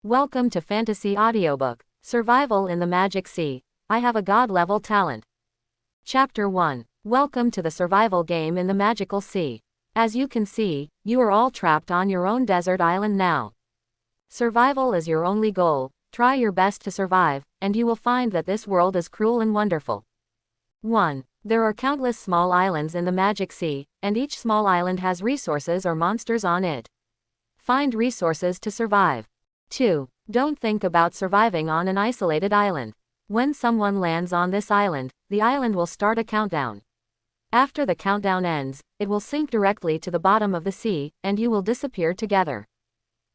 Welcome to Fantasy Audiobook, Survival in the Magic Sea. I have a god-level talent. Chapter 1. Welcome to the survival game in the magical sea. As you can see, you are all trapped on your own desert island now. Survival is your only goal. Try your best to survive, and you will find that this world is cruel and wonderful. 1. There are countless small islands in the magic sea, and each small island has resources or monsters on it. Find resources to survive. 2. Don't think about surviving on an isolated island. When someone lands on this island, the island will start a countdown. After the countdown ends, it will sink directly to the bottom of the sea, and you will disappear together.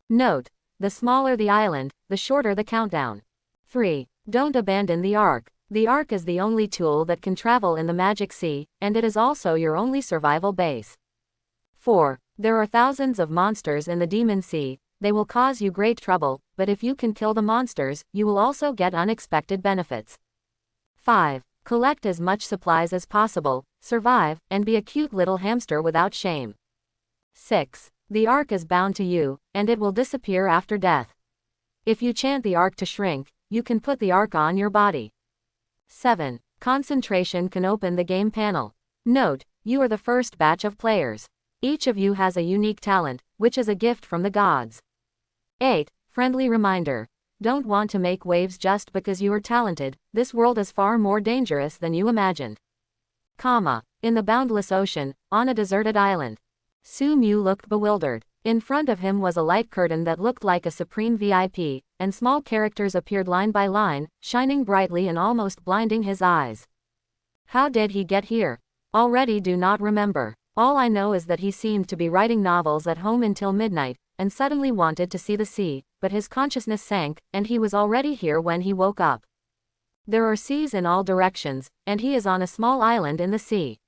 Note: the smaller the island, the shorter the countdown. 3. Don't abandon the Ark. The Ark is the only tool that can travel in the magic sea, and it is also your only survival base. 4. There are thousands of monsters in the Demon Sea. They will cause you great trouble, but if you can kill the monsters, you will also get unexpected benefits. 5. Collect as much supplies as possible, survive, and be a cute little hamster without shame. 6. The Ark is bound to you, and it will disappear after death. If you chant the Ark to shrink, you can put the Ark on your body. 7. Concentration can open the game panel. Note: you are the first batch of players. Each of you has a unique talent, which is a gift from the gods. 8. Friendly reminder: don't want to make waves just because you are talented. This world is far more dangerous than you imagined. In the boundless ocean, on a deserted island. Su Mu looked bewildered. In front of him was a light curtain that looked like a supreme VIP, and small characters appeared line by line, shining brightly and almost blinding his eyes. How did he get here? Already do not remember. All I know is that he seemed to be writing novels at home until midnight, and suddenly wanted to see the sea, but his consciousness sank, and he was already here when he woke up. There are seas in all directions, and he is on a small island in the sea.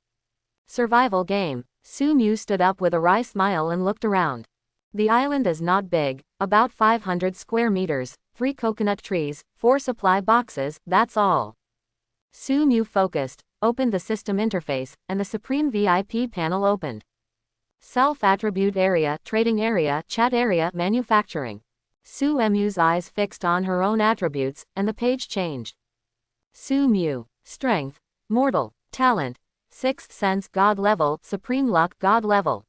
Survival game. Su Mu stood up with a wry smile and looked around. The island is not big, about 500 square meters, 3 coconut trees, 4 supply boxes, that's all. Su Mu focused, opened the system interface, and the Supreme VIP panel opened. Self-attribute area, trading area, chat area, manufacturing. Su Mu's eyes fixed on her own attributes, and the page changed. Su Mu. Strength, mortal, talent, sixth sense god level, supreme luck god level.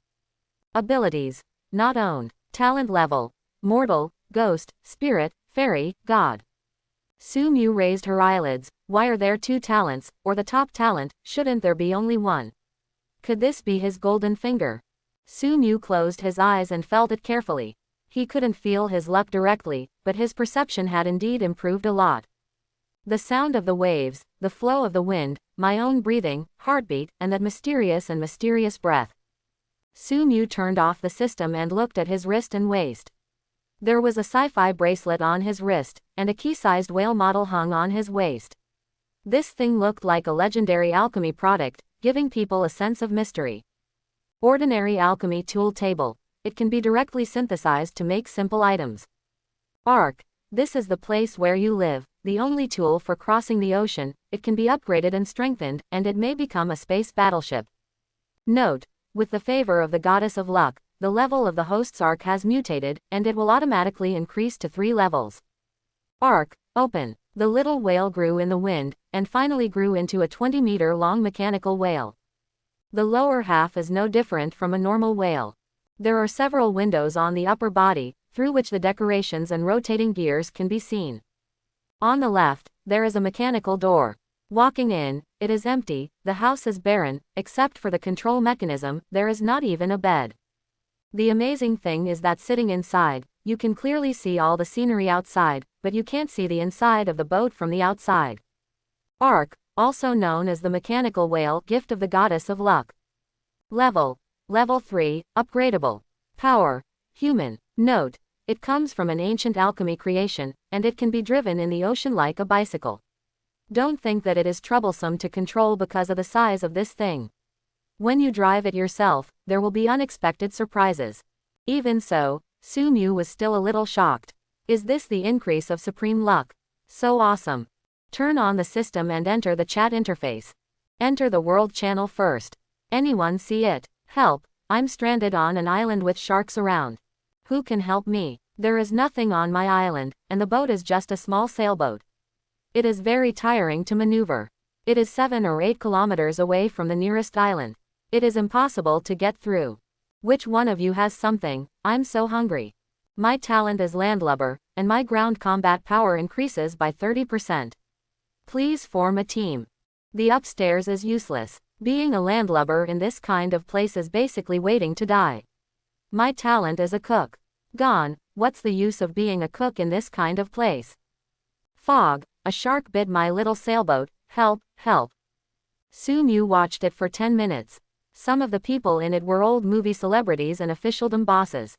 Abilities: not owned, talent level, mortal, ghost, spirit, fairy, god. Su Mu raised her eyelids. Why are there 2 talents, or the top talent? Shouldn't there be only one? Could this be his golden finger? Su Mu closed his eyes and felt it carefully. He couldn't feel his luck directly, but his perception had indeed improved a lot. The sound of the waves, the flow of the wind, my own breathing, heartbeat, and that mysterious breath. Su Mu turned off the system and looked at his wrist and waist. There was a sci-fi bracelet on his wrist, and a key-sized whale model hung on his waist. This thing looked like a legendary alchemy product, giving people a sense of mystery. Ordinary alchemy tool table. It can be directly synthesized to make simple items. Ark. This is the place where you live, the only tool for crossing the ocean. It can be upgraded and strengthened, and it may become a space battleship. Note: with the favor of the goddess of luck, the level of the host's Ark has mutated, and it will automatically increase to 3 levels. Ark. Open. The little whale grew in the wind, and finally grew into a 20-meter-long mechanical whale. The lower half is no different from a normal whale. There are several windows on the upper body, through which the decorations and rotating gears can be seen. On the left, there is a mechanical door. Walking in, it is empty. The house is barren, except for the control mechanism. There is not even a bed. The amazing thing is that sitting inside, you can clearly see all the scenery outside, but you can't see the inside of the boat from the outside. Ark, also known as the mechanical whale, gift of the goddess of luck. Level 3, upgradable. Power, human. Note: it comes from an ancient alchemy creation, and it can be driven in the ocean like a bicycle. Don't think that it is troublesome to control because of the size of this thing. When you drive it yourself, there will be unexpected surprises. Even so, Su Mu was still a little shocked. Is this the increase of supreme luck? So awesome. Turn on the system and enter the chat interface. Enter the world channel first. Anyone see it? Help, I'm stranded on an island with sharks around. Who can help me? There is nothing on my island, and the boat is just a small sailboat. It is very tiring to maneuver. It is 7 or 8 kilometers away from the nearest island. It is impossible to get through. Which one of you has something? I'm so hungry. My talent is landlubber, and my ground combat power increases by 30%. Please form a team. The upstairs is useless. Being a landlubber in this kind of place is basically waiting to die. My talent is a cook. Gone. What's the use of being a cook in this kind of place? Fog. A shark bit my little sailboat. Help, help. Su Mu watched it for 10 minutes. Some of the people in it were old movie celebrities and officialdom bosses.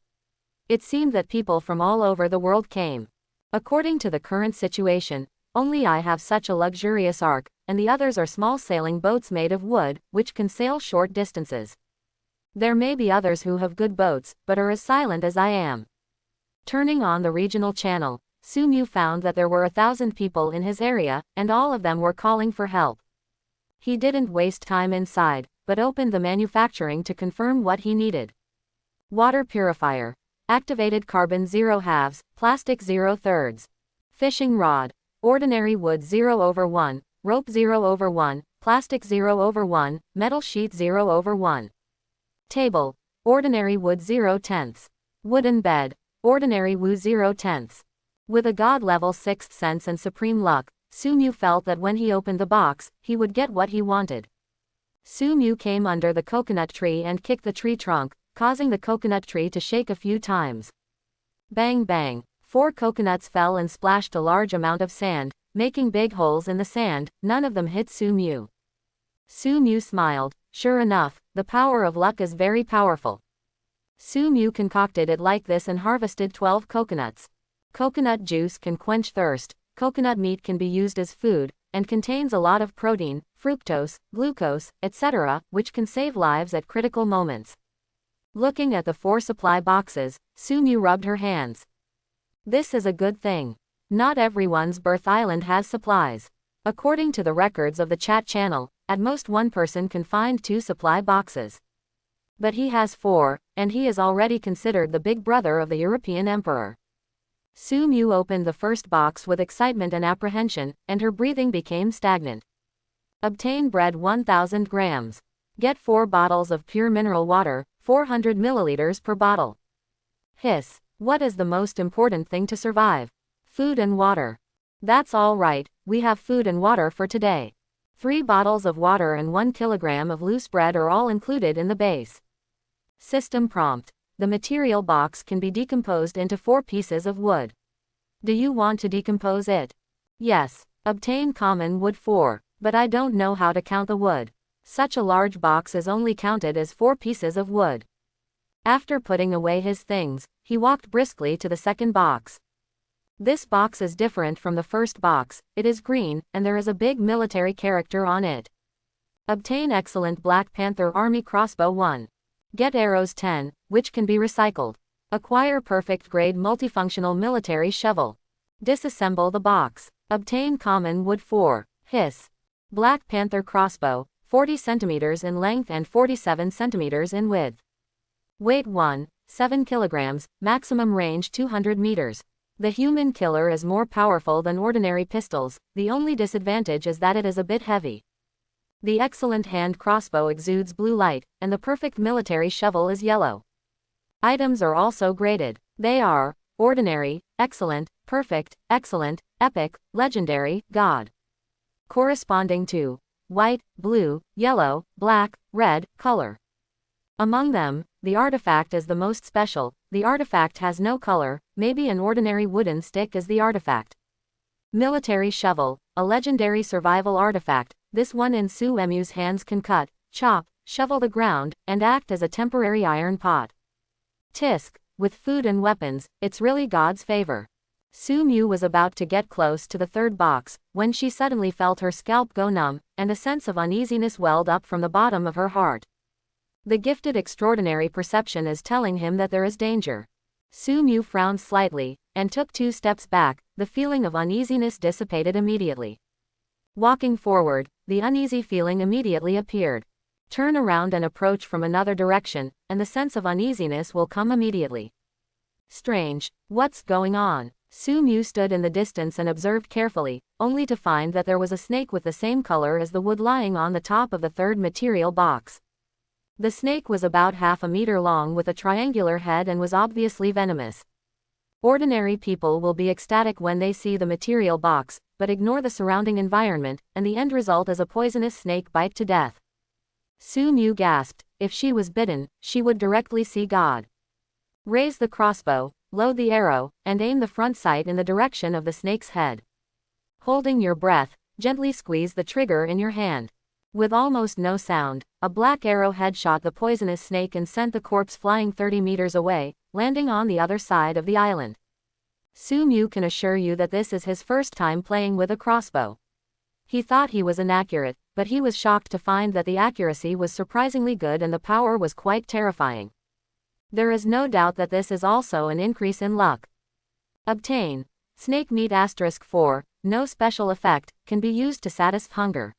It seemed that people from all over the world came. According to the current situation, only I have such a luxurious ark, and the others are small sailing boats made of wood, which can sail short distances. There may be others who have good boats, but are as silent as I am. Turning on the regional channel, Su Mu found that there were 1,000 people in his area, and all of them were calling for help. He didn't waste time inside, but opened the manufacturing to confirm what he needed. Water purifier. Activated carbon 0/2, plastic 0/3. Fishing rod. Ordinary wood 0/1, rope 0/1, plastic 0/1, metal sheet 0/1. Table. Ordinary wood 0/10. Wooden bed. Ordinary wood 0/10. With a god-level 6th sense and supreme luck, Su Mu felt that when he opened the box, he would get what he wanted. Su Mu came under the coconut tree and kicked the tree trunk, causing the coconut tree to shake a few times. Bang bang. 4 coconuts fell and splashed a large amount of sand, making big holes in the sand. None of them hit Su Mu. Su Mu smiled. Sure enough, the power of luck is very powerful. Su Mu concocted it like this and harvested 12 coconuts. Coconut juice can quench thirst, coconut meat can be used as food, and contains a lot of protein, fructose, glucose, etc., which can save lives at critical moments. Looking at the 4 supply boxes, Su Mu rubbed her hands. This is a good thing. Not everyone's birth island has supplies. According to the records of the chat channel, at most one person can find 2 supply boxes. But he has 4, and he is already considered the big brother of the European emperor. Su Mu opened the first box with excitement and apprehension, and her breathing became stagnant. Obtain bread 1,000 grams. Get 4 bottles of pure mineral water, 400 milliliters per bottle. Hiss. What is the most important thing to survive? Food and water. That's all right, we have food and water for today. 3 bottles of water and 1 kilogram of loose bread are all included in the base. System prompt. The material box can be decomposed into 4 pieces of wood. Do you want to decompose it? Yes. Obtain common wood 4, but I don't know how to count the wood. Such a large box is only counted as 4 pieces of wood. After putting away his things, he walked briskly to the second box. This box is different from the first box, it is green, and there is a big military character on it. Obtain excellent Black Panther Army crossbow 1. Get arrows 10, which can be recycled. Acquire perfect grade multifunctional military shovel. Disassemble the box. Obtain common wood 4. Hiss. Black Panther crossbow, 40 centimeters in length and 47 centimeters in width. Weight 1, 7 kilograms, maximum range 200 meters. The human killer is more powerful than ordinary pistols, the only disadvantage is that it is a bit heavy. The excellent hand crossbow exudes blue light, and the perfect military shovel is yellow. Items are also graded. They are ordinary, excellent, perfect, excellent, epic, legendary, god. Corresponding to white, blue, yellow, black, red color. Among them, the artifact is the most special. The artifact has no color, maybe an ordinary wooden stick is the artifact. Military shovel, a legendary survival artifact. This one in Su Mu's hands can cut, chop, shovel the ground, and act as a temporary iron pot. Tisk, with food and weapons, it's really God's favor. Su Mu was about to get close to the third box, when she suddenly felt her scalp go numb, and a sense of uneasiness welled up from the bottom of her heart. The gifted extraordinary perception is telling him that there is danger. Su Mu frowned slightly, and took 2 steps back. The feeling of uneasiness dissipated immediately. Walking forward, the uneasy feeling immediately appeared. Turn around and approach from another direction, and the sense of uneasiness will come immediately. Strange, what's going on? Su Mu stood in the distance and observed carefully, only to find that there was a snake with the same color as the wood lying on the top of the third material box. The snake was about half a meter long with a triangular head and was obviously venomous. Ordinary people will be ecstatic when they see the material box, but ignore the surrounding environment, and the end result is a poisonous snake bite to death. Su Mu gasped. If she was bitten, she would directly see God. Raise the crossbow, load the arrow, and aim the front sight in the direction of the snake's head. Holding your breath, gently squeeze the trigger in your hand. With almost no sound, a black arrowhead shot the poisonous snake and sent the corpse flying 30 meters away, landing on the other side of the island. Su Mu can assure you that this is his first time playing with a crossbow. He thought he was inaccurate, but he was shocked to find that the accuracy was surprisingly good and the power was quite terrifying. There is no doubt that this is also an increase in luck. Obtain. Snake meat *4, no special effect, can be used to satisfy hunger.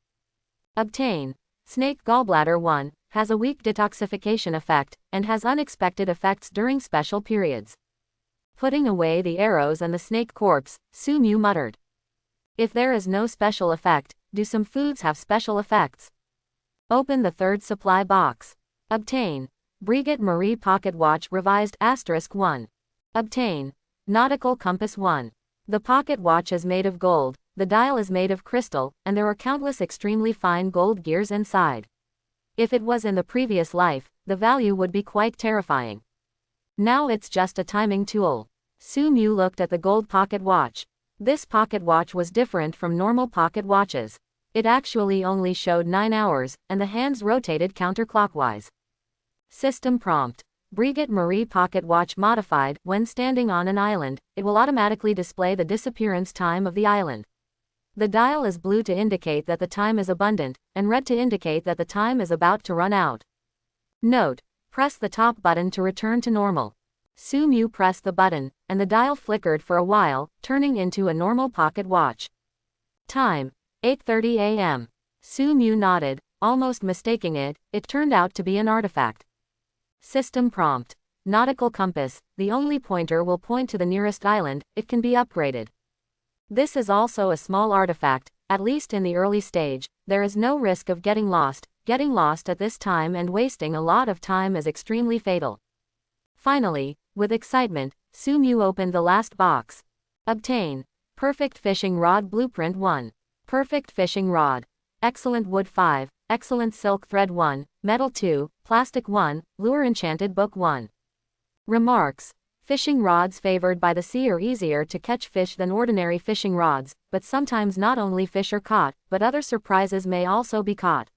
Obtain. Snake gallbladder 1, has a weak detoxification effect, and has unexpected effects during special periods. Putting away the arrows and the snake corpse, Su Mu muttered. If there is no special effect, do some foods have special effects? Open the third supply box. Obtain. Brigitte Marie Pocket Watch Revised *1. Obtain. Nautical Compass 1. The pocket watch is made of gold, the dial is made of crystal, and there are countless extremely fine gold gears inside. If it was in the previous life, the value would be quite terrifying. Now it's just a timing tool. Su Mu looked at the gold pocket watch. This pocket watch was different from normal pocket watches. It actually only showed 9 hours, and the hands rotated counterclockwise. System prompt. Brigitte Marie Pocket Watch modified. When standing on an island, it will automatically display the disappearance time of the island. The dial is blue to indicate that the time is abundant, and red to indicate that the time is about to run out. Note: press the top button to return to normal. Su Mu pressed the button, and the dial flickered for a while, turning into a normal pocket watch. Time: 8:30 a.m. Su Mu nodded, almost mistaking it. It turned out to be an artifact. System prompt. Nautical compass. The only pointer will point to the nearest island. It can be upgraded. This is also a small artifact, at least in the early stage. There is no risk of getting lost. Getting lost at this time and wasting a lot of time is extremely fatal. Finally, with excitement, Su Mu opened the last box. Obtain. Perfect Fishing Rod Blueprint 1. Perfect Fishing Rod. Excellent Wood 5. Excellent Silk Thread 1. Metal 2. Plastic 1. Lure Enchanted Book 1. Remarks. Fishing rods favored by the sea are easier to catch fish than ordinary fishing rods, but sometimes not only fish are caught, but other surprises may also be caught.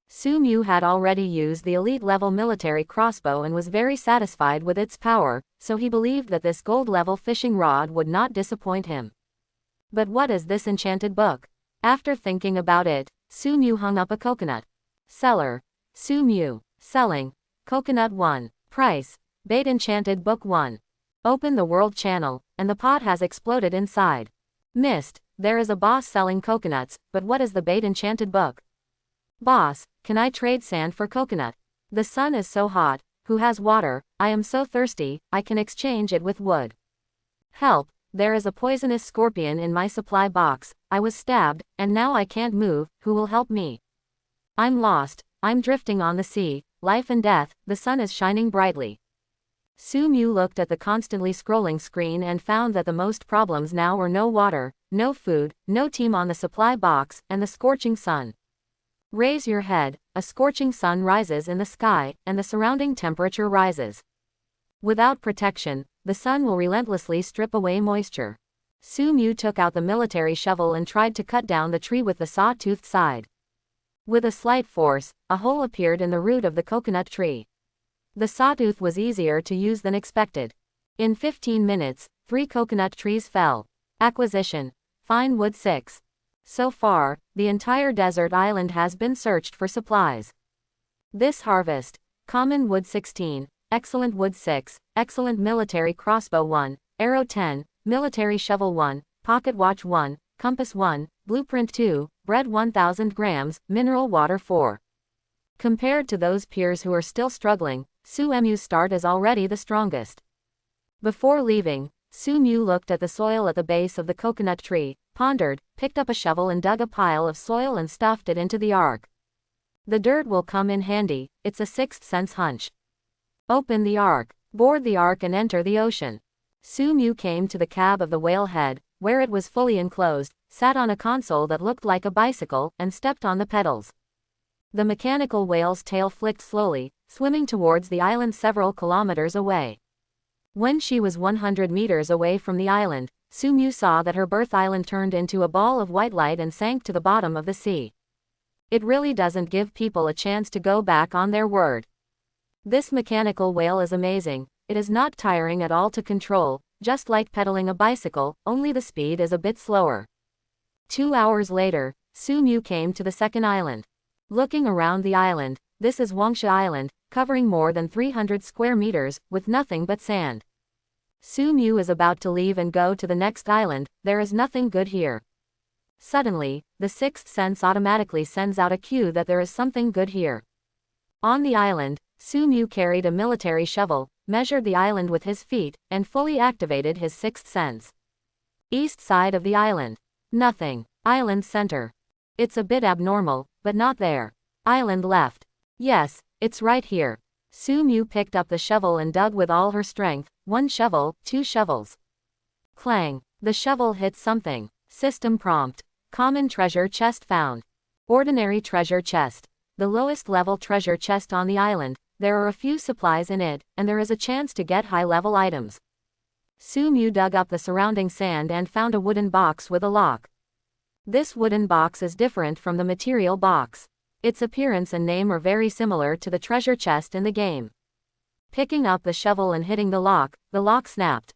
Su Mu had already used the elite-level military crossbow and was very satisfied with its power, so he believed that this gold-level fishing rod would not disappoint him. But what is this enchanted book? After thinking about it, Su Mu hung up a coconut. Seller. Su Mu. Selling. Coconut 1. Price. Bait Enchanted Book 1. Open the world channel, and the pot has exploded inside. Missed. There is a boss selling coconuts, but what is the bait enchanted book? Boss, can I trade sand for coconut? The sun is so hot. Who has water? I am so thirsty, I can exchange it with wood. Help, there is a poisonous scorpion in my supply box. I was stabbed, and now I can't move. Who will help me? I'm lost. I'm drifting on the sea. Life and death. The sun is shining brightly. Su Mu looked at the constantly scrolling screen and found that the most problems now were no water, no food, no team on the supply box, and the scorching sun. Raise your head. A scorching sun rises in the sky, and the surrounding temperature rises. Without protection, the sun will relentlessly strip away moisture. Su Mu took out the military shovel and tried to cut down the tree with the saw-toothed side. With a slight force, a hole appeared in the root of the coconut tree. The sawtooth was easier to use than expected. In 15 minutes, 3 coconut trees fell. Acquisition. Fine wood 6. So far, the entire desert island has been searched for supplies. This harvest. Common wood 16. Excellent wood 6. Excellent military crossbow 1. Arrow 10. Military shovel 1. Pocket watch 1. Compass 1. Blueprint 2. Bread 1000 grams. Mineral water 4. Compared to those peers who are still struggling, Su Mu's start is already the strongest. Before leaving, Su Mu looked at the soil at the base of the coconut tree, pondered, picked up a shovel and dug a pile of soil and stuffed it into the ark. The dirt will come in handy, it's a sixth sense hunch. Open the ark, board the ark and enter the ocean. Su Mu came to the cab of the whale head, where it was fully enclosed, sat on a console that looked like a bicycle, and stepped on the pedals. The mechanical whale's tail flicked slowly, swimming towards the island several kilometers away. When she was 100 meters away from the island, Su Mu saw that her birth island turned into a ball of white light and sank to the bottom of the sea. It really doesn't give people a chance to go back on their word. This mechanical whale is amazing. It is not tiring at all to control, just like pedaling a bicycle, only the speed is a bit slower. 2 hours later, Su Mu came to the second island. Looking around the island, this is Wangsha Island, covering more than 300 square meters, with nothing but sand. Su Mu is about to leave and go to the next island. There is nothing good here. Suddenly, the sixth sense automatically sends out a cue that there is something good here. On the island, Su Mu carried a military shovel, measured the island with his feet, and fully activated his sixth sense. East side of the island. Nothing. Island center. It's a bit abnormal, but not there. Island left. Yes, it's right here. Su Mu picked up the shovel and dug with all her strength. 1 shovel, 2 shovels. Clang. The shovel hit something. System prompt. Common treasure chest found. Ordinary treasure chest. The lowest level treasure chest on the island. There are a few supplies in it, and there is a chance to get high-level items. Su Mu dug up the surrounding sand and found a wooden box with a lock. This wooden box is different from the material box. Its appearance and name are very similar to the treasure chest in the game. Picking up the shovel and hitting the lock snapped.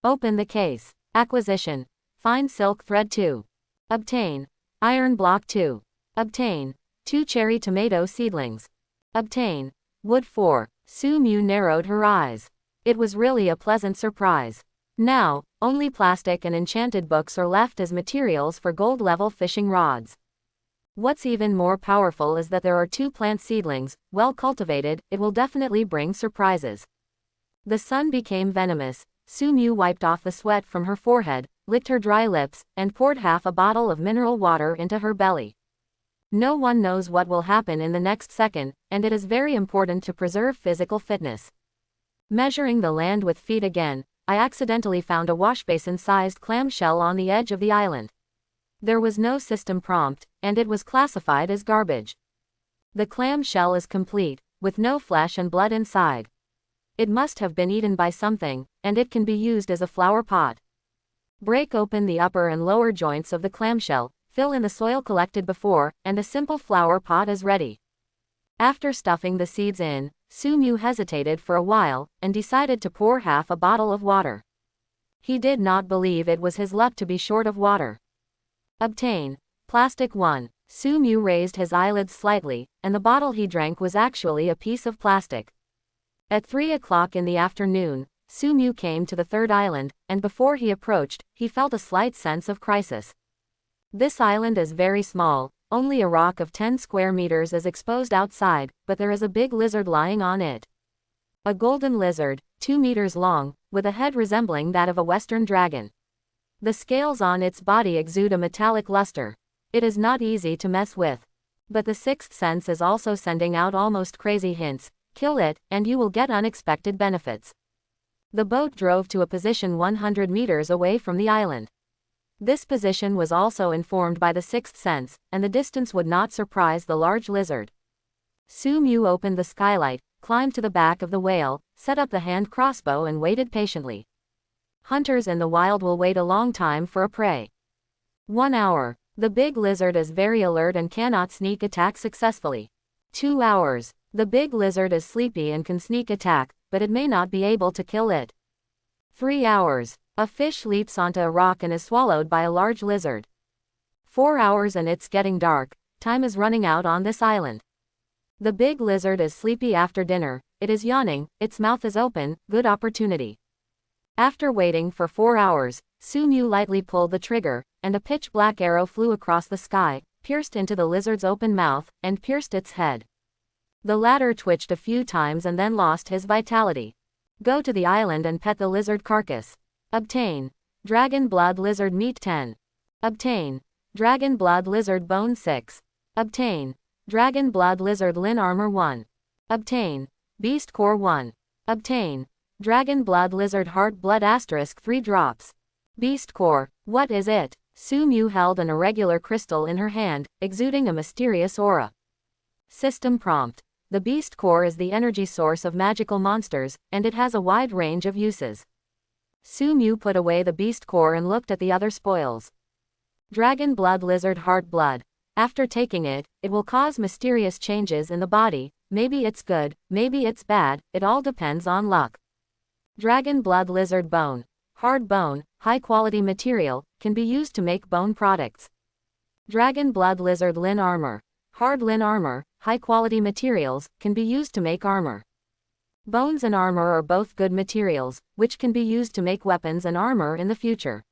Open the case. Acquisition. Find silk thread 2. Obtain. Iron block 2. Obtain. 2 cherry tomato seedlings. Obtain. Wood 4. Su Mu narrowed her eyes. It was really a pleasant surprise. Now, only plastic and enchanted books are left as materials for gold-level fishing rods. What's even more powerful is that there are 2 plant seedlings. Well cultivated, it will definitely bring surprises. The sun became venomous. Su Mu wiped off the sweat from her forehead, licked her dry lips, and poured half a bottle of mineral water into her belly. No one knows what will happen in the next second, and it is very important to preserve physical fitness. Measuring the land with feet again, I accidentally found a washbasin-sized clamshell on the edge of the island. There was no system prompt, and it was classified as garbage. The clamshell is complete, with no flesh and blood inside. It must have been eaten by something, and it can be used as a flower pot. Break open the upper and lower joints of the clamshell, fill in the soil collected before, and a simple flower pot is ready. After stuffing the seeds in, Su Mu hesitated for a while, and decided to pour half a bottle of water. He did not believe it was his luck to be short of water. Obtain. Plastic 1. Su Mu raised his eyelids slightly, and the bottle he drank was actually a piece of plastic. At 3 o'clock in the afternoon, Su Mu came to the third island, and before he approached, he felt a slight sense of crisis. This island is very small, only a rock of 10 square meters is exposed outside, but there is a big lizard lying on it. A golden lizard, 2 meters long, with a head resembling that of a western dragon. The scales on its body exude a metallic luster. It is not easy to mess with. But the sixth sense is also sending out almost crazy hints. Kill it, and you will get unexpected benefits. The boat drove to a position 100 meters away from the island. This position was also informed by the sixth sense, and the distance would not surprise the large lizard. Su Mu opened the skylight, climbed to the back of the whale, set up the hand crossbow and waited patiently. Hunters in the wild will wait a long time for a prey. 1 hour. The big lizard is very alert and cannot sneak attack successfully. 2 hours. The big lizard is sleepy and can sneak attack, but it may not be able to kill it. 3 hours. A fish leaps onto a rock and is swallowed by a large lizard. 4 hours and it's getting dark. Time is running out on this island. The big lizard is sleepy after dinner. It is yawning, its mouth is open, good opportunity. After waiting for 4 hours, Su Mu lightly pulled the trigger, and a pitch-black arrow flew across the sky, pierced into the lizard's open mouth, and pierced its head. The latter twitched a few times and then lost his vitality. Go to the island and pet the lizard carcass. Obtain. Dragon blood lizard meat 10. Obtain. Dragon blood lizard bone 6. Obtain. Dragon blood lizard lin armor 1. Obtain. Beast core 1. Obtain. Dragon blood lizard heart blood asterisk 3 drops. Beast core. What is it? Su Mu held an irregular crystal in her hand, exuding a mysterious aura. System prompt. The beast core is the energy source of magical monsters, and it has a wide range of uses. Su Mu put away the beast core and looked at the other spoils. Dragon blood lizard heart blood. After taking it, it will cause mysterious changes in the body. Maybe it's good, maybe it's bad, it all depends on luck. Dragon blood lizard bone. Hard bone, high quality material, can be used to make bone products. Dragon blood lizard lin armor. Hard lin armor, high quality materials, can be used to make armor. Bones and armor are both good materials, which can be used to make weapons and armor in the future.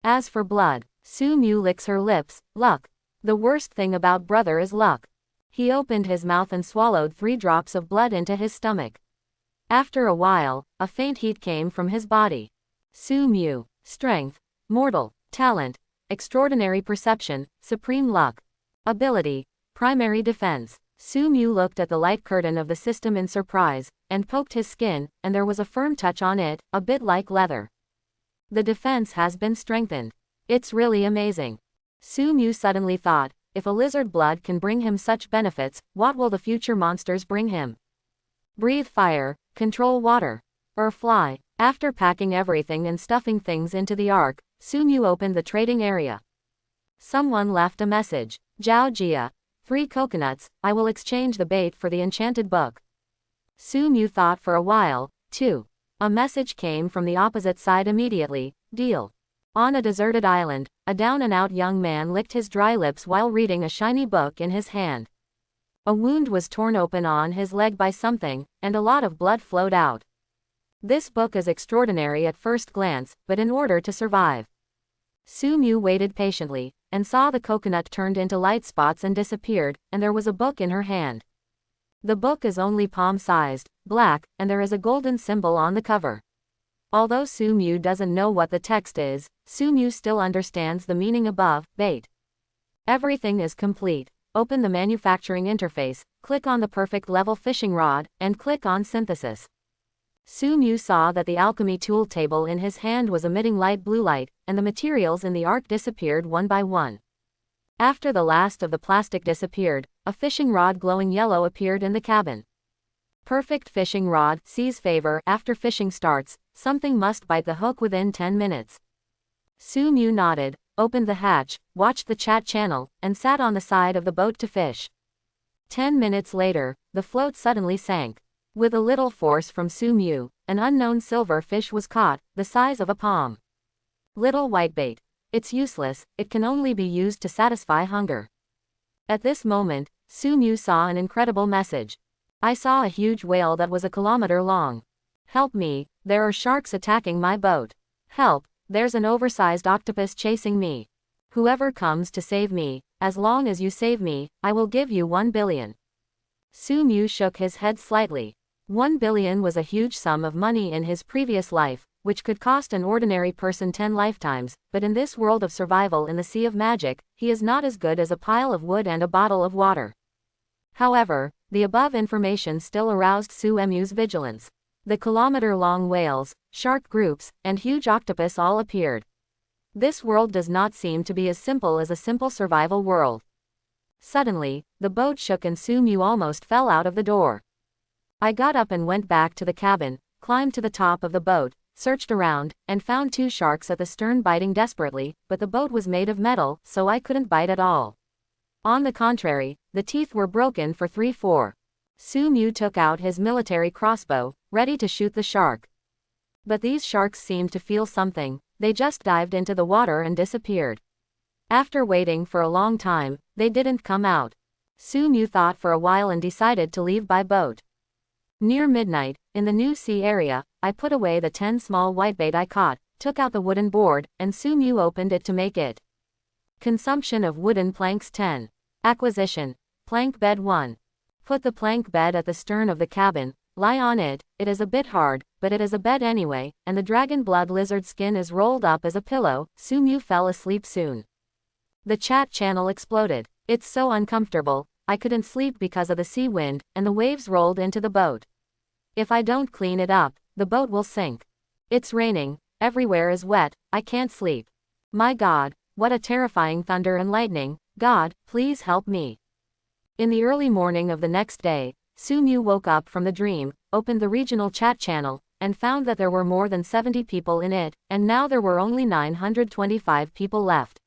As for blood, Su Mu licks her lips. Luck. The worst thing about brother is luck. He opened his mouth and swallowed 3 drops of blood into his stomach. After a while, a faint heat came from his body. Su Mu. Strength. Mortal. Talent. Extraordinary perception. Supreme luck. Ability. Primary defense. Su Mu looked at the light curtain of the system in surprise, and poked his skin, and there was a firm touch on it, a bit like leather. The defense has been strengthened. It's really amazing. Su Mu suddenly thought, if a lizard blood can bring him such benefits, what will the future monsters bring him? Breathe fire, control water, or fly. After packing everything and stuffing things into the ark, Su Mu opened the trading area. Someone left a message. Zhao Jia. 3 coconuts, I will exchange the bait for the enchanted book. Su Mu thought for a while. 2. A message came from the opposite side immediately. Deal. On a deserted island, a down-and-out young man licked his dry lips while reading a shiny book in his hand. A wound was torn open on his leg by something, and a lot of blood flowed out. This book is extraordinary at first glance, but in order to survive. Su Mu waited patiently, and saw the coconut turned into light spots and disappeared, and there was a book in her hand. The book is only palm-sized, black, and there is a golden symbol on the cover. Although Su Mu doesn't know what the text is, Su Mu still understands the meaning above. Bait. Everything is complete. Open the manufacturing interface, click on the perfect level fishing rod, and click on synthesis. Su Mu saw that the alchemy tool table in his hand was emitting light blue light, and the materials in the ark disappeared one by one. After the last of the plastic disappeared, a fishing rod glowing yellow appeared in the cabin. Perfect fishing rod, sees favor. After fishing starts, something must bite the hook within 10 minutes. Su Mu nodded, opened the hatch, watched the chat channel, and sat on the side of the boat to fish. 10 minutes later, the float suddenly sank. With a little force from Su Mu, an unknown silver fish was caught, the size of a palm. Little whitebait. It's useless, it can only be used to satisfy hunger. At this moment, Su Mu saw an incredible message. I saw a huge whale that was a kilometer long. Help me, there are sharks attacking my boat. Help, there's an oversized octopus chasing me. Whoever comes to save me, as long as you save me, I will give you 1 billion. Su Mu shook his head slightly. 1 billion was a huge sum of money in his previous life, which could cost an ordinary person 10 lifetimes, but in this world of survival in the sea of magic, he is not as good as a pile of wood and a bottle of water. However, the above information still aroused Su Mu's vigilance. The kilometer-long whales, shark groups, and huge octopus all appeared. This world does not seem to be as simple as a simple survival world. Suddenly, the boat shook and Su Mu almost fell out of the door. I got up and went back to the cabin, climbed to the top of the boat, searched around, and found 2 sharks at the stern biting desperately, but the boat was made of metal, so I couldn't bite at all. On the contrary, the teeth were broken for 3-4. Su Mu took out his military crossbow, ready to shoot the shark. But these sharks seemed to feel something, they just dived into the water and disappeared. After waiting for a long time, they didn't come out. Su Mu thought for a while and decided to leave by boat. Near midnight, in the new sea area, I put away the 10 small whitebait I caught, took out the wooden board, and Su Mu opened it to make it. Consumption of wooden planks 10. Acquisition. Plank bed 1. Put the plank bed at the stern of the cabin, lie on it, it is a bit hard, but it is a bed anyway, and the dragon blood lizard skin is rolled up as a pillow. Su fell asleep soon. The chat channel exploded. It's so uncomfortable, I couldn't sleep because of the sea wind, and the waves rolled into the boat. If I don't clean it up, the boat will sink. It's raining, everywhere is wet, I can't sleep. My God, what a terrifying thunder and lightning, God, please help me. In the early morning of the next day, Su woke up from the dream, opened the regional chat channel, and found that there were more than 70 people in it, and now there were only 925 people left.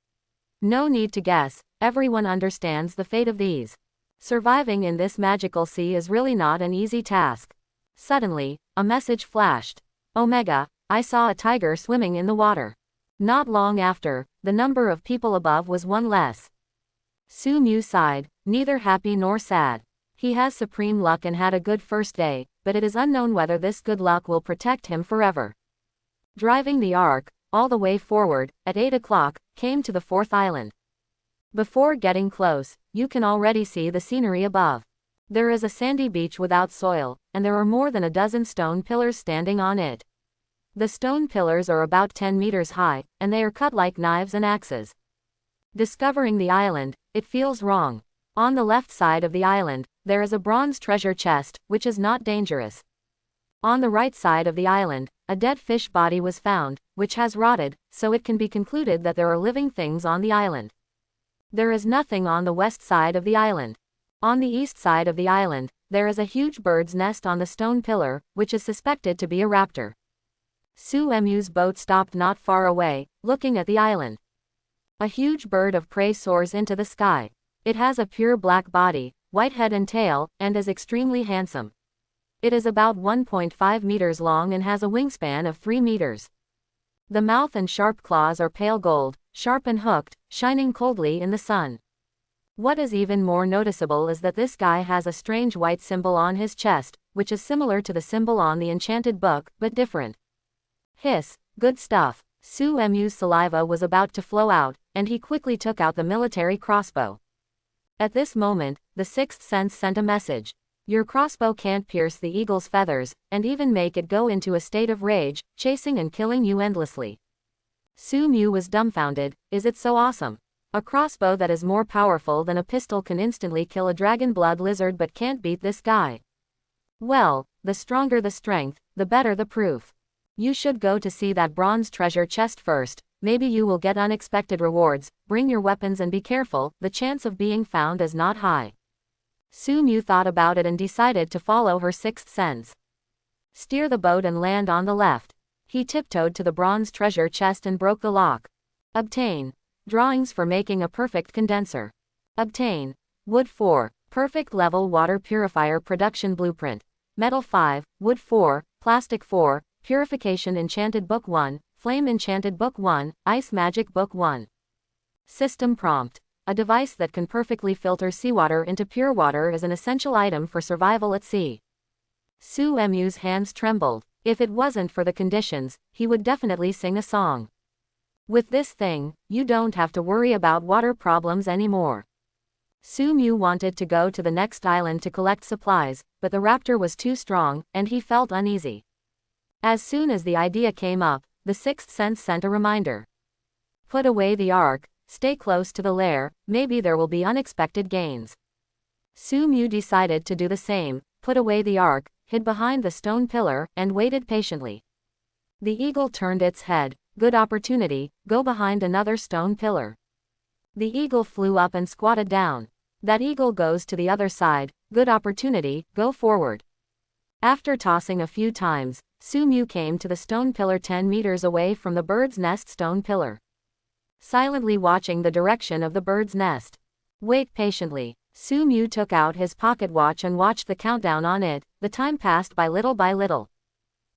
No need to guess, everyone understands the fate of these. Surviving in this magical sea is really not an easy task. Suddenly, a message flashed. Omega, I saw a tiger swimming in the water. Not long after, the number of people above was one less. Su sighed, neither happy nor sad. He has supreme luck and had a good first day, but it is unknown whether this good luck will protect him forever. Driving the ark, all the way forward, at 8 o'clock, came to the fourth island. Before getting close, you can already see the scenery above. There is a sandy beach without soil, and there are more than a dozen stone pillars standing on it. The stone pillars are about 10 meters high, and they are cut like knives and axes. Discovering the island, it feels wrong. On the left side of the island, there is a bronze treasure chest, which is not dangerous. On the right side of the island, a dead fish body was found, which has rotted, so it can be concluded that there are living things on the island. There is nothing on the west side of the island. On the east side of the island, there is a huge bird's nest on the stone pillar, which is suspected to be a raptor. Su's boat stopped not far away, looking at the island. A huge bird of prey soars into the sky. It has a pure black body, white head and tail, and is extremely handsome. It is about 1.5 meters long and has a wingspan of 3 meters. The mouth and sharp claws are pale gold, sharp and hooked, shining coldly in the sun. What is even more noticeable is that this guy has a strange white symbol on his chest, which is similar to the symbol on the enchanted book, but different. Hiss, good stuff. Su's saliva was about to flow out, and he quickly took out the military crossbow. At this moment, the sixth sense sent a message. Your crossbow can't pierce the eagle's feathers, and even make it go into a state of rage, chasing and killing you endlessly. Su was dumbfounded. Is it so awesome? A crossbow that is more powerful than a pistol can instantly kill a dragon blood lizard but can't beat this guy. Well, the stronger the strength, the better the proof. You should go to see that bronze treasure chest first, maybe you will get unexpected rewards. Bring your weapons and be careful, the chance of being found is not high. Su thought about it and decided to follow her sixth sense. Steer the boat and land on the left. He tiptoed to the bronze treasure chest and broke the lock. Obtain. Drawings for making a perfect condenser. Obtain. Wood 4. Perfect level water purifier production blueprint. Metal 5, wood 4, plastic 4, purification enchanted book 1, flame enchanted book 1, ice magic book 1. System prompt. A device that can perfectly filter seawater into pure water is an essential item for survival at sea. Su's hands trembled. If it wasn't for the conditions, he would definitely sing a song. With this thing, you don't have to worry about water problems anymore. Su wanted to go to the next island to collect supplies, but the raptor was too strong, and he felt uneasy. As soon as the idea came up, the sixth sense sent a reminder. Put away the ark, stay close to the lair, maybe there will be unexpected gains. Su decided to do the same, put away the ark, hid behind the stone pillar, and waited patiently. The eagle turned its head. Good opportunity, go behind another stone pillar. The eagle flew up and squatted down. That eagle goes to the other side, good opportunity, go forward. After tossing a few times, Su came to the stone pillar 10 meters away from the bird's nest stone pillar. Silently watching the direction of the bird's nest. Wait patiently. Su took out his pocket watch and watched the countdown on it. The time passed by little.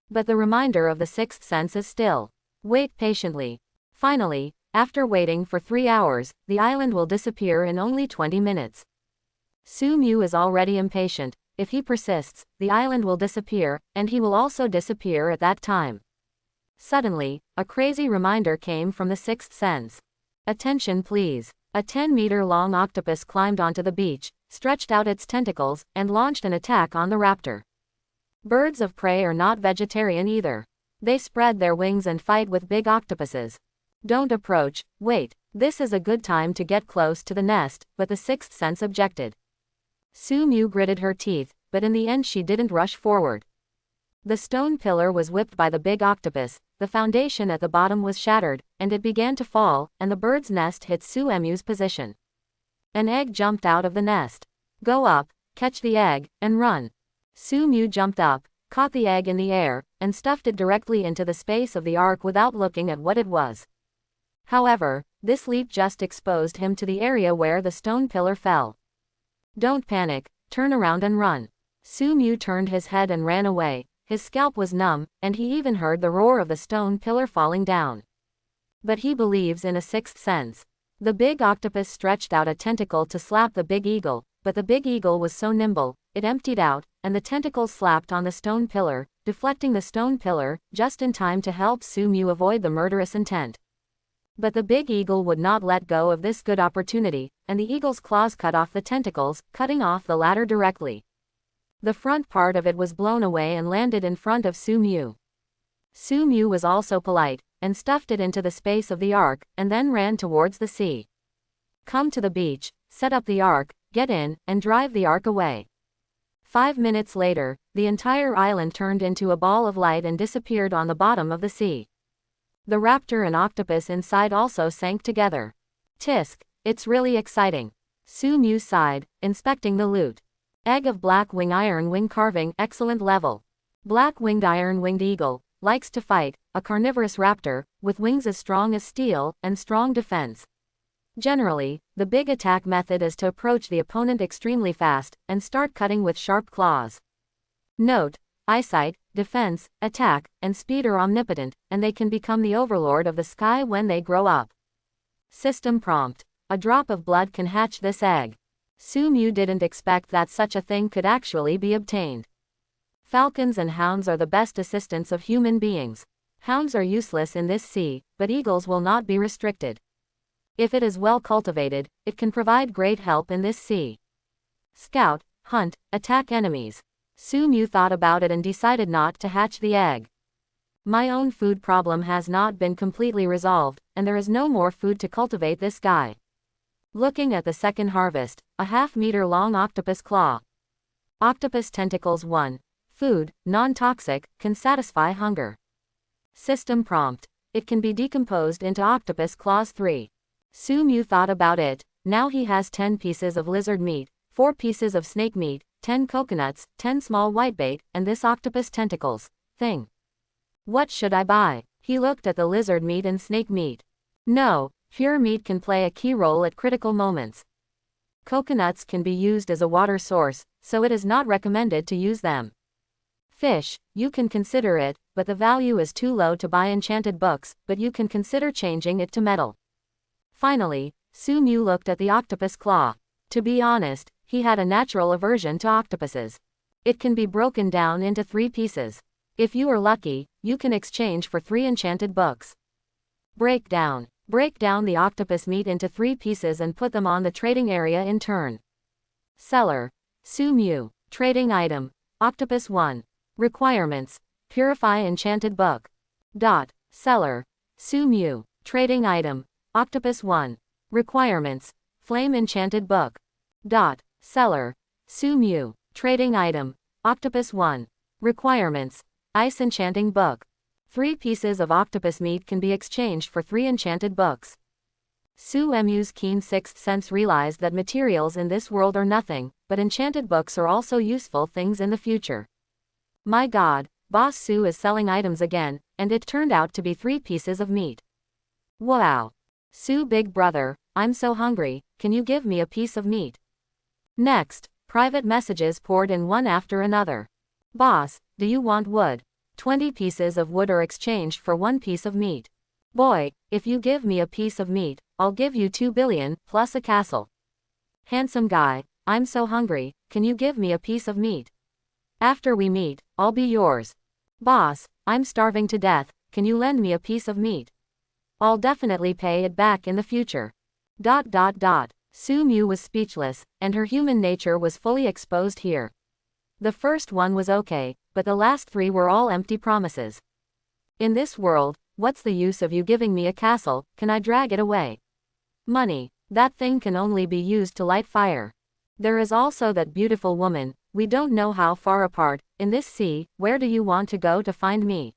But the reminder of the sixth sense is still. Wait patiently. Finally, after waiting for 3 hours, the island will disappear in only 20 minutes. Su is already impatient. If he persists, the island will disappear, and he will also disappear at that time. Suddenly, a crazy reminder came from the sixth sense. Attention please. A 10-meter-long octopus climbed onto the beach, stretched out its tentacles, and launched an attack on the raptor. Birds of prey are not vegetarian either. They spread their wings and fight with big octopuses. Don't approach, wait. This is a good time to get close to the nest, but the sixth sense objected. Su Mu gritted her teeth, but in the end she didn't rush forward. The stone pillar was whipped by the big octopus, the foundation at the bottom was shattered, and it began to fall, and the bird's nest hit Su Mu's position. An egg jumped out of the nest. Go up, catch the egg, and run. Su Mu jumped up, caught the egg in the air, and stuffed it directly into the space of the ark without looking at what it was. However, this leap just exposed him to the area where the stone pillar fell. Don't panic, turn around and run. Su Mu turned his head and ran away. His scalp was numb, and he even heard the roar of the stone pillar falling down. But he believes in a sixth sense. The big octopus stretched out a tentacle to slap the big eagle, but the big eagle was so nimble, it emptied out, and the tentacles slapped on the stone pillar, deflecting the stone pillar, just in time to help Su Mu avoid the murderous intent. But the big eagle would not let go of this good opportunity, and the eagle's claws cut off the tentacles, cutting off the latter directly. The front part of it was blown away and landed in front of Su Mu. Su Mu was also polite, and stuffed it into the space of the ark, and then ran towards the sea. Come to the beach, set up the ark, get in, and drive the ark away. 5 minutes later, the entire island turned into a ball of light and disappeared on the bottom of the sea. The raptor and octopus inside also sank together. Tisk, it's really exciting. Su Mu sighed, inspecting the loot. Egg of black-wing iron-wing carving, excellent level. Black-winged iron-winged eagle, likes to fight, a carnivorous raptor, with wings as strong as steel, and strong defense. Generally, the big attack method is to approach the opponent extremely fast, and start cutting with sharp claws. Note, eyesight, defense, attack, and speed are omnipotent, and they can become the overlord of the sky when they grow up. System prompt. A drop of blood can hatch this egg. Su Mu didn't expect that such a thing could actually be obtained. Falcons and hounds are the best assistants of human beings. Hounds are useless in this sea, but eagles will not be restricted. If it is well cultivated, it can provide great help in this sea. Scout, hunt, attack enemies. Su Mu thought about it and decided not to hatch the egg. My own food problem has not been completely resolved, and there is no more food to cultivate this guy. Looking at the second harvest, a half-meter-long octopus claw. Octopus tentacles 1. Food, non-toxic, can satisfy hunger. System prompt. It can be decomposed into octopus claws 3. Su Mu thought about it. Now he has 10 pieces of lizard meat, 4 pieces of snake meat, 10 coconuts, 10 small whitebait, and this octopus tentacles thing. What should I buy? He looked at the lizard meat and snake meat. No, pure meat can play a key role at critical moments. Coconuts can be used as a water source, so it is not recommended to use them. Fish, you can consider it, but the value is too low to buy enchanted books, but you can consider changing it to metal. Finally, Su Mu looked at the octopus claw. To be honest, he had a natural aversion to octopuses. It can be broken down into 3 pieces. If you are lucky, you can exchange for 3 enchanted books. Breakdown. Break down the octopus meat into 3 pieces and put them on the trading area in turn. Seller. Su Mu. Trading item. Octopus 1. Requirements. Purify enchanted book. Seller. Su Mu. Trading item. Octopus 1. Requirements. Flame enchanted book. Seller. Su Mu. Trading item. Octopus 1. Requirements. Ice enchanting book. 3 pieces of octopus meat can be exchanged for 3 enchanted books. Su Mu's keen sixth sense realized that materials in this world are nothing, but enchanted books are also useful things in the future. My God, Boss Su is selling items again, and it turned out to be 3 pieces of meat. Wow. Su big brother, I'm so hungry, can you give me a piece of meat? Next, private messages poured in one after another. Boss, do you want wood? 20 pieces of wood are exchanged for 1 piece of meat. Boy, if you give me a piece of meat, I'll give you 2 billion, plus a castle. Handsome guy, I'm so hungry, can you give me a piece of meat? After we meet, I'll be yours. Boss, I'm starving to death, can you lend me a piece of meat? I'll definitely pay it back in the future. Su Mu was speechless, and her human nature was fully exposed here. The first one was okay, but the last 3 were all empty promises. In this world, what's the use of you giving me a castle, can I drag it away? Money, that thing can only be used to light fire. There is also that beautiful woman, we don't know how far apart, in this sea, where do you want to go to find me?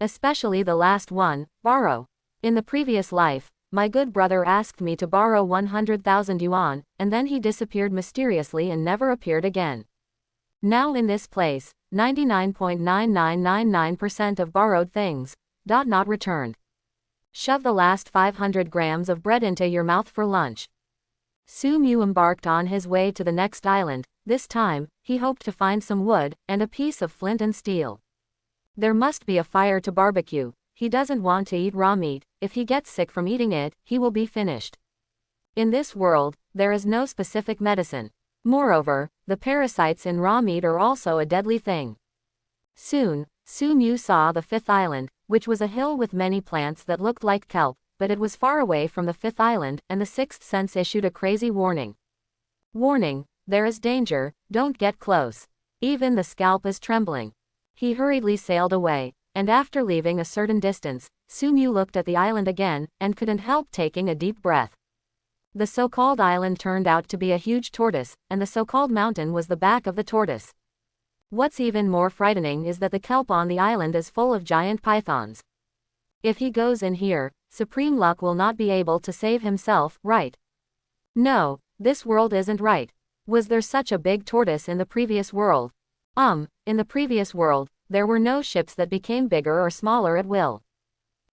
Especially the last one, borrow. In the previous life, my good brother asked me to borrow 100,000 yuan, and then he disappeared mysteriously and never appeared again. Now in this place, 99.9999% of borrowed things, not returned. Shove the last 500 grams of bread into your mouth for lunch. Su Mu embarked on his way to the next island. This time, he hoped to find some wood, and a piece of flint and steel. There must be a fire to barbecue. He doesn't want to eat raw meat. If he gets sick from eating it, he will be finished. In this world, there is no specific medicine. Moreover, the parasites in raw meat are also a deadly thing. Soon, Su Mu saw the 5th island, which was a hill with many plants that looked like kelp, but it was far away from the 5th island, and the 6th sense issued a crazy warning. Warning, there is danger, don't get close. Even the scalp is trembling. He hurriedly sailed away, and after leaving a certain distance, Su Mu looked at the island again, and couldn't help taking a deep breath. The so-called island turned out to be a huge tortoise, and the so-called mountain was the back of the tortoise. What's even more frightening is that the kelp on the island is full of giant pythons. If he goes in here, Supreme Luck will not be able to save himself, right? No, this world isn't right. Was there such a big tortoise in the previous world? In the previous world, there were no ships that became bigger or smaller at will.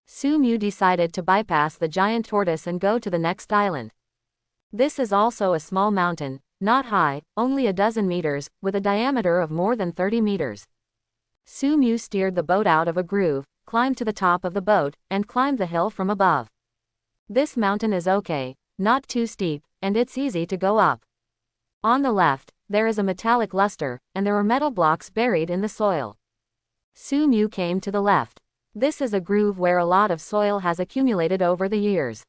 Su Mu decided to bypass the giant tortoise and go to the next island. This is also a small mountain, not high, only a dozen meters, with a diameter of more than 30 meters. Su Mu steered the boat out of a groove, climbed to the top of the boat, and climbed the hill from above. This mountain is okay, not too steep, and it's easy to go up. On the left, there is a metallic luster, and there are metal blocks buried in the soil. Su Mu came to the left. This is a groove where a lot of soil has accumulated over the years.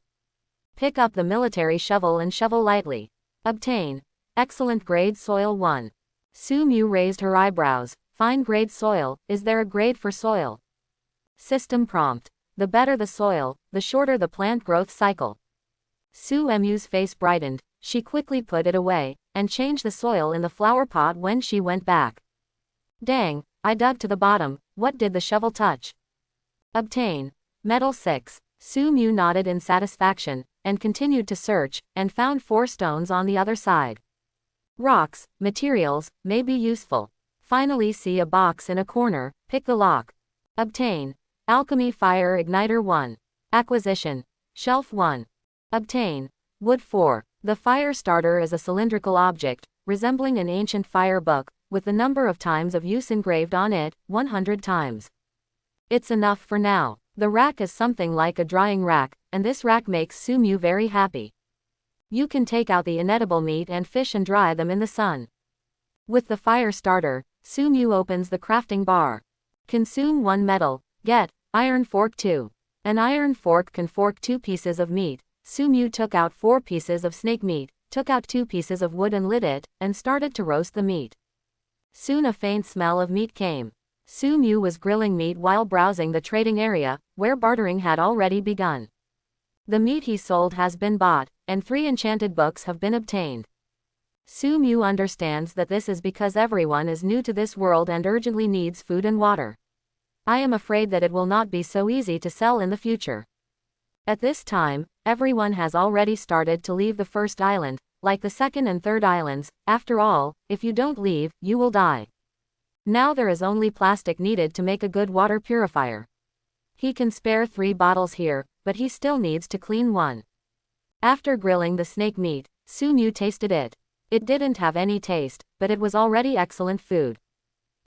Pick up the military shovel and shovel lightly. Obtain. Excellent grade soil 1. Su Mu raised her eyebrows. Fine grade soil, is there a grade for soil? System prompt. The better the soil, the shorter the plant growth cycle. Su Mu's face brightened. She quickly put it away, and changed the soil in the flower pot when she went back. Dang, I dug to the bottom, what did the shovel touch? Obtain. Metal 6. Su Mu nodded in satisfaction, and continued to search, and found 4 stones on the other side. Rocks, materials, may be useful. Finally see a box in a corner, pick the lock. Obtain. Alchemy Fire Igniter 1. Acquisition. Shelf 1. Obtain. Wood 4. The fire starter is a cylindrical object, resembling an ancient fire book, with the number of times of use engraved on it, 100 times. It's enough for now. The rack is something like a drying rack, and this rack makes Su Mu very happy. You can take out the inedible meat and fish and dry them in the sun. With the fire starter, Su Mu opens the crafting bar. Consume 1 metal, get, iron fork 2. An iron fork can fork 2 pieces of meat. Su Mu took out 4 pieces of snake meat, took out 2 pieces of wood and lit it, and started to roast the meat. Soon a faint smell of meat came. Su Mu was grilling meat while browsing the trading area, where bartering had already begun. The meat he sold has been bought, and 3 enchanted books have been obtained. Su Mu understands that this is because everyone is new to this world and urgently needs food and water. I am afraid that it will not be so easy to sell in the future. At this time, everyone has already started to leave the first island, like the second and third islands. After all, if you don't leave, you will die. Now there is only plastic needed to make a good water purifier. He can spare 3 bottles here, but he still needs to clean 1. After grilling the snake meat, Su Mu tasted it. It didn't have any taste, but it was already excellent food.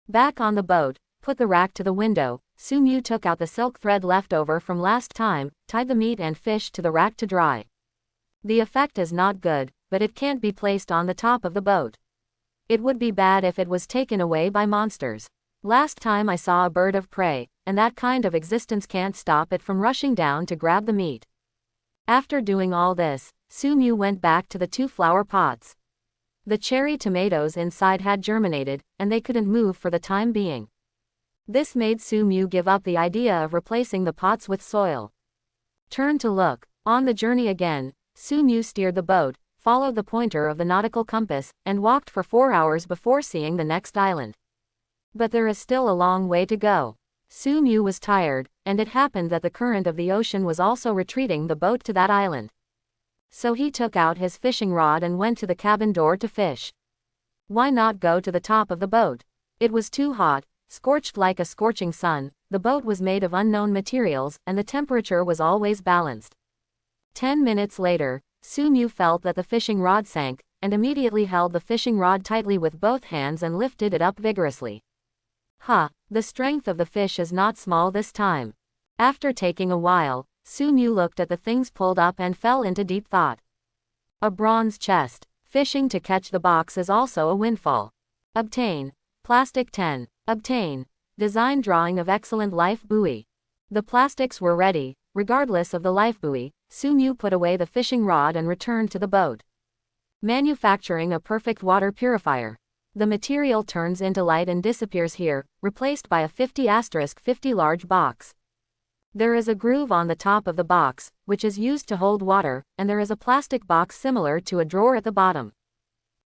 Back on the boat, put the rack to the window, Su Mu took out the silk thread left over from last time, tied the meat and fish to the rack to dry. The effect is not good, but it can't be placed on the top of the boat. It would be bad if it was taken away by monsters. Last time I saw a bird of prey, and that kind of existence can't stop it from rushing down to grab the meat. After doing all this, Su Mu went back to the 2 flower pots. The cherry tomatoes inside had germinated, and they couldn't move for the time being. This made Su Mu give up the idea of replacing the pots with soil. Turn to look. On the journey again, Su Mu steered the boat, followed the pointer of the nautical compass, and walked for 4 hours before seeing the next island. But there is still a long way to go. Su Mu was tired, and it happened that the current of the ocean was also retreating the boat to that island. So he took out his fishing rod and went to the cabin door to fish. Why not go to the top of the boat? It was too hot, scorched like a scorching sun, the boat was made of unknown materials, and the temperature was always balanced. 10 minutes later, Su Mu felt that the fishing rod sank, and immediately held the fishing rod tightly with both hands and lifted it up vigorously. The strength of the fish is not small this time. After taking a while, Su Mu looked at the things pulled up and fell into deep thought. A bronze chest. Fishing to catch the box is also a windfall. Obtain. Plastic 10. Obtain. Design drawing of excellent life buoy. The plastics were ready. Regardless of the life buoy, Su Mu put away the fishing rod and returned to the boat. Manufacturing a perfect water purifier. The material turns into light and disappears here, replaced by a 50*50 large box. There is a groove on the top of the box, which is used to hold water, and there is a plastic box similar to a drawer at the bottom.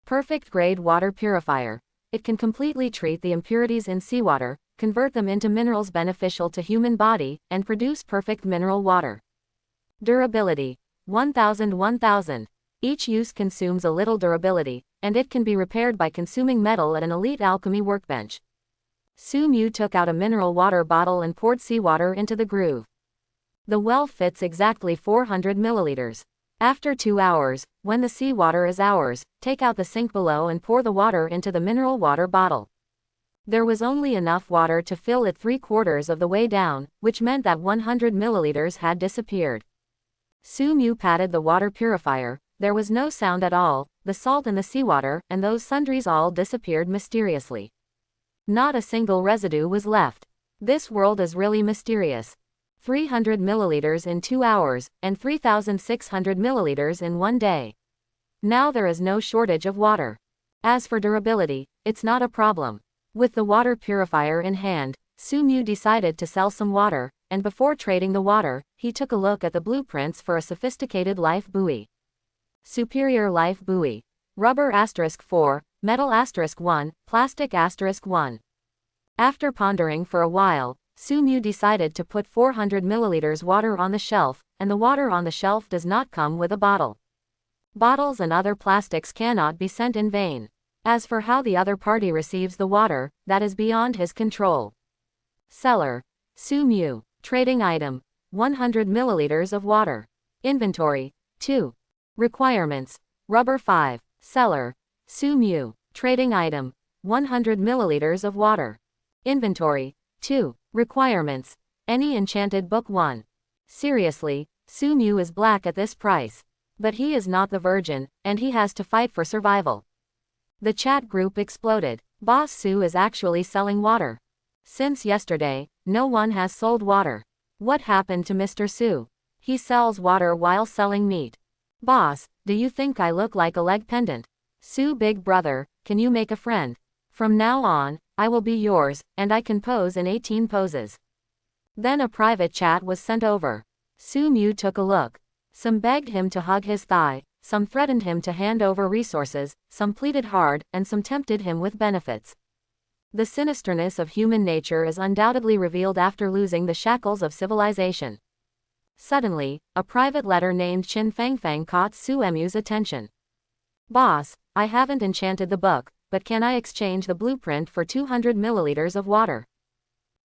Perfect grade water purifier. It can completely treat the impurities in seawater, convert them into minerals beneficial to human body, and produce perfect mineral water. Durability. 1000. Each use consumes a little durability, and it can be repaired by consuming metal at an elite alchemy workbench. Su Mu took out a mineral water bottle and poured seawater into the groove. The well fits exactly 400 milliliters. After 2 hours, when the seawater is ours, take out the sink below and pour the water into the mineral water bottle. There was only enough water to fill it 3/4 of the way down, which meant that 100 milliliters had disappeared. Su Mu patted the water purifier. There was no sound at all, the salt in the seawater and those sundries all disappeared mysteriously. Not a single residue was left. This world is really mysterious. 300 milliliters in 2 hours, and 3,600 milliliters in 1 day. Now there is no shortage of water. As for durability, it's not a problem. With the water purifier in hand, Su Mu decided to sell some water, and before trading the water, he took a look at the blueprints for a sophisticated life buoy. Superior life buoy. Rubber *4, metal *1, plastic *1. After pondering for a while, Su Mu decided to put 400 milliliters water on the shelf, and the water on the shelf does not come with a bottle. Bottles and other plastics cannot be sent in vain. As for how the other party receives the water, that is beyond his control. Seller. Su Mu. Trading item. 100 milliliters of water. Inventory. 2. Requirements. Rubber 5. Seller. Su Mu. Trading item. 100 milliliters of water. Inventory. 2. Requirements. Any enchanted book 1. Seriously, Su Mu is black at this price. But he is not the virgin, and he has to fight for survival. The chat group exploded. Boss Su is actually selling water. Since yesterday, no one has sold water. What happened to Mr. Su? He sells water while selling meat. Boss, do you think I look like a leg pendant? Su big brother, can you make a friend? From now on, I will be yours, and I can pose in 18 poses. Then a private chat was sent over. Su Mu took a look. Some begged him to hug his thigh, some threatened him to hand over resources, some pleaded hard, and some tempted him with benefits. The sinisterness of human nature is undoubtedly revealed after losing the shackles of civilization. Suddenly, a private letter named Qin Fangfang caught Su Mu's attention. Boss, I haven't enchanted the book, but can I exchange the blueprint for 200 milliliters of water?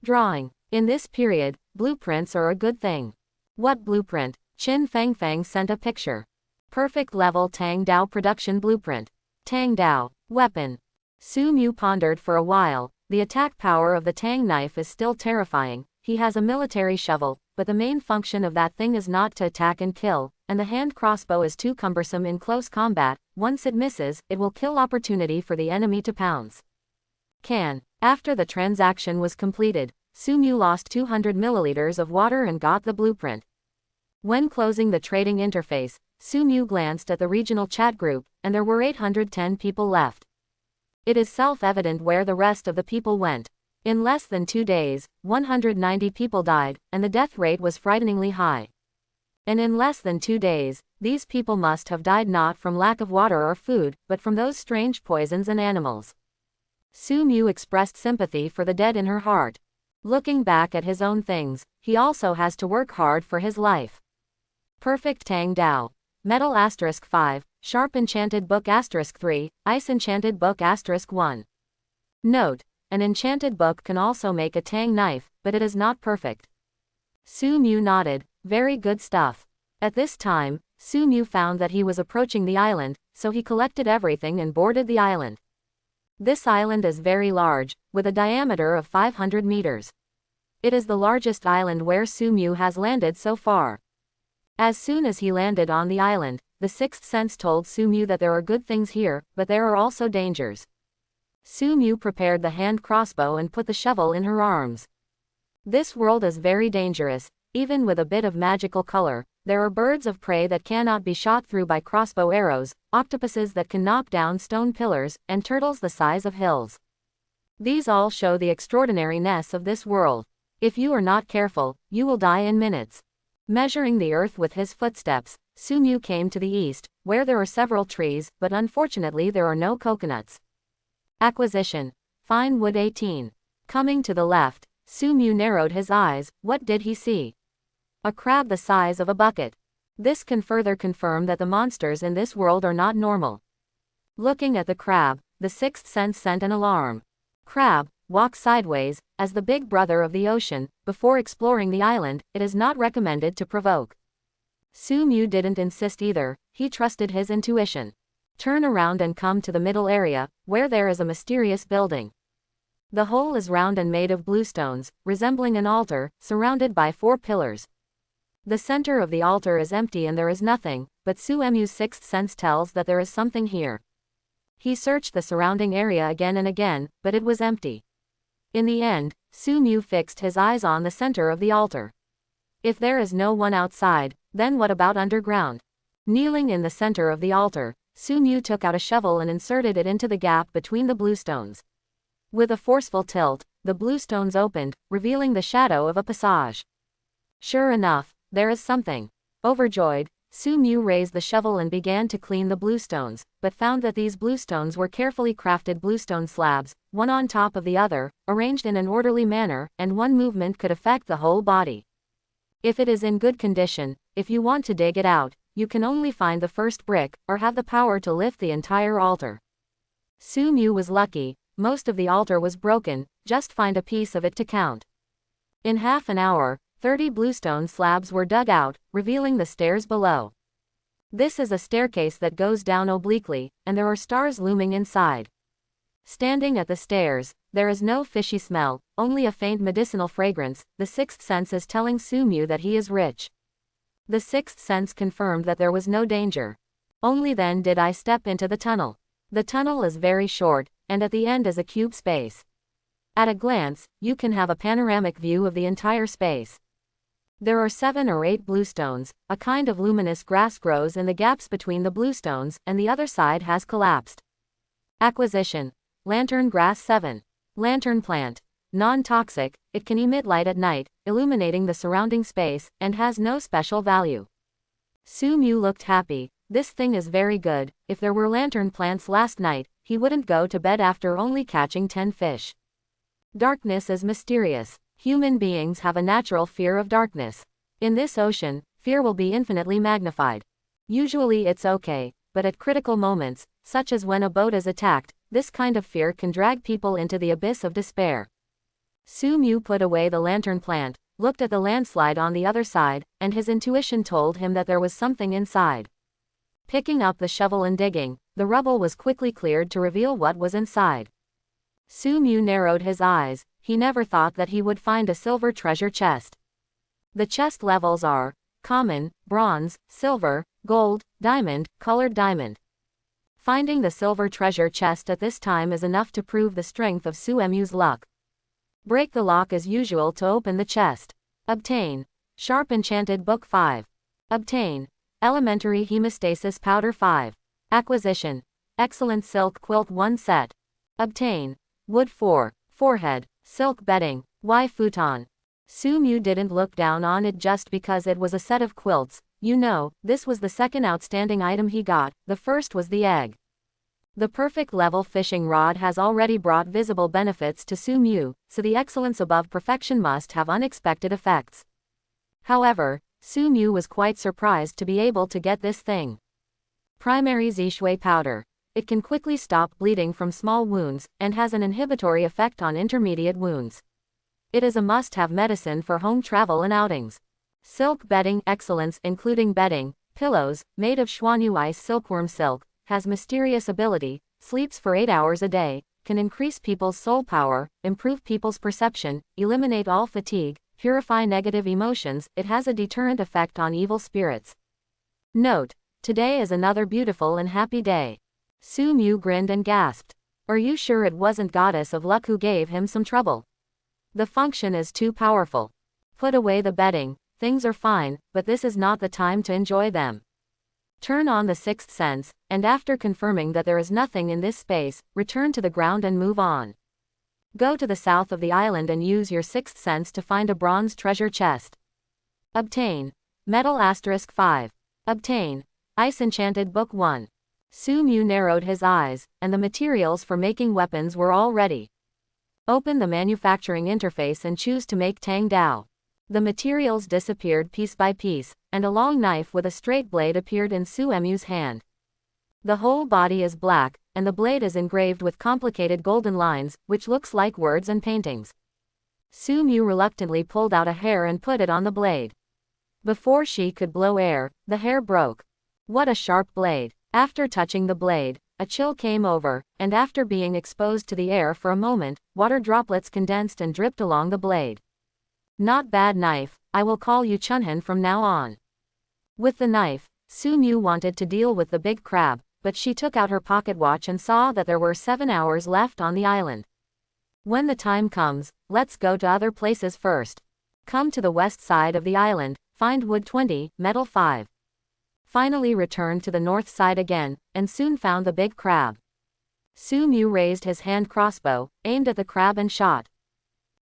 Drawing. In this period, blueprints are a good thing. What blueprint? Qin Fangfang sent a picture. Perfect level Tang Dao production blueprint. Tang Dao. Weapon. Su Mu pondered for a while. The attack power of the Tang knife is still terrifying. He has a military shovel, but the main function of that thing is not to attack and kill, and the hand crossbow is too cumbersome in close combat. Once it misses, it will kill opportunity for the enemy to pounce. After the transaction was completed, Su Mu lost 200 milliliters of water and got the blueprint. When closing the trading interface, Su Mu glanced at the regional chat group. and there were 810 people left. It is self-evident where the rest of the people went. In less than 2 days, 190 people died, and the death rate was frighteningly high. And in less than 2 days, these people must have died not from lack of water or food, but from those strange poisons and animals. Su Mu expressed sympathy for the dead in her heart. Looking back at his own things, he also has to work hard for his life. Perfect Tang Dao. Metal *5, Sharp Enchanted Book *3, Ice Enchanted Book *1. Note: an enchanted book can also make a tang knife, but it is not perfect. Su Mu nodded. Very good stuff. At this time, Su Mu found that he was approaching the island, so he collected everything and boarded the island. This island is very large, with a diameter of 500 meters. It is the largest island where Su Mu has landed so far. As soon as he landed on the island, the sixth sense told Su Mu that there are good things here, but there are also dangers. Su Mu prepared the hand crossbow and put the shovel in her arms. This world is very dangerous, even with a bit of magical color. There are birds of prey that cannot be shot through by crossbow arrows, octopuses that can knock down stone pillars, and turtles the size of hills. These all show the extraordinariness of this world. If you are not careful, you will die in minutes. Measuring the earth with his footsteps, Su Mu came to the east, where there are several trees, but unfortunately there are no coconuts. Acquisition. Fine wood 18. Coming to the left, Su Mu narrowed his eyes. What did he see? A crab the size of a bucket. This can further confirm that the monsters in this world are not normal. Looking at the crab, the sixth sense sent an alarm. Crab, walk sideways. As the big brother of the ocean, before exploring the island, it is not recommended to provoke. Su Mu didn't insist either, he trusted his intuition. Turn around and come to the middle area, where there is a mysterious building. The whole is round and made of bluestones, resembling an altar, surrounded by 4 pillars. The center of the altar is empty and there is nothing, but Su Mu's sixth sense tells that there is something here. He searched the surrounding area again and again, but it was empty. In the end, Su Mu fixed his eyes on the center of the altar. If there is no one outside, then what about underground? Kneeling in the center of the altar, Su Mu took out a shovel and inserted it into the gap between the bluestones. With a forceful tilt, the bluestones opened, revealing the shadow of a passage. Sure enough, there is something. Overjoyed, Su Mu raised the shovel and began to clean the bluestones, but found that these bluestones were carefully crafted bluestone slabs, one on top of the other, arranged in an orderly manner, and one movement could affect the whole body. If it is in good condition, if you want to dig it out, you can only find the first brick, or have the power to lift the entire altar. Su Mu was lucky, most of the altar was broken, just find a piece of it to count. In half an hour, 30 bluestone slabs were dug out, revealing the stairs below. This is a staircase that goes down obliquely, and there are stars looming inside. Standing at the stairs, there is no fishy smell, only a faint medicinal fragrance. The sixth sense is telling Su Mu that he is rich. The sixth sense confirmed that there was no danger. Only then did I step into the tunnel. The tunnel is very short, and at the end is a cube space. At a glance, you can have a panoramic view of the entire space. There are 7 or 8 bluestones, a kind of luminous grass grows in the gaps between the bluestones, and the other side has collapsed. Acquisition. Lantern grass 7. Lantern plant. Non-toxic, it can emit light at night, illuminating the surrounding space, and has no special value. Su Mu looked happy. This thing is very good. If there were lantern plants last night, he wouldn't go to bed after only catching 10 fish. Darkness is mysterious. Human beings have a natural fear of darkness. In this ocean, fear will be infinitely magnified. Usually it's okay, but at critical moments, such as when a boat is attacked, this kind of fear can drag people into the abyss of despair. Su Mu put away the lantern plant, looked at the landslide on the other side, and his intuition told him that there was something inside. Picking up the shovel and digging, the rubble was quickly cleared to reveal what was inside. Su Mu narrowed his eyes. He never thought that he would find a silver treasure chest. The chest levels are common, bronze, silver, gold, diamond, colored diamond. Finding the silver treasure chest at this time is enough to prove the strength of Su Mu's luck. Break the lock as usual to open the chest. Obtain. Sharp Enchanted Book 5. Obtain. Elementary Hemostasis Powder 5. Acquisition. Excellent silk quilt 1 set. Obtain. Wood 4. Forehead. Silk bedding. Y futon. Su Mu didn't look down on it just because it was a set of quilts. You know, this was the second outstanding item he got, the first was the egg. The perfect level fishing rod has already brought visible benefits to Su Mu, so the excellence above perfection must have unexpected effects. However, Su Mu was quite surprised to be able to get this thing. Primary Zishui powder. It can quickly stop bleeding from small wounds, and has an inhibitory effect on intermediate wounds. It is a must-have medicine for home travel and outings. Silk bedding excellence including bedding, pillows, made of Xuanyuai silkworm silk, has mysterious ability, sleeps for 8 hours a day, can increase people's soul power, improve people's perception, eliminate all fatigue, purify negative emotions, it has a deterrent effect on evil spirits. Note: today is another beautiful and happy day. Su Mu grinned and gasped. Are you sure it wasn't Goddess of Luck who gave him some trouble? The function is too powerful. Put away the bedding, things are fine, but this is not the time to enjoy them. Turn on the sixth sense, and after confirming that there is nothing in this space, return to the ground and move on. Go to the south of the island and use your sixth sense to find a bronze treasure chest. Obtain. Metal * 5. Obtain. Ice Enchanted Book 1. Su Mu narrowed his eyes, and the materials for making weapons were all ready. Open the manufacturing interface and choose to make Tang Dao. The materials disappeared piece by piece, and a long knife with a straight blade appeared in Su Mu's hand. The whole body is black, and the blade is engraved with complicated golden lines, which looks like words and paintings. Su Mu reluctantly pulled out a hair and put it on the blade. Before she could blow air, the hair broke. What a sharp blade! After touching the blade, a chill came over, and after being exposed to the air for a moment, water droplets condensed and dripped along the blade. Not bad knife, I will call you Chunhan from now on. With the knife, Su Mu wanted to deal with the big crab, but she took out her pocket watch and saw that there were 7 hours left on the island. When the time comes, let's go to other places first. Come to the west side of the island, find wood 20, metal 5. Finally returned to the north side again, and soon found the big crab. Su Mu raised his hand crossbow, aimed at the crab and shot.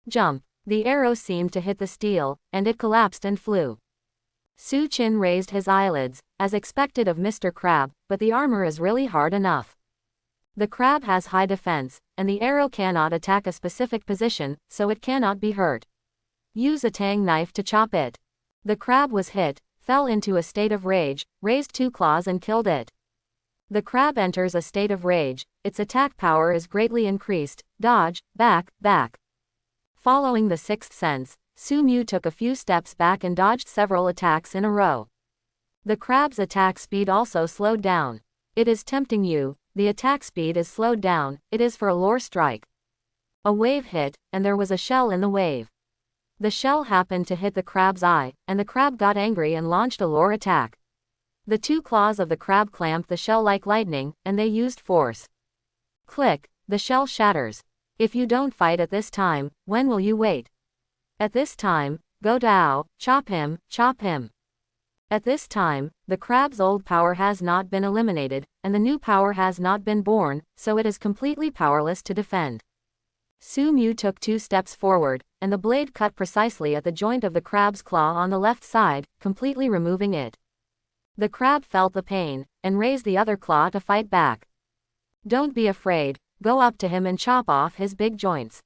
Jump! The arrow seemed to hit the steel, and it collapsed and flew. Su Qin raised his eyelids, as expected of Mr. Crab, but the armor is really hard enough. The crab has high defense, and the arrow cannot attack a specific position, so it cannot be hurt. Use a tang knife to chop it. The crab was hit, fell into a state of rage, raised 2 claws and killed it. The crab enters a state of rage, its attack power is greatly increased, dodge, back, back. Following the sixth sense, Su Mu took a few steps back and dodged several attacks in a row. The crab's attack speed also slowed down. It is tempting you, the attack speed is slowed down, it is for a lore strike. A wave hit, and there was a shell in the wave. The shell happened to hit the crab's eye, and the crab got angry and launched a lore attack. The 2 claws of the crab clamped the shell like lightning, and they used force. Click, the shell shatters. If you don't fight at this time, when will you wait? At this time, go Dao, chop him, chop him. At this time, the crab's old power has not been eliminated, and the new power has not been born, so it is completely powerless to defend. Su Mu took 2 steps forward, and the blade cut precisely at the joint of the crab's claw on the left side, completely removing it. The crab felt the pain, and raised the other claw to fight back. Don't be afraid, go up to him and chop off his big joints.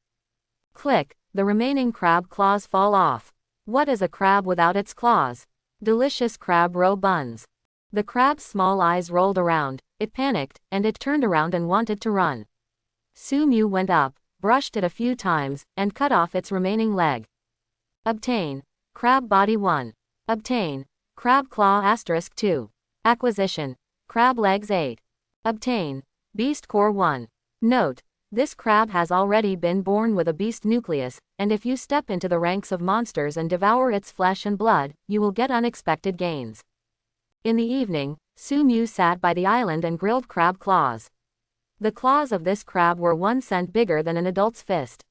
Click, the remaining crab claws fall off. What is a crab without its claws? Delicious crab roe buns. The crab's small eyes rolled around, it panicked, and it turned around and wanted to run. Su Mu went up, brushed it a few times, and cut off its remaining leg. Obtain. Crab body 1. Obtain. Crab claw * 2. Acquisition. Crab legs 8. Obtain. Beast core 1. Note: this crab has already been born with a beast nucleus, and if you step into the ranks of monsters and devour its flesh and blood, you will get unexpected gains. In the evening, Su Mu sat by the island and grilled crab claws. The claws of this crab were 1 cent bigger than an adult's fist.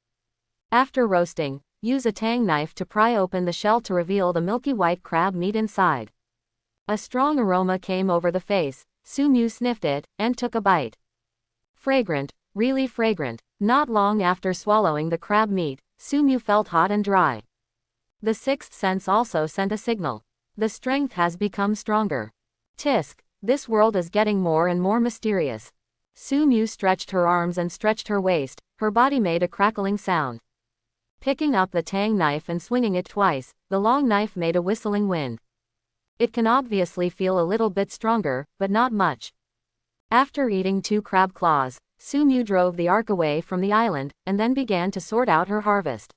After roasting, use a tang knife to pry open the shell to reveal the milky white crab meat inside. A strong aroma came over the face, Su Mu sniffed it, and took a bite. Fragrant, really fragrant. Not long after swallowing the crab meat, Su Mu felt hot and dry. The sixth sense also sent a signal. The strength has become stronger. Tisk, this world is getting more and more mysterious. Su Mu stretched her arms and stretched her waist, her body made a crackling sound. Picking up the tang knife and swinging it twice, the long knife made a whistling wind. It can obviously feel a little bit stronger, but not much. After eating 2 crab claws, Su Mu drove the ark away from the island, and then began to sort out her harvest.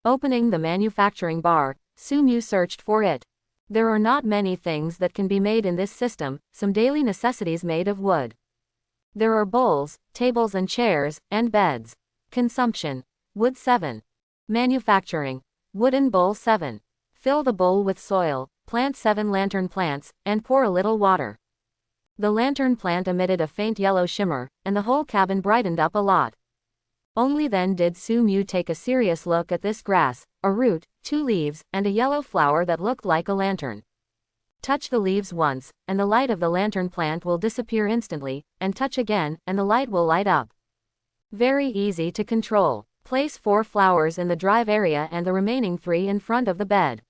Opening the manufacturing bar, Su Mu searched for it. There are not many things that can be made in this system, some daily necessities made of wood. There are bowls, tables and chairs, and beds. Consumption. Wood 7. Manufacturing. Wooden bowl 7. Fill the bowl with soil, plant 7 lantern plants, and pour a little water. The lantern plant emitted a faint yellow shimmer, and the whole cabin brightened up a lot. Only then did Su Mu take a serious look at this grass, a root, 2 leaves, and a yellow flower that looked like a lantern. Touch the leaves once, and the light of the lantern plant will disappear instantly, and touch again, and the light will light up. Very easy to control. Place 4 flowers in the drive area and the remaining 3 in front of the bed.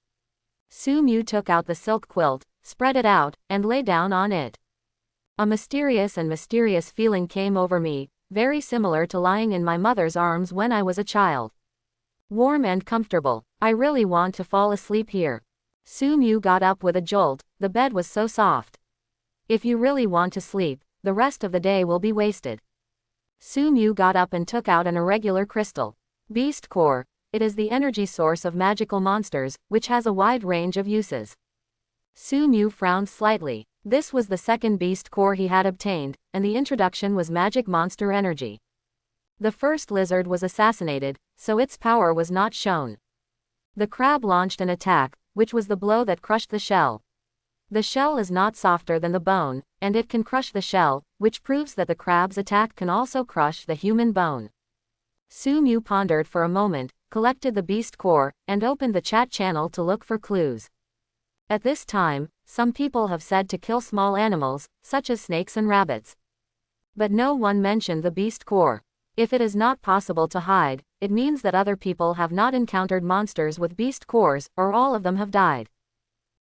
Su Mu took out the silk quilt, spread it out, and lay down on it. A mysterious feeling came over me, very similar to lying in my mother's arms when I was a child. Warm and comfortable. I really want to fall asleep here. Su Mu got up with a jolt, the bed was so soft. If you really want to sleep, the rest of the day will be wasted. Su Mu got up and took out an irregular crystal. Beast core. It is the energy source of magical monsters, which has a wide range of uses. Su Mu frowned slightly. This was the second beast core he had obtained, and the introduction was magic monster energy. The first lizard was assassinated, so its power was not shown. The crab launched an attack, which was the blow that crushed the shell. The shell is not softer than the bone, and it can crush the shell, which proves that the crab's attack can also crush the human bone. Su Mu pondered for a moment, collected the beast core, and opened the chat channel to look for clues. At this time, some people have said to kill small animals, such as snakes and rabbits. But no one mentioned the beast core. If it is not possible to hide, it means that other people have not encountered monsters with beast cores, or all of them have died.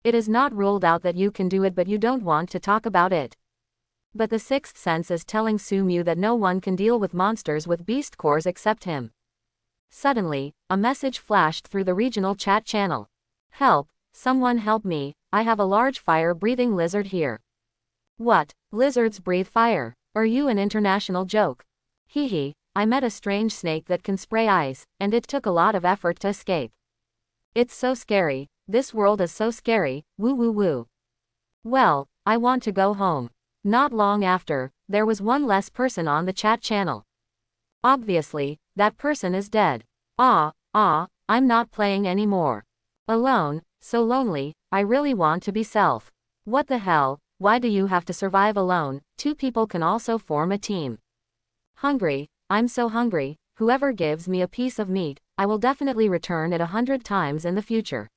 It is not ruled out that you can do it, but you don't want to talk about it. But the sixth sense is telling Su Mu that no one can deal with monsters with beast cores except him. Suddenly, a message flashed through the regional chat channel. Help, someone help me, I have a large fire-breathing lizard here. What? Lizards breathe fire? Are you an international joke? Hee, I met a strange snake that can spray ice, and it took a lot of effort to escape. It's so scary, this world is so scary, woo woo woo. Well, I want to go home. Not long after, there was one less person on the chat channel. Obviously, that person is dead. I'm not playing anymore. Alone, so lonely, I really want to be self. What the hell, why do you have to survive alone? 2 people can also form a team. Hungry, I'm so hungry, whoever gives me a piece of meat, I will definitely return it 100 times in the future.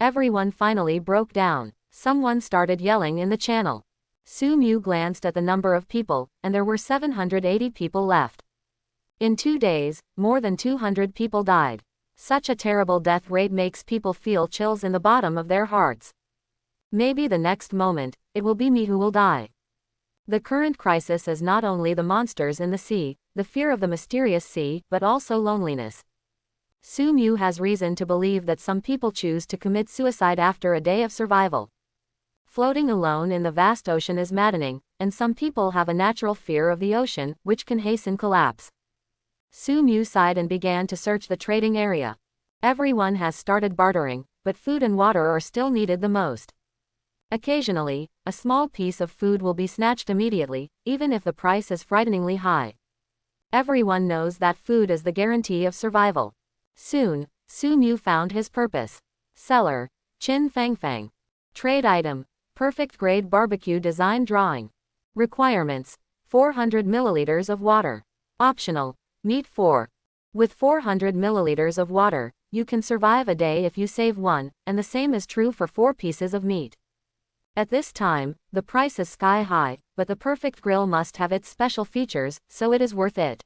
Everyone finally broke down. Someone started yelling in the channel. Su Mu glanced at the number of people, and there were 780 people left. In 2 days, more than 200 people died. Such a terrible death rate makes people feel chills in the bottom of their hearts. Maybe the next moment, it will be me who will die. The current crisis is not only the monsters in the sea, the fear of the mysterious sea, but also loneliness. Su Mu has reason to believe that some people choose to commit suicide after a day of survival. Floating alone in the vast ocean is maddening, and some people have a natural fear of the ocean, which can hasten collapse. Su Mu sighed and began to search the trading area. Everyone has started bartering, but food and water are still needed the most. Occasionally, a small piece of food will be snatched immediately, even if the price is frighteningly high. Everyone knows that food is the guarantee of survival. Soon, Su Mu found his purpose. Seller, Chin Fang Fang. Trade item, perfect grade barbecue design drawing. Requirements, 400 milliliters of water. Optional, meat 4. With 400 milliliters of water, you can survive a day if you save 1, and the same is true for 4 pieces of meat. At this time, the price is sky high, but the perfect grill must have its special features, so it is worth it.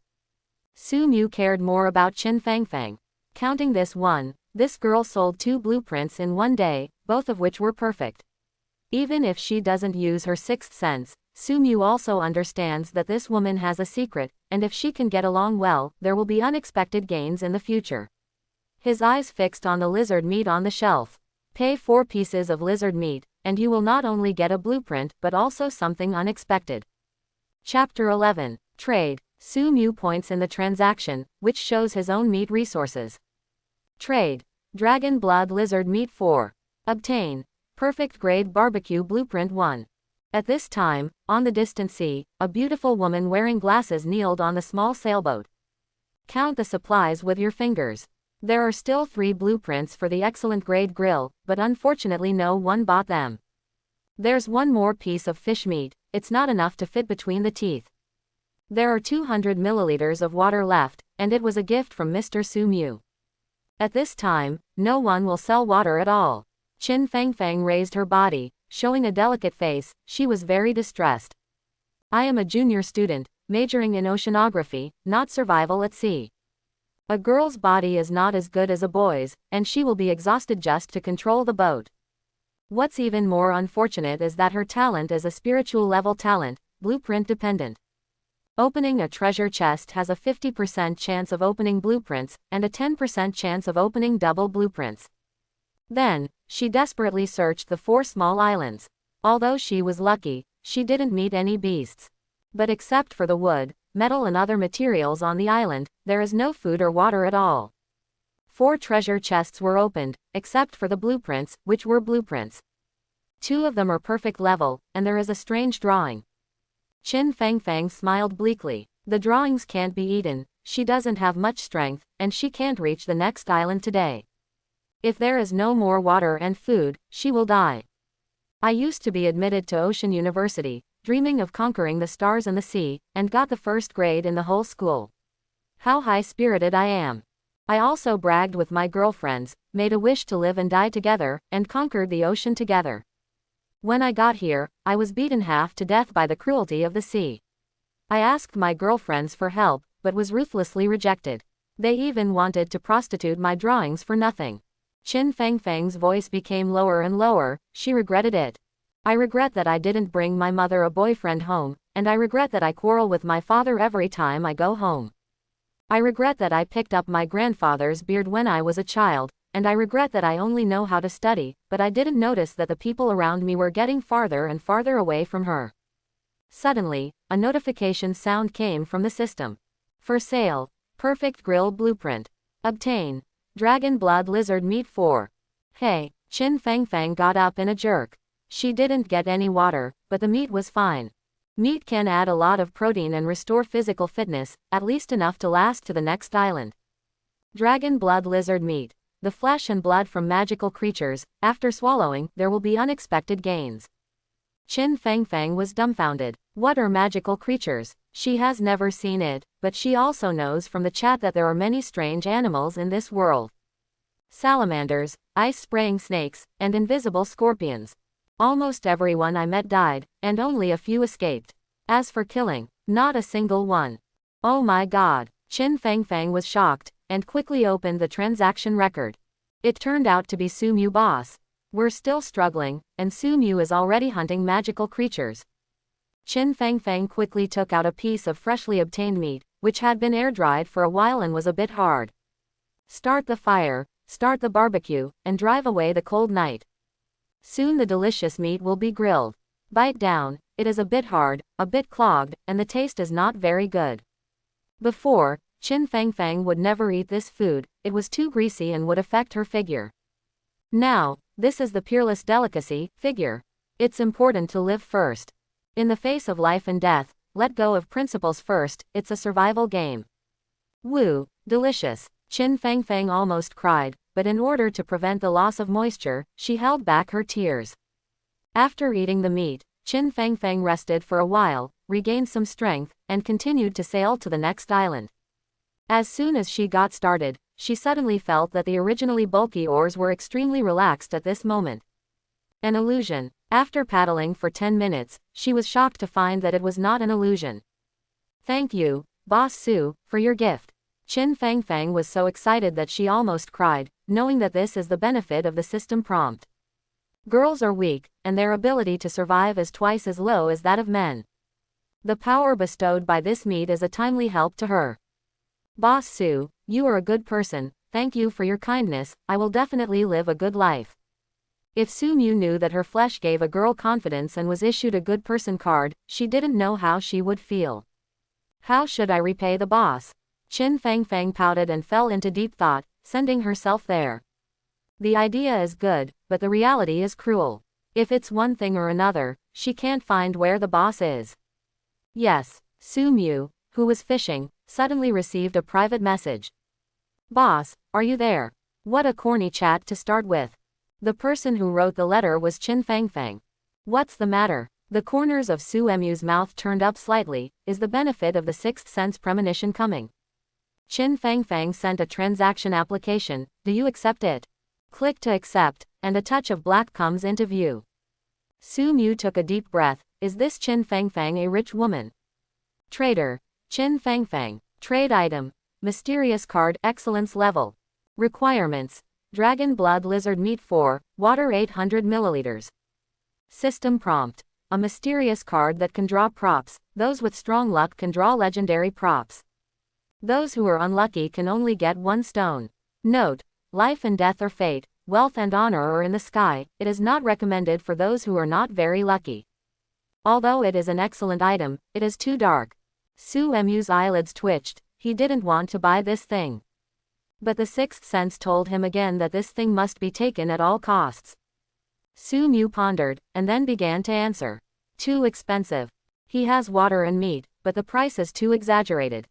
Su Mu cared more about Qin Fangfang. Counting this girl sold 2 blueprints in one day, both of which were perfect. Even if she doesn't use her sixth sense, Su Mu also understands that this woman has a secret, and if she can get along well, there will be unexpected gains in the future. His eyes fixed on the lizard meat on the shelf. Pay 4 pieces of lizard meat, and you will not only get a blueprint but also something unexpected. Chapter 11. Trade. Su Mu points in the transaction, which shows his own meat resources. Trade. Dragon blood lizard meat 4. Obtain. Perfect grade barbecue blueprint 1. At this time, on the distant sea, a beautiful woman wearing glasses kneeled on the small sailboat. Count the supplies with your fingers. There are still 3 blueprints for the excellent grade grill, but unfortunately no one bought them. There's one more piece of fish meat, it's not enough to fit between the teeth. There are 200 milliliters of water left, and it was a gift from Mr. Su Mu. At this time, no one will sell water at all. Qin Fangfang raised her body, showing a delicate face. She was very distressed. I am a junior student, majoring in oceanography, not survival at sea. A girl's body is not as good as a boy's, and she will be exhausted just to control the boat. What's even more unfortunate is that her talent is a spiritual level talent, blueprint dependent. Opening a treasure chest has a 50% chance of opening blueprints, and a 10% chance of opening double blueprints. Then, she desperately searched the 4 small islands. Although she was lucky, she didn't meet any beasts. But except for the wood, metal and other materials on the island, there is no food or water at all. 4 treasure chests were opened, except for the blueprints, which were blueprints. 2 of them are perfect level, and there is a strange drawing. Qin Fangfang smiled bleakly. The drawings can't be eaten, she doesn't have much strength, and she can't reach the next island today. If there is no more water and food, she will die. I used to be admitted to Ocean University, dreaming of conquering the stars and the sea, and got the first grade in the whole school. How high-spirited I am. I also bragged with my girlfriends, made a wish to live and die together, and conquered the ocean together. When I got here, I was beaten half to death by the cruelty of the sea. I asked my girlfriends for help, but was ruthlessly rejected. They even wanted to prostitute my drawings for nothing. Qin Fangfang's voice became lower and lower. She regretted it. I regret that I didn't bring my mother a boyfriend home, and I regret that I quarrel with my father every time I go home. I regret that I picked up my grandfather's beard when I was a child, and I regret that I only know how to study, but I didn't notice that the people around me were getting farther and farther away from her. Suddenly, a notification sound came from the system. For sale. Perfect grill blueprint. Obtain. Dragon blood lizard meat 4. Hey, Qin Fangfang got up in a jerk. She didn't get any water, but the meat was fine. Meat can add a lot of protein and restore physical fitness, at least enough to last to the next island. Dragon blood lizard meat. The flesh and blood from magical creatures. After swallowing, there will be unexpected gains. Qin Fangfang was dumbfounded. What are magical creatures? She has never seen it, but she also knows from the chat that there are many strange animals in this world. Salamanders, ice-spraying snakes, and invisible scorpions. Almost everyone I met died, and only a few escaped. As for killing, not a single one. Oh my god. Qin Fangfang was shocked, and quickly opened the transaction record. It turned out to be Su Mu boss. We're still struggling, and Su Mu is already hunting magical creatures. Qin Fangfang quickly took out a piece of freshly obtained meat, which had been air-dried for a while and was a bit hard. Start the fire, start the barbecue, and drive away the cold night. Soon the delicious meat will be grilled. Bite down, it is a bit hard, a bit clogged, and the taste is not very good. Before, Qin Fangfang would never eat this food, it was too greasy and would affect her figure. Now, this is the peerless delicacy, figure. It's important to live first. In the face of life and death, let go of principles first, it's a survival game. Woo, delicious. Qin Fangfang almost cried, but in order to prevent the loss of moisture, she held back her tears. After eating the meat, Qin Fangfang rested for a while, regained some strength, and continued to sail to the next island. As soon as she got started, she suddenly felt that the originally bulky oars were extremely relaxed at this moment. An illusion. After paddling for 10 minutes, she was shocked to find that it was not an illusion. Thank you, Boss Su, for your gift. Qin Fangfang was so excited that she almost cried, knowing that this is the benefit of the system prompt. Girls are weak, and their ability to survive is twice as low as that of men. The power bestowed by this meat is a timely help to her. Boss Su, you are a good person, thank you for your kindness, I will definitely live a good life. If Su Mu knew that her flesh gave a girl confidence and was issued a good person card, she didn't know how she would feel. How should I repay the boss? Qin Fangfang pouted and fell into deep thought, sending herself there. The idea is good, but the reality is cruel. If it's one thing or another, she can't find where the boss is. Yes, Su Mu, who was fishing, suddenly received a private message. Boss, are you there? What a corny chat to start with. The person who wrote the letter was Qin Fangfang. What's the matter? The corners of Su Mu's mouth turned up slightly. Is the benefit of the sixth sense premonition coming? Qin Fangfang sent a transaction application. Do you accept it? Click to accept, and a touch of black comes into view. Su Mu took a deep breath. Is this Qin Fangfang a rich woman? Trader. Qin Fangfang. Trade item. Mysterious card. Excellence level. Requirements. Dragon blood lizard meat 4, water 800 milliliters. System prompt. A mysterious card that can draw props. Those with strong luck can draw legendary props. Those who are unlucky can only get 1 stone. Note. Life and death or fate, wealth and honor are in the sky. It is not recommended for those who are not very lucky. Although it is an excellent item, it is too dark. Su Mu's eyelids twitched. He didn't want to buy this thing. But the sixth sense told him again that this thing must be taken at all costs. Su Mu pondered, and then began to answer. Too expensive. He has water and meat, but the price is too exaggerated.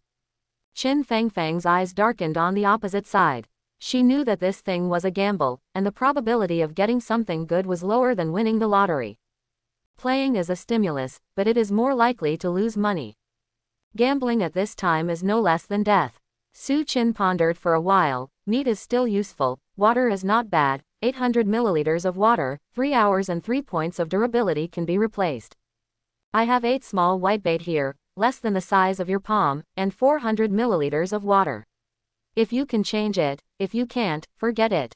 Qin Fangfang's eyes darkened on the opposite side. She knew that this thing was a gamble, and the probability of getting something good was lower than winning the lottery. Playing is a stimulus, but it is more likely to lose money. Gambling at this time is no less than death. Su Qin pondered for a while. Meat is still useful, water is not bad, 800 milliliters of water, 3 hours and 3 points of durability can be replaced. I have 8 small whitebait here, less than the size of your palm, and 400 milliliters of water. If you can change it, if you can't, forget it.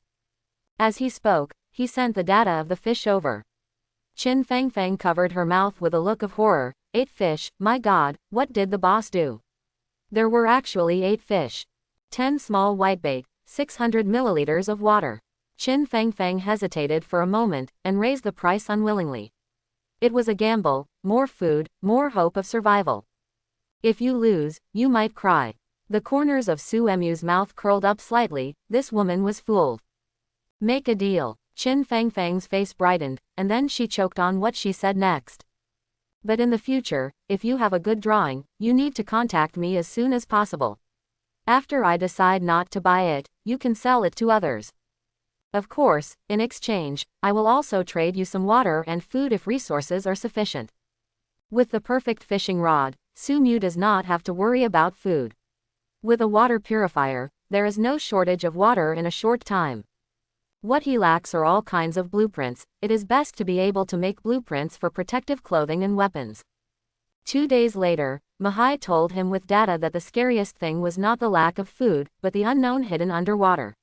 As he spoke, he sent the data of the fish over. Qin Fangfang covered her mouth with a look of horror. 8 fish, my god, what did the boss do? There were actually 8 fish. 10 small whitebait, 600 milliliters of water. Qin Fangfang hesitated for a moment, and raised the price unwillingly. It was a gamble, more food, more hope of survival. If you lose, you might cry. The corners of Su Mu's mouth curled up slightly. This woman was fooled. Make a deal. Qin Fangfang's face brightened, and then she choked on what she said next. But in the future, if you have a good drawing, you need to contact me as soon as possible. After I decide not to buy it, you can sell it to others. Of course, in exchange, I will also trade you some water and food if resources are sufficient. With the perfect fishing rod, Su Mu does not have to worry about food. With a water purifier, there is no shortage of water in a short time. What he lacks are all kinds of blueprints. It is best to be able to make blueprints for protective clothing and weapons. 2 days later, Mahai told him with data that the scariest thing was not the lack of food, but the unknown hidden underwater.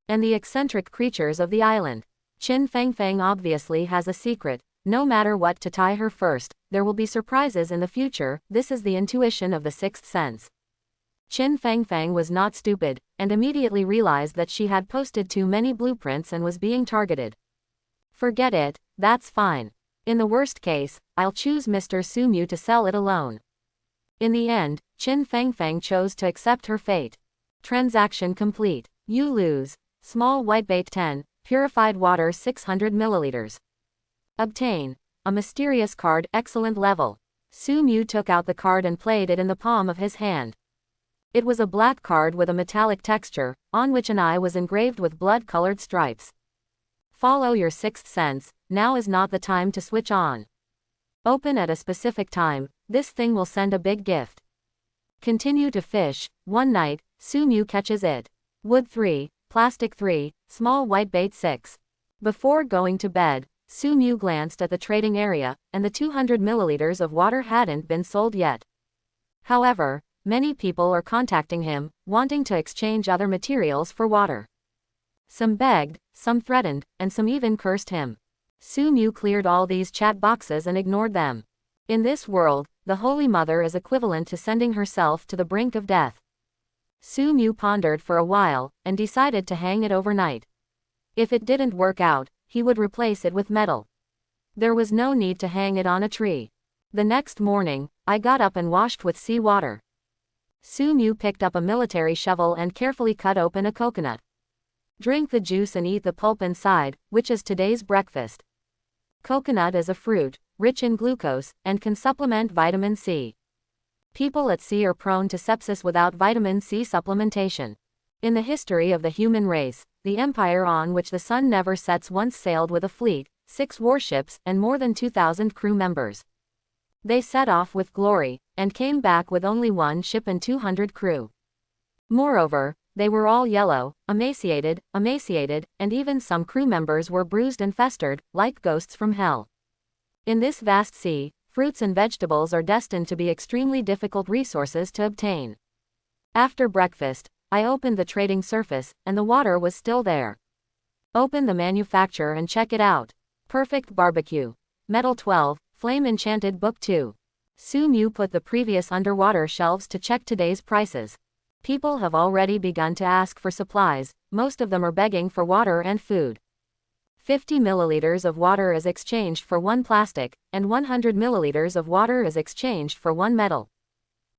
And the eccentric creatures of the island. Qin Fangfang obviously has a secret. No matter what to tie her first, there will be surprises in the future. This is the intuition of the sixth sense. Qin Fangfang was not stupid, and immediately realized that she had posted too many blueprints and was being targeted. Forget it, that's fine. In the worst case, I'll choose Mr. Su Mu to sell it alone. In the end, Qin Fangfang chose to accept her fate. Transaction complete. You lose. Small whitebait 10, purified water 600 milliliters. Obtain. A mysterious card, excellent level. Su Mu took out the card and played it in the palm of his hand. It was a black card with a metallic texture, on which an eye was engraved with blood-colored stripes. Follow your sixth sense, now is not the time to switch on. Open at a specific time, this thing will send a big gift. Continue to fish. One night, Su Mu catches it. Wood 3, plastic 3, small whitebait 6. Before going to bed, Su Mu glanced at the trading area, and the 200 milliliters of water hadn't been sold yet. However, many people are contacting him, wanting to exchange other materials for water. Some begged, some threatened, and some even cursed him. Su Mu cleared all these chat boxes and ignored them. In this world, the Holy Mother is equivalent to sending herself to the brink of death. Su Mu pondered for a while, and decided to hang it overnight. If it didn't work out, he would replace it with metal. There was no need to hang it on a tree. The next morning, I got up and washed with sea water. Su Mu picked up a military shovel and carefully cut open a coconut. Drink the juice and eat the pulp inside, which is today's breakfast. Coconut is a fruit, rich in glucose, and can supplement vitamin C. People at sea are prone to sepsis without vitamin C supplementation. In the history of the human race, the empire on which the sun never sets once sailed with a fleet, 6 warships, and more than 2,000 crew members. They set off with glory, and came back with only 1 ship and 200 crew. Moreover, they were all yellow, emaciated, and even some crew members were bruised and festered, like ghosts from hell. In this vast sea, fruits and vegetables are destined to be extremely difficult resources to obtain. After breakfast, I opened the trading surface, and the water was still there. Open the manufacturer and check it out. Perfect barbecue. Metal 12, Flame Enchanted Book 2. Su Mu put the previous underwater shelves to check today's prices. People have already begun to ask for supplies, most of them are begging for water and food. 50 milliliters of water is exchanged for 1 plastic, and 100 milliliters of water is exchanged for 1 metal.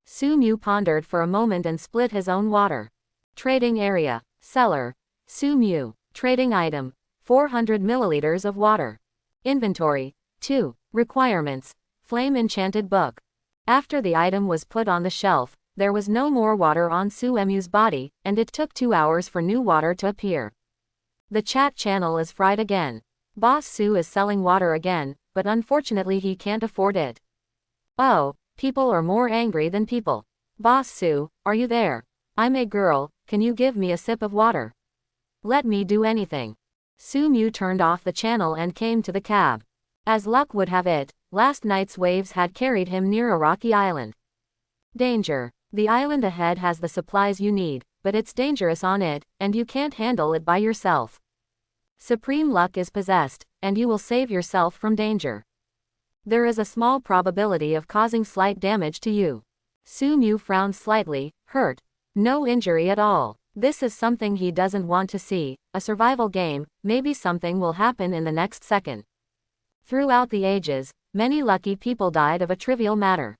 Su Mu pondered for a moment and split his own water. Trading area. Seller. Su Mu. Trading item. 400 milliliters of water. Inventory. 2. Requirements. Flame Enchanted Book. After the item was put on the shelf, there was no more water on Su Mu's body, and it took 2 hours for new water to appear. The chat channel is fried again. Boss Su is selling water again, but unfortunately he can't afford it. Oh, people are more angry than people. Boss Su, are you there? I'm a girl, can you give me a sip of water? Let me do anything. Su Mu turned off the channel and came to the cab. As luck would have it, last night's waves had carried him near a rocky island. Danger. The island ahead has the supplies you need, but it's dangerous on it, and you can't handle it by yourself. Supreme luck is possessed, and you will save yourself from danger. There is a small probability of causing slight damage to you. Su Mu frowned slightly, hurt. No injury at all. This is something he doesn't want to see, a survival game, maybe something will happen in the next second. Throughout the ages, many lucky people died of a trivial matter.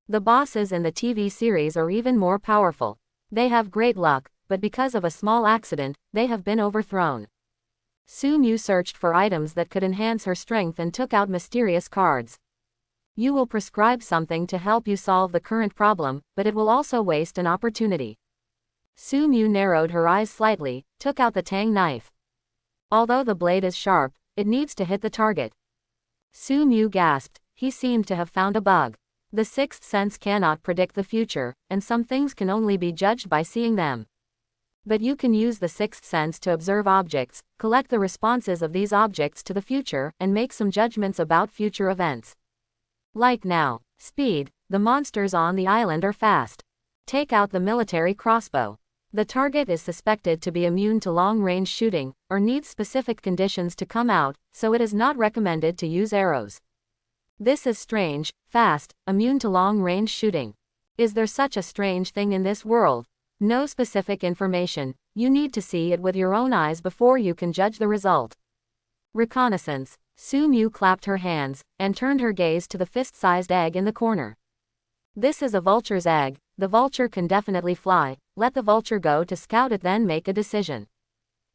The bosses in the TV series are even more powerful. They have great luck, but because of a small accident, they have been overthrown. Su Mu searched for items that could enhance her strength and took out mysterious cards. You will prescribe something to help you solve the current problem, but it will also waste an opportunity. Su Mu narrowed her eyes slightly, took out the tang knife. Although the blade is sharp, it needs to hit the target. Su Mu gasped, he seemed to have found a bug. The sixth sense cannot predict the future, and some things can only be judged by seeing them. But you can use the sixth sense to observe objects, collect the responses of these objects to the future, and make some judgments about future events. Like now. Speed. The monsters on the island are fast. Take out the military crossbow. The target is suspected to be immune to long-range shooting, or needs specific conditions to come out, so it is not recommended to use arrows. This is strange. Fast, immune to long-range shooting. Is there such a strange thing in this world? No specific information, you need to see it with your own eyes before you can judge the result. Reconnaissance. Su Mu clapped her hands, and turned her gaze to the fist-sized egg in the corner. This is a vulture's egg. The vulture can definitely fly. Let the vulture go to scout it, then make a decision.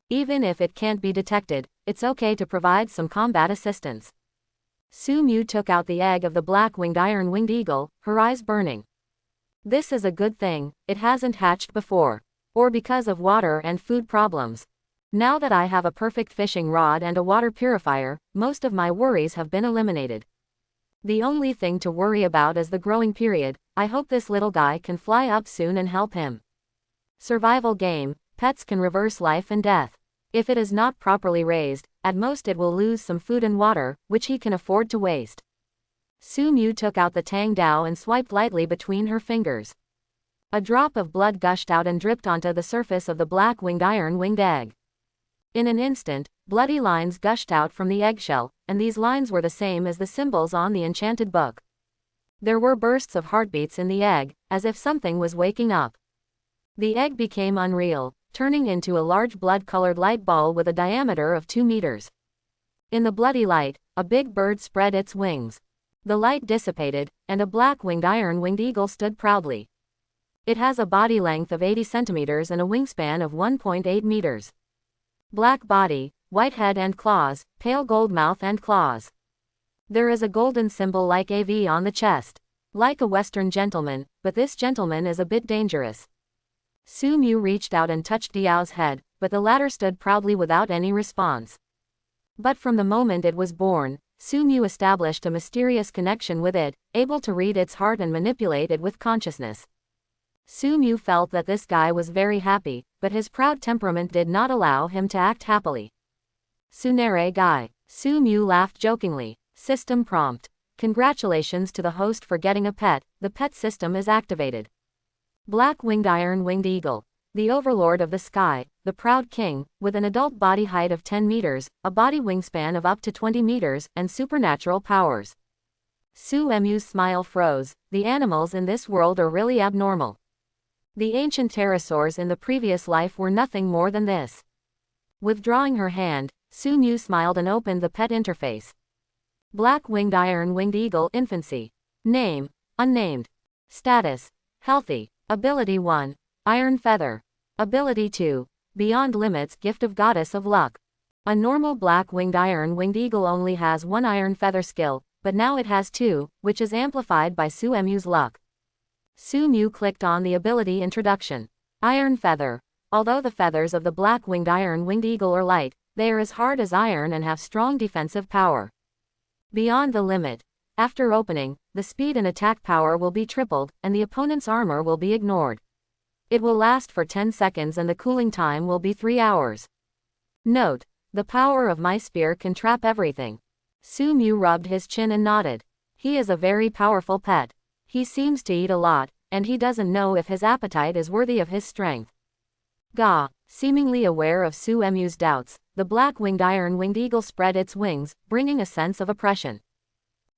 Even if it can't be detected, it's okay to provide some combat assistance. Su Mu took out the egg of the black-winged iron-winged eagle, her eyes burning. This is a good thing, it hasn't hatched before. Or because of water and food problems. Now that I have a perfect fishing rod and a water purifier, most of my worries have been eliminated. The only thing to worry about is the growing period. I hope this little guy can fly up soon and help him. Survival game. Pets can reverse life and death. If it is not properly raised, at most it will lose some food and water, which he can afford to waste. Su Mu took out the Tang Dao and swiped lightly between her fingers. A drop of blood gushed out and dripped onto the surface of the black-winged iron-winged egg. In an instant, bloody lines gushed out from the eggshell, and these lines were the same as the symbols on the enchanted book. There were bursts of heartbeats in the egg, as if something was waking up. The egg became unreal, turning into a large blood-colored light ball with a diameter of 2 meters. In the bloody light, a big bird spread its wings. The light dissipated, and a black-winged iron-winged eagle stood proudly. It has a body length of 80 centimeters and a wingspan of 1.8 meters. Black body, white head and claws, pale gold mouth and claws. There is a golden symbol like a V on the chest. Like a Western gentleman, but this gentleman is a bit dangerous. Su Mu reached out and touched Diao's head, but the latter stood proudly without any response. But from the moment it was born, Su Mu established a mysterious connection with it, able to read its heart and manipulate it with consciousness. Su Mu felt that this guy was very happy, but his proud temperament did not allow him to act happily. Sunere guy. Su Mu laughed jokingly. System prompt. Congratulations to the host for getting a pet, the pet system is activated. Black-winged iron-winged eagle. The overlord of the sky, the proud king, with an adult body height of 10 meters, a body wingspan of up to 20 meters, and supernatural powers. Su Mu's smile froze. The animals in this world are really abnormal. The ancient pterosaurs in the previous life were nothing more than this. Withdrawing her hand, Su Mu smiled and opened the pet interface. Black-winged iron-winged eagle infancy. Name, unnamed. Status, healthy. Ability 1, iron feather. Ability 2, beyond limits gift of goddess of luck. A normal black-winged iron-winged eagle only has 1 iron feather skill, but now it has 2, which is amplified by Su Mu's luck. Su Mu clicked on the ability introduction. Iron feather. Although the feathers of the black-winged iron-winged eagle are light, they are as hard as iron and have strong defensive power. Beyond the limit. After opening, the speed and attack power will be tripled, and the opponent's armor will be ignored. It will last for 10 seconds and the cooling time will be 3 hours. Note, the power of my spear can trap everything. Su Mu rubbed his chin and nodded. He is a very powerful pet. He seems to eat a lot, and he doesn't know if his appetite is worthy of his strength. Gah! Seemingly aware of Su Mu's doubts, the black-winged iron-winged eagle spread its wings, bringing a sense of oppression.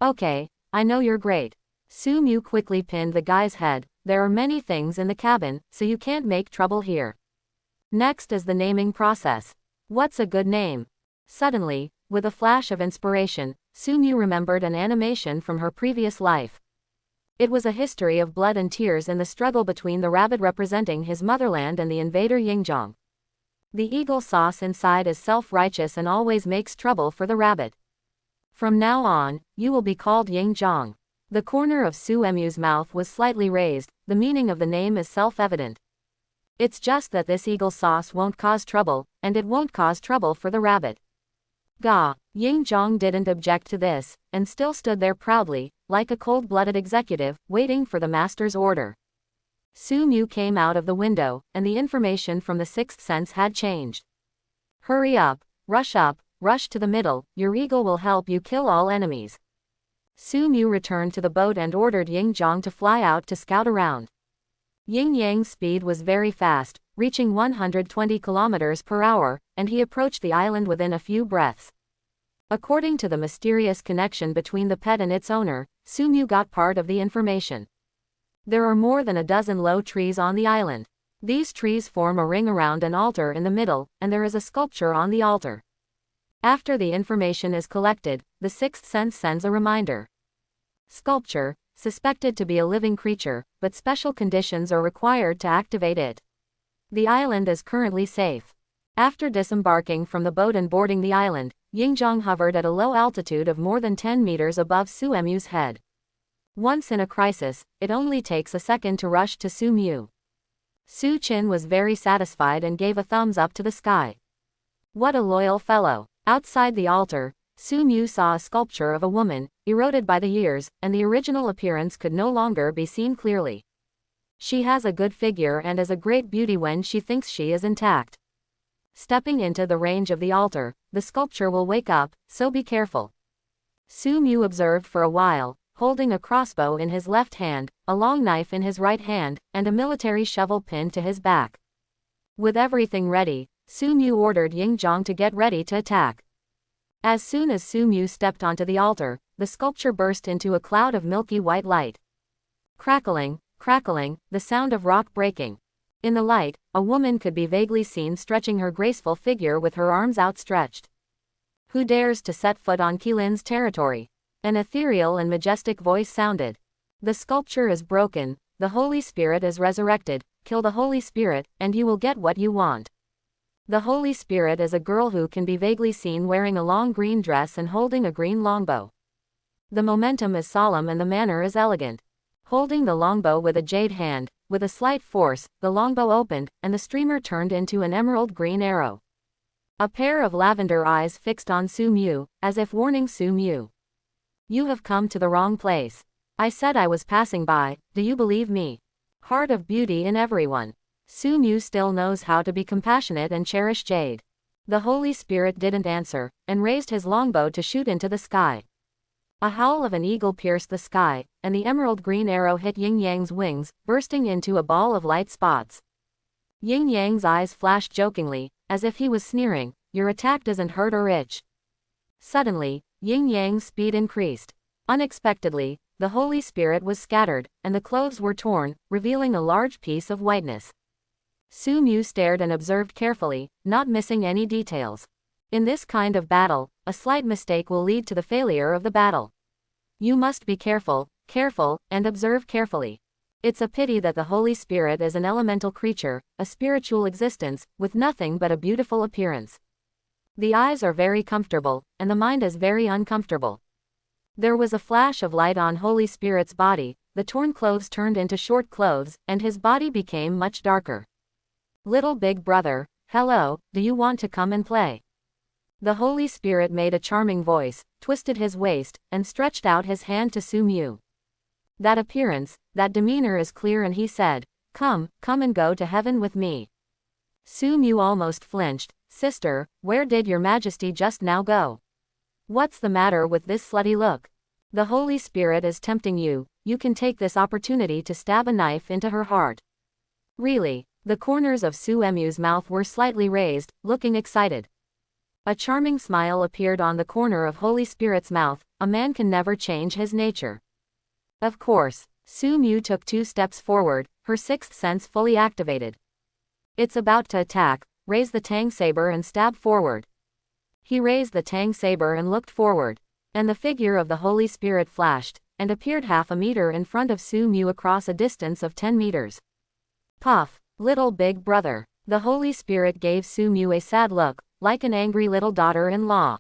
Okay, I know you're great. Su Mu quickly pinned the guy's head. There are many things in the cabin, so you can't make trouble here. Next is the naming process. What's a good name? Suddenly, with a flash of inspiration, Su Mu remembered an animation from her previous life. It was a history of blood and tears in the struggle between the rabbit representing his motherland and the invader Yingzhong. The eagle sauce inside is self-righteous and always makes trouble for the rabbit. From now on, you will be called Yingzhong. The corner of Su Mu's mouth was slightly raised. The meaning of the name is self-evident. It's just that this eagle sauce won't cause trouble, and it won't cause trouble for the rabbit. Gah! Yingzhong didn't object to this, and still stood there proudly, like a cold-blooded executive, waiting for the master's order. Su Mu came out of the window, and the information from the sixth sense had changed. Hurry up, rush to the middle, your eagle will help you kill all enemies. Su Mu returned to the boat and ordered Yingzhong to fly out to scout around. Yin Yang's speed was very fast, reaching 120 kilometers per hour, and he approached the island within a few breaths. According to the mysterious connection between the pet and its owner, Su Mu got part of the information. There are more than a dozen low trees on the island. These trees form a ring around an altar in the middle, and there is a sculpture on the altar. After the information is collected, the sixth sense sends a reminder. Sculpture, suspected to be a living creature, but special conditions are required to activate it. The island is currently safe. After disembarking from the boat and boarding the island, Yingzhong hovered at a low altitude of more than 10 meters above Su Mu's head. Once in a crisis, it only takes a second to rush to Su Mu. Su Qin was very satisfied and gave a thumbs up to the sky. What a loyal fellow. Outside the altar, Su Mu saw a sculpture of a woman, eroded by the years, and the original appearance could no longer be seen clearly. She has a good figure and is a great beauty when she thinks she is intact. Stepping into the range of the altar, the sculpture will wake up, so be careful. Su Mu observed for a while, holding a crossbow in his left hand, a long knife in his right hand, and a military shovel pinned to his back. With everything ready, Su Mu ordered Ying Zhong to get ready to attack. As soon as Su Mu stepped onto the altar, the sculpture burst into a cloud of milky white light. Crackling, crackling, the sound of rock breaking. In the light, a woman could be vaguely seen stretching her graceful figure with her arms outstretched. Who dares to set foot on Qilin's territory? An ethereal and majestic voice sounded. The sculpture is broken, the Holy Spirit is resurrected, kill the Holy Spirit, and you will get what you want. The Holy Spirit is a girl who can be vaguely seen wearing a long green dress and holding a green longbow. The momentum is solemn and the manner is elegant. Holding the longbow with a jade hand, with a slight force, the longbow opened, and the streamer turned into an emerald green arrow. A pair of lavender eyes fixed on Su Mu, as if warning Su Mu. You have come to the wrong place. I said I was passing by, do you believe me? Heart of beauty in everyone. Su Mu still knows how to be compassionate and cherish jade. The Holy Spirit didn't answer, and raised his longbow to shoot into the sky. A howl of an eagle pierced the sky, and the emerald green arrow hit Yin Yang's wings, bursting into a ball of light spots. Yin Yang's eyes flashed jokingly, as if he was sneering, your attack doesn't hurt or itch. Suddenly, Yin Yang's speed increased. Unexpectedly, the Holy Spirit was scattered, and the clothes were torn, revealing a large piece of whiteness. Su Mu stared and observed carefully, not missing any details. In this kind of battle, a slight mistake will lead to the failure of the battle. You must be careful, and observe carefully. It's a pity that the Holy Spirit is an elemental creature, a spiritual existence, with nothing but a beautiful appearance. The eyes are very comfortable, and the mind is very uncomfortable. There was a flash of light on Holy Spirit's body, the torn clothes turned into short clothes, and his body became much darker. Little big brother, hello, do you want to come and play? The Holy Spirit made a charming voice, twisted his waist, and stretched out his hand to Su Mu. That appearance, that demeanor is clear, and he said, come and go to heaven with me. Su Mu almost flinched. Sister, where did your Majesty just now go? What's the matter with this slutty look? The Holy Spirit is tempting you, you can take this opportunity to stab a knife into her heart. Really? The corners of Su Mu's mouth were slightly raised, looking excited. A charming smile appeared on the corner of Holy Spirit's mouth, a man can never change his nature. Of course, Su Mu took 2 steps forward, her sixth sense fully activated. It's about to attack, raise the Tang saber and stab forward. He raised the Tang saber and looked forward, and the figure of the Holy Spirit flashed, and appeared half a meter in front of Su Mu across a distance of 10 meters. Puff, little big brother. The Holy Spirit gave Su Mu a sad look, like an angry little daughter-in-law.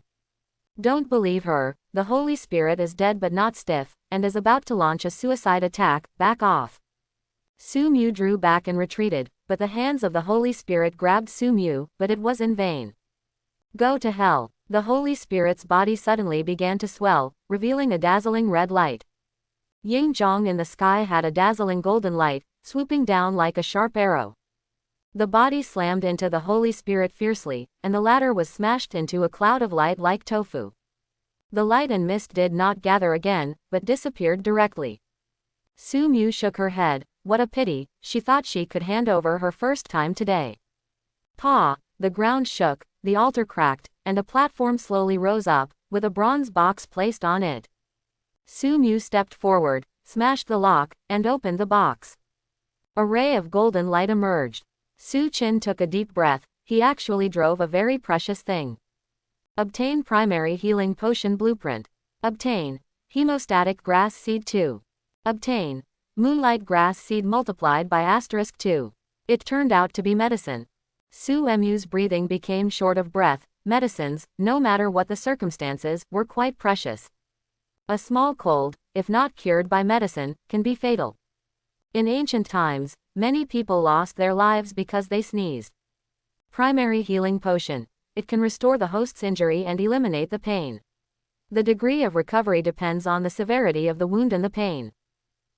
Don't believe her, the Holy Spirit is dead but not stiff, and is about to launch a suicide attack, back off. Su Mu drew back and retreated, but the hands of the Holy Spirit grabbed Su Mu, but it was in vain. Go to hell. The Holy Spirit's body suddenly began to swell, revealing a dazzling red light. Ying Zhong in the sky had a dazzling golden light, swooping down like a sharp arrow. The body slammed into the Holy Spirit fiercely, and the latter was smashed into a cloud of light like tofu. The light and mist did not gather again, but disappeared directly. Su Mu shook her head. What a pity, she thought she could hand over her first time today. Pa! The ground shook, the altar cracked, and a platform slowly rose up, with a bronze box placed on it. Su Mu stepped forward, smashed the lock, and opened the box. A ray of golden light emerged. Su Qin took a deep breath, he actually drove a very precious thing. Obtain primary healing potion blueprint. Obtain hemostatic grass seed 2. Obtain moonlight grass seed multiplied by *2. It turned out to be medicine. Su Mu's breathing became short of breath. Medicines, no matter what the circumstances, were quite precious. A small cold, if not cured by medicine, can be fatal. In ancient times, many people lost their lives because they sneezed. Primary healing potion. It can restore the host's injury and eliminate the pain. The degree of recovery depends on the severity of the wound and the pain.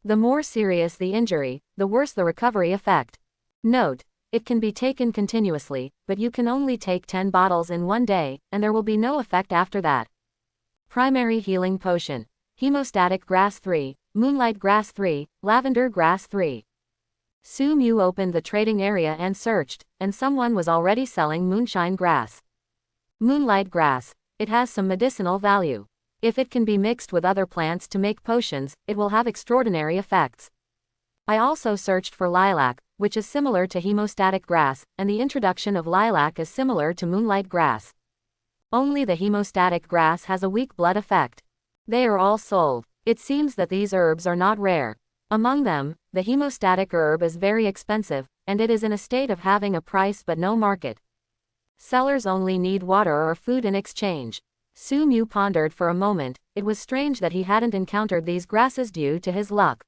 The more serious the injury, the worse the recovery effect. Note: It can be taken continuously, but you can only take 10 bottles in one day, and there will be no effect after that. Primary Healing Potion. Hemostatic Grass 3, Moonlight Grass 3, Lavender Grass 3. Su Mu opened the trading area and searched, and someone was already selling moonshine grass. Moonlight grass. It has some medicinal value. If it can be mixed with other plants to make potions, it will have extraordinary effects. I also searched for lilac, which is similar to hemostatic grass, and the introduction of lilac is similar to moonlight grass. Only the hemostatic grass has a weak blood effect. They are all sold. It seems that these herbs are not rare. Among them, the hemostatic herb is very expensive, and it is in a state of having a price but no market. Sellers only need water or food in exchange. Su Mu pondered for a moment. It was strange that he hadn't encountered these grasses due to his luck.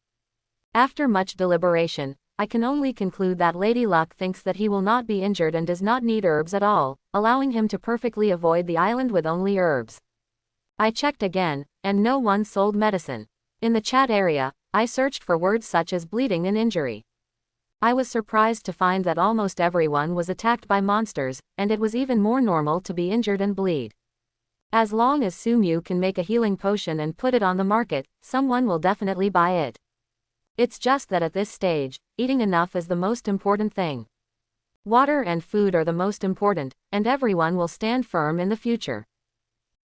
After much deliberation, I can only conclude that Lady Luck thinks that he will not be injured and does not need herbs at all, allowing him to perfectly avoid the island with only herbs. I checked again, and no one sold medicine. In the chat area, I searched for words such as bleeding and injury. I was surprised to find that almost everyone was attacked by monsters, and it was even more normal to be injured and bleed. As long as Su Mu can make a healing potion and put it on the market, someone will definitely buy it. It's just that at this stage, eating enough is the most important thing. Water and food are the most important, and everyone will stand firm in the future.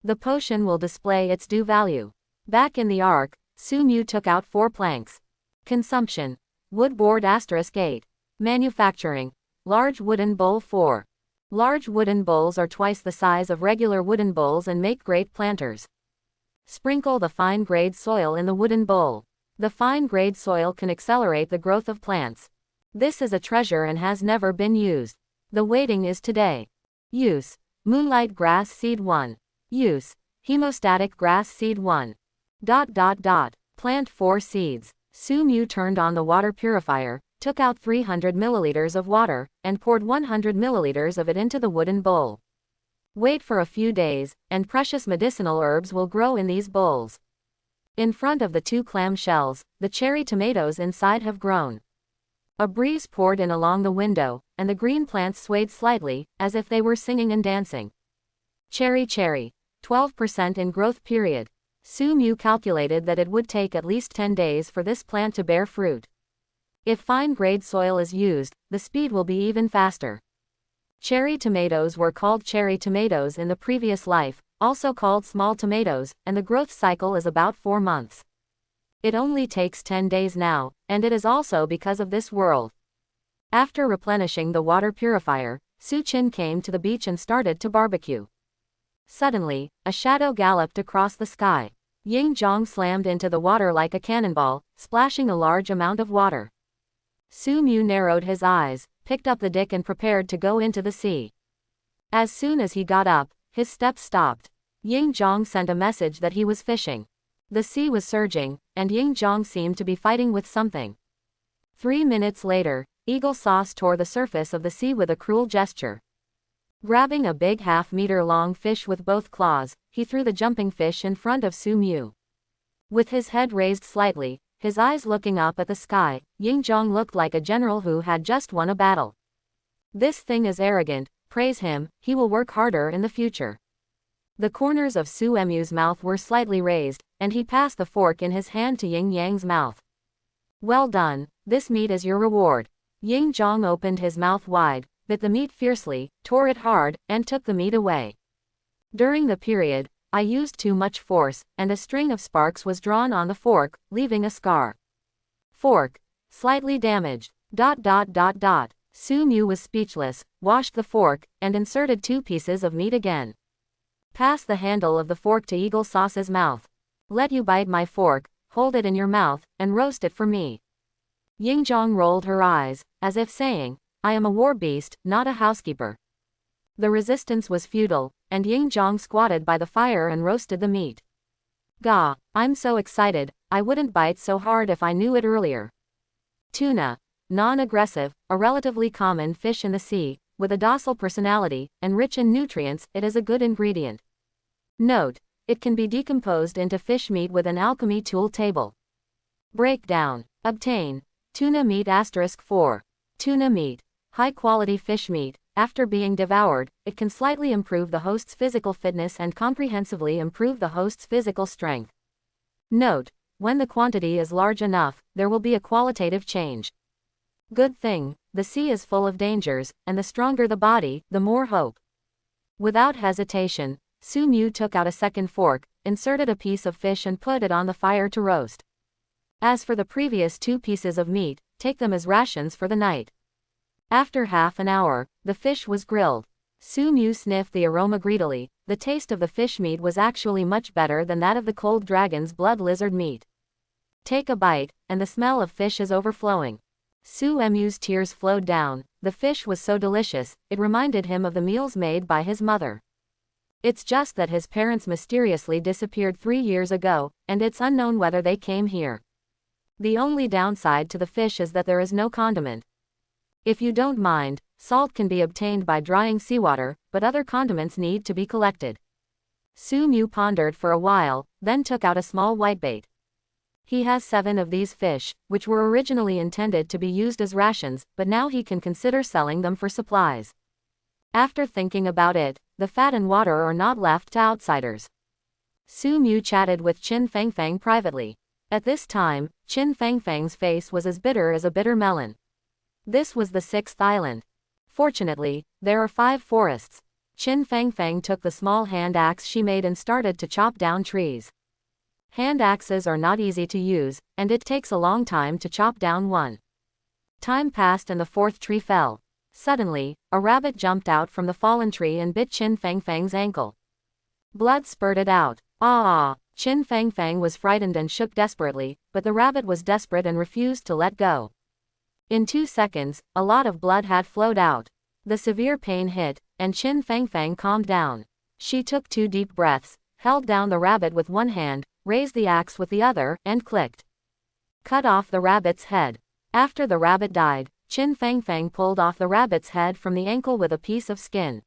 The potion will display its due value. Back in the Ark, Su Mu took out 4 planks. Consumption. Wood board *8. Manufacturing. Large wooden bowl 4. Large wooden bowls are twice the size of regular wooden bowls and make great planters. Sprinkle the fine-grade soil in the wooden bowl. The fine-grade soil can accelerate the growth of plants. This is a treasure and has never been used. The waiting is today. Use. Moonlight Grass Seed 1. Use. Hemostatic Grass Seed 1. Plant 4 seeds. Su Mu turned on the water purifier, took out 300 milliliters of water, and poured 100 milliliters of it into the wooden bowl. Wait for a few days, and precious medicinal herbs will grow in these bowls. In front of the 2 clam shells, the cherry tomatoes inside have grown. A breeze poured in along the window, and the green plants swayed slightly, as if they were singing and dancing. Cherry 12% in growth period. Su Mu calculated that it would take at least 10 days for this plant to bear fruit. If fine-grade soil is used, the speed will be even faster. Cherry tomatoes were called cherry tomatoes in the previous life, also called small tomatoes, and the growth cycle is about 4 months. It only takes 10 days now, and it is also because of this world. After replenishing the water purifier, Su Qin came to the beach and started to barbecue. Suddenly, a shadow galloped across the sky. Ying Zhong slammed into the water like a cannonball, splashing a large amount of water. Su Mu narrowed his eyes, picked up the stick and prepared to go into the sea. As soon as he got up, his steps stopped. Ying Zhong sent a message that he was fishing. The sea was surging, and Ying Zhong seemed to be fighting with something. 3 minutes later, Eagle Sauce tore the surface of the sea with a cruel gesture. Grabbing a big half-meter-long fish with both claws, he threw the jumping fish in front of Su Mu. With his head raised slightly, his eyes looking up at the sky, Ying Zhong looked like a general who had just won a battle. This thing is arrogant, praise him, he will work harder in the future. The corners of Su Mu's mouth were slightly raised, and he passed the fork in his hand to Ying Yang's mouth. Well done, this meat is your reward. Ying Zhong opened his mouth wide, bit the meat fiercely, tore it hard, and took the meat away. During the period, I used too much force, and a string of sparks was drawn on the fork, leaving a scar. Fork. Slightly damaged. Su Mu was speechless, washed the fork, and inserted 2 pieces of meat again. Pass the handle of the fork to Eagle Sauce's mouth. Let you bite my fork, hold it in your mouth, and roast it for me. Ying Zhong rolled her eyes, as if saying, I am a war beast, not a housekeeper. The resistance was futile, and Ying Zhong squatted by the fire and roasted the meat. Gah, I'm so excited, I wouldn't bite so hard if I knew it earlier. Tuna. Non-aggressive, a relatively common fish in the sea, with a docile personality, and rich in nutrients, it is a good ingredient. Note, it can be decomposed into fish meat with an alchemy tool table. Breakdown. Obtain. Tuna meat *4. Tuna meat. High-quality fish meat. After being devoured, it can slightly improve the host's physical fitness and comprehensively improve the host's physical strength. Note: when the quantity is large enough, there will be a qualitative change. Good thing, the sea is full of dangers, and the stronger the body, the more hope. Without hesitation, Su Mu took out a second fork, inserted a piece of fish and put it on the fire to roast. As for the previous 2 pieces of meat, take them as rations for the night. After half an hour, the fish was grilled. Su Mu sniffed the aroma greedily. The taste of the fish meat was actually much better than that of the cold dragon's blood lizard meat. Take a bite, and the smell of fish is overflowing. Su Mu's tears flowed down. The fish was so delicious, it reminded him of the meals made by his mother. It's just that his parents mysteriously disappeared 3 years ago, and it's unknown whether they came here. The only downside to the fish is that there is no condiment. If you don't mind, salt can be obtained by drying seawater, but other condiments need to be collected. Su Mu pondered for a while, then took out a small whitebait. He has 7 of these fish, which were originally intended to be used as rations, but now he can consider selling them for supplies. After thinking about it, the fat and water are not left to outsiders. Su Mu chatted with Qin Fangfang privately. At this time, Qin Fangfang's face was as bitter as a bitter melon. This was the 6th island. Fortunately, there are 5 forests. Qin Fangfang took the small hand axe she made and started to chop down trees. Hand axes are not easy to use, and it takes a long time to chop down one. Time passed and the 4th tree fell. Suddenly, a rabbit jumped out from the fallen tree and bit Qin Fangfang's ankle. Blood spurted out. Ah! Qin Fangfang was frightened and shook desperately, but the rabbit was desperate and refused to let go. In 2 seconds, a lot of blood had flowed out. The severe pain hit, and Qin Fangfang calmed down. She took 2 deep breaths, held down the rabbit with one hand, raised the axe with the other, and clicked. Cut off the rabbit's head. After the rabbit died, Qin Fangfang pulled off the rabbit's head from the ankle with a piece of skin.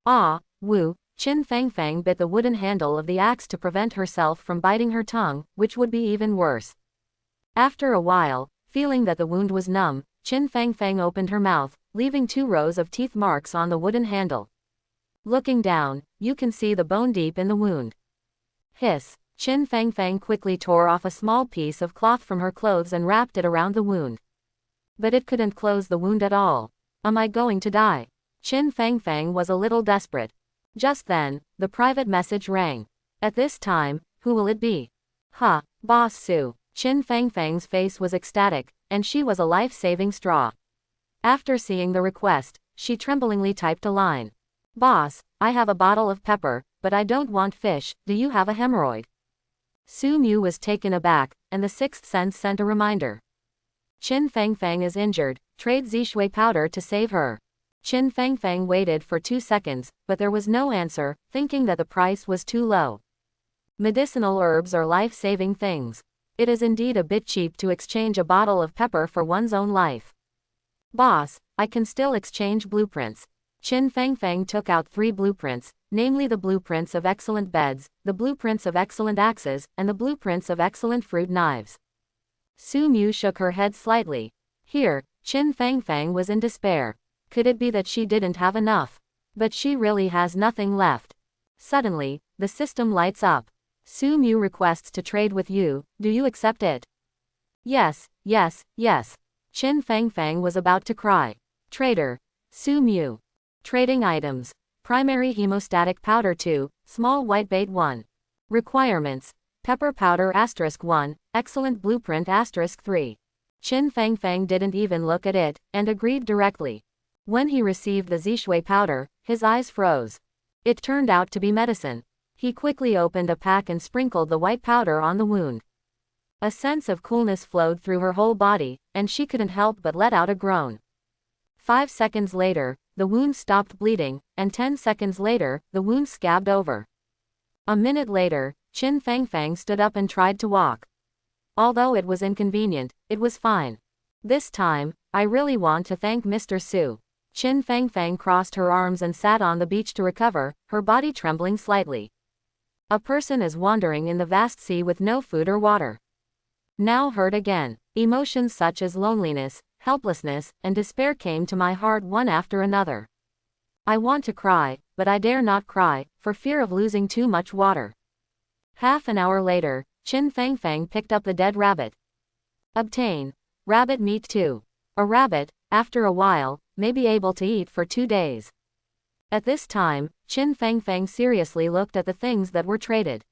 Ah! Woo! Qin Fangfang bit the wooden handle of the axe to prevent herself from biting her tongue, which would be even worse. After a while, feeling that the wound was numb, Qin Fangfang opened her mouth, leaving 2 rows of teeth marks on the wooden handle. Looking down, you can see the bone deep in the wound. Hiss! Qin Fangfang quickly tore off a small piece of cloth from her clothes and wrapped it around the wound. But it couldn't close the wound at all. Am I going to die? Qin Fangfang was a little desperate. Just then, the private message rang. At this time, who will it be? Ha! Boss Su. Qin Fangfang's face was ecstatic, and she was a life-saving straw. After seeing the request, she tremblingly typed a line. Boss, I have a bottle of pepper, but I don't want fish. Do you have a hemorrhoid? Su Mu was taken aback, and the 6th sense sent a reminder. Qin Fangfang is injured. Trade Zishui powder to save her. Qin Fangfang waited for 2 seconds, but there was no answer, thinking that the price was too low. Medicinal herbs are life-saving things. It is indeed a bit cheap to exchange a bottle of pepper for one's own life. Boss, I can still exchange blueprints. Qin Fangfang took out 3 blueprints, namely the blueprints of excellent beds, the blueprints of excellent axes, and the blueprints of excellent fruit knives. Su Mu shook her head slightly. Here, Qin Fangfang was in despair. Could it be that she didn't have enough? But she really has nothing left. Suddenly, the system lights up. Su Mu requests to trade with you. Do you accept it? Yes, yes, yes. Qin Fangfang was about to cry. Trader. Su Mu. Trading items. Primary hemostatic powder 2, small whitebait 1. Requirements. Pepper powder *1, excellent blueprint *3. Qin Fangfang didn't even look at it, and agreed directly. When he received the Zishui powder, his eyes froze. It turned out to be medicine. He quickly opened a pack and sprinkled the white powder on the wound. A sense of coolness flowed through her whole body, and she couldn't help but let out a groan. 5 seconds later, the wound stopped bleeding, and 10 seconds later, the wound scabbed over. A minute later, Qin Fangfang stood up and tried to walk. Although it was inconvenient, it was fine. This time, I really want to thank Mr. Su. Qin Fangfang crossed her arms and sat on the beach to recover, her body trembling slightly. A person is wandering in the vast sea with no food or water. Now hurt again. Emotions such as loneliness, helplessness, and despair came to my heart one after another. I want to cry, but I dare not cry, for fear of losing too much water. Half an hour later, Qin Fangfang picked up the dead rabbit. Obtain rabbit meat too. A rabbit, after a while, may be able to eat for 2 days. At this time, Qin Fangfang seriously looked at the things that were traded.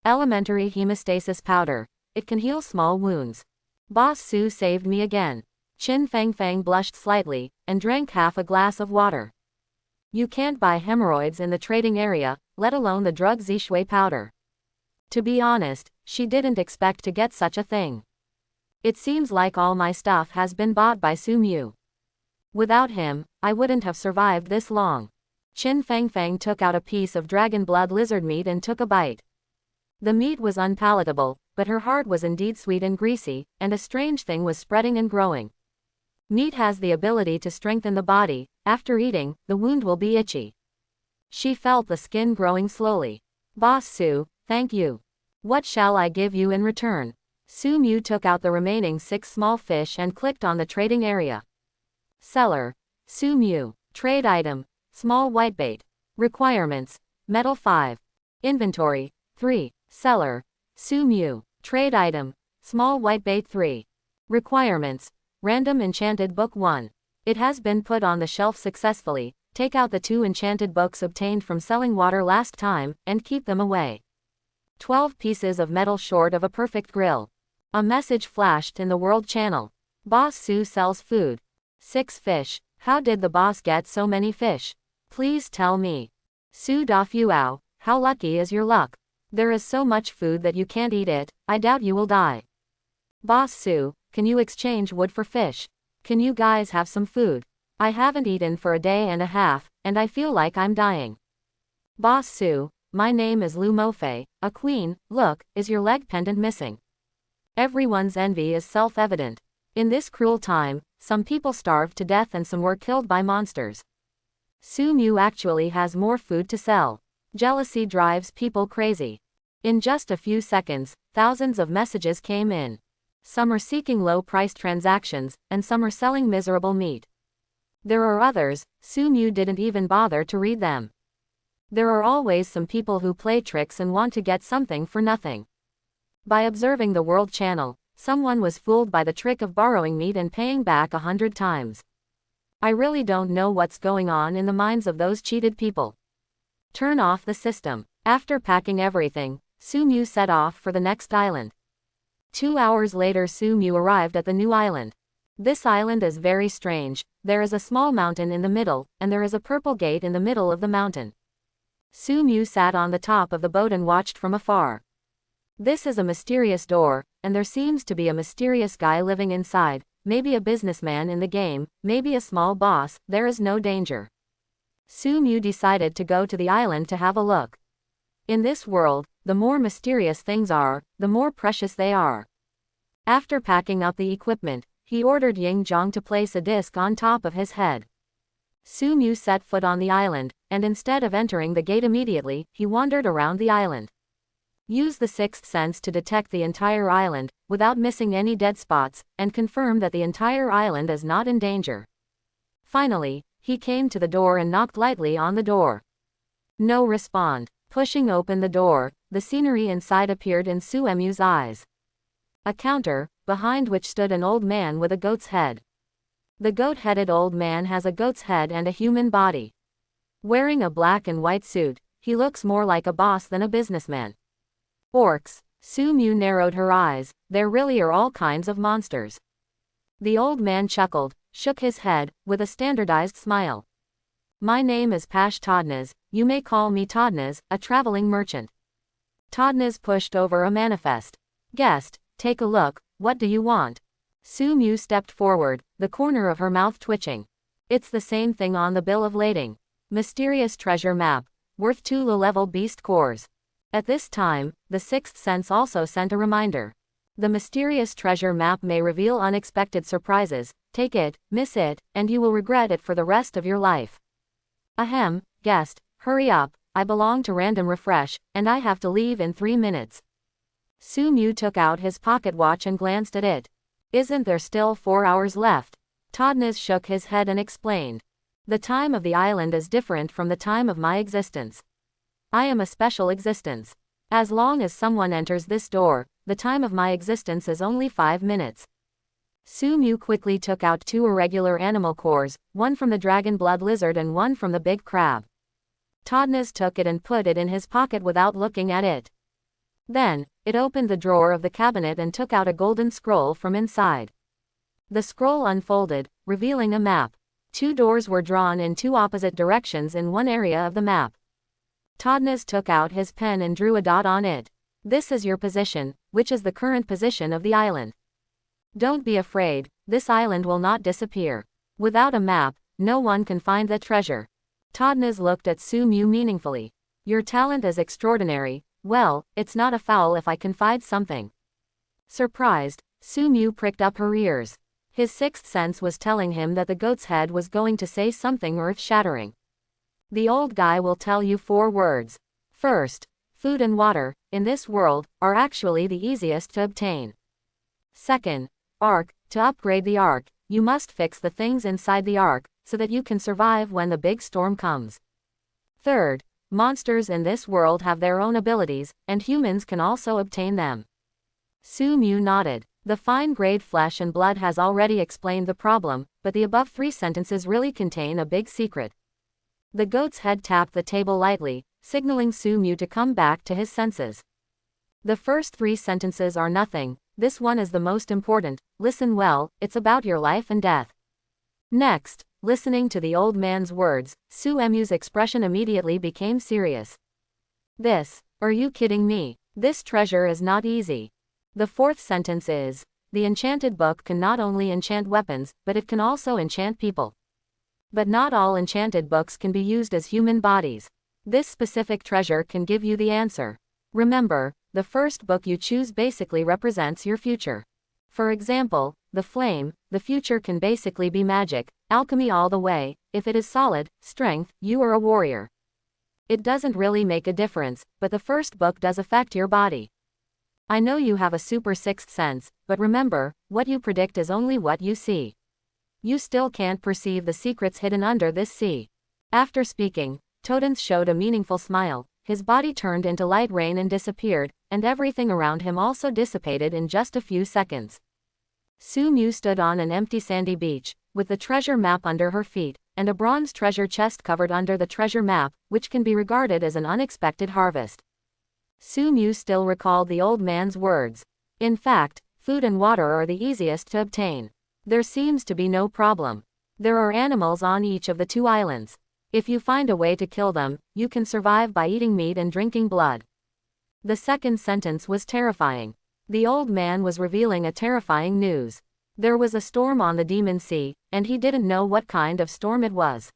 Elementary hemostasis powder. It can heal small wounds. Boss Su saved me again. Qin Fangfang blushed slightly, and drank half a glass of water. You can't buy hemorrhoids in the trading area, let alone the drug Zishui powder. To be honest, she didn't expect to get such a thing. It seems like all my stuff has been bought by Su Mu. Without him, I wouldn't have survived this long. Qin Fangfang took out a piece of dragon blood lizard meat and took a bite. The meat was unpalatable, but her heart was indeed sweet and greasy, and a strange thing was spreading and growing. Meat has the ability to strengthen the body. After eating, the wound will be itchy. She felt the skin growing slowly. Boss Su, thank you. What shall I give you in return? Su Mu took out the remaining 6 small fish and clicked on the trading area. Seller. Su Mu. Trade item. Small whitebait. Requirements. Metal 5. Inventory. 3. Seller. Su Mu. Trade item. Small whitebait 3. Requirements. Random enchanted book 1. It has been put on the shelf successfully. Take out the 2 enchanted books obtained from selling water last time, and keep them away. 12 pieces of metal short of a perfect grill. A message flashed in the World Channel. Boss Su sells food. 6 fish. How did the boss get so many fish? Please tell me. Su Dafuao, how lucky is your luck? There is so much food that you can't eat it, I doubt you will die. Boss Su, can you exchange wood for fish? Can you guys have some food? I haven't eaten for a day and a half, and I feel like I'm dying. Boss Su, my name is Lu Mofei, a queen. Look, is your leg pendant missing? Everyone's envy is self-evident. In this cruel time, some people starved to death and some were killed by monsters. Su Mu actually has more food to sell. Jealousy drives people crazy. In just a few seconds, thousands of messages came in. Some are seeking low-priced transactions, and some are selling miserable meat. There are others, Su Mu didn't even bother to read them. There are always some people who play tricks and want to get something for nothing. By observing the World Channel, someone was fooled by the trick of borrowing meat and paying back 100 times. I really don't know what's going on in the minds of those cheated people. Turn off the system. After packing everything, Su Mu set off for the next island. 2 hours later Su Mu arrived at the new island. This island is very strange. There is a small mountain in the middle, and there is a purple gate in the middle of the mountain. Su Mu sat on the top of the boat and watched from afar. This is a mysterious door, and there seems to be a mysterious guy living inside, maybe a businessman in the game, maybe a small boss. There is no danger. Su Mu decided to go to the island to have a look. In this world, the more mysterious things are, the more precious they are. After packing up the equipment, he ordered Ying Zhang to place a disc on top of his head. Su Mu set foot on the island, and instead of entering the gate immediately, he wandered around the island. Use the 6th sense to detect the entire island, without missing any dead spots, and confirm that the entire island is not in danger. Finally, he came to the door and knocked lightly on the door. No respond. Pushing open the door, the scenery inside appeared in Su Mu's eyes. A counter, behind which stood an old man with a goat's head. The goat-headed old man has a goat's head and a human body. Wearing a black and white suit, he looks more like a boss than a businessman. Orcs. Su Mu narrowed her eyes. There really are all kinds of monsters. The old man chuckled, shook his head, with a standardized smile. My name is Pash Todnaz, you may call me Todnaz, a traveling merchant. Todnaz pushed over a manifest. Guest, take a look, what do you want? Su Mu stepped forward, the corner of her mouth twitching. It's the same thing on the bill of lading. Mysterious treasure map, worth 2 low-level beast cores. At this time, the 6th sense also sent a reminder. The mysterious treasure map may reveal unexpected surprises. Take it, miss it, and you will regret it for the rest of your life. Ahem, guest, hurry up, I belong to Random Refresh, and I have to leave in 3 minutes. Su Mu took out his pocket watch and glanced at it. Isn't there still 4 hours left? Todnes shook his head and explained. The time of the island is different from the time of my existence. I am a special existence. As long as someone enters this door, the time of my existence is only 5 minutes. Su Mu quickly took out 2 irregular animal cores, one from the dragon blood lizard and one from the big crab. Todnes took it and put it in his pocket without looking at it. Then, it opened the drawer of the cabinet and took out a golden scroll from inside. The scroll unfolded, revealing a map. 2 doors were drawn in 2 opposite directions in one area of the map. Todnes took out his pen and drew a dot on it. This is your position, which is the current position of the island. Don't be afraid, this island will not disappear. Without a map, no one can find the treasure. Todnes looked at Su Mu meaningfully. Your talent is extraordinary. Well, it's not a foul if I confide something. Surprised, Su Mu pricked up her ears. His sixth sense was telling him that the goat's head was going to say something earth-shattering. The old guy will tell you 4 words. First, food and water, in this world, are actually the easiest to obtain. Second, ark, to upgrade the ark, you must fix the things inside the ark, so that you can survive when the big storm comes. Third, monsters in this world have their own abilities, and humans can also obtain them. Su Mu nodded. The fine-grade flesh and blood has already explained the problem, but the above 3 sentences really contain a big secret. The goat's head tapped the table lightly, signaling Su Mu to come back to his senses. The first 3 sentences are nothing. This one is the most important. Listen well, it's about your life and death. Next, listening to the old man's words, Su Mu's expression immediately became serious. Are you kidding me? This treasure is not easy. The 4th sentence is, the enchanted book can not only enchant weapons, but it can also enchant people. But not all enchanted books can be used as human bodies. This specific treasure can give you the answer. Remember, the first book you choose basically represents your future. For example, the flame, the future can basically be magic, alchemy all the way. If it is solid, strength, you are a warrior. It doesn't really make a difference, but the first book does affect your body. I know you have a super 6th sense, but remember, what you predict is only what you see. You still can't perceive the secrets hidden under this sea. After speaking, Todens showed a meaningful smile. His body turned into light rain and disappeared, and everything around him also dissipated in just a few seconds. Su Mu stood on an empty sandy beach, with the treasure map under her feet, and a bronze treasure chest covered under the treasure map, which can be regarded as an unexpected harvest. Su Mu still recalled the old man's words. In fact, food and water are the easiest to obtain. There seems to be no problem. There are animals on each of the 2 islands. If you find a way to kill them, you can survive by eating meat and drinking blood. The 2nd sentence was terrifying. The old man was revealing a terrifying news. There was a storm on the Demon Sea, and he didn't know what kind of storm it was.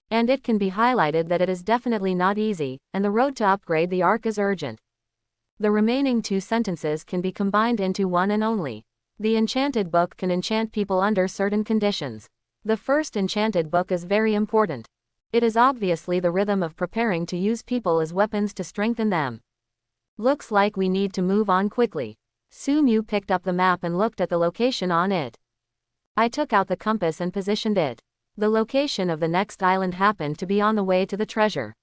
And it can be highlighted that it is definitely not easy, and the road to upgrade the ark is urgent. The remaining 2 sentences can be combined into one and only. The enchanted book can enchant people under certain conditions. The first enchanted book is very important. It is obviously the rhythm of preparing to use people as weapons to strengthen them. Looks like we need to move on quickly. Su Mu picked up the map and looked at the location on it. I took out the compass and positioned it. The location of the next island happened to be on the way to the treasure.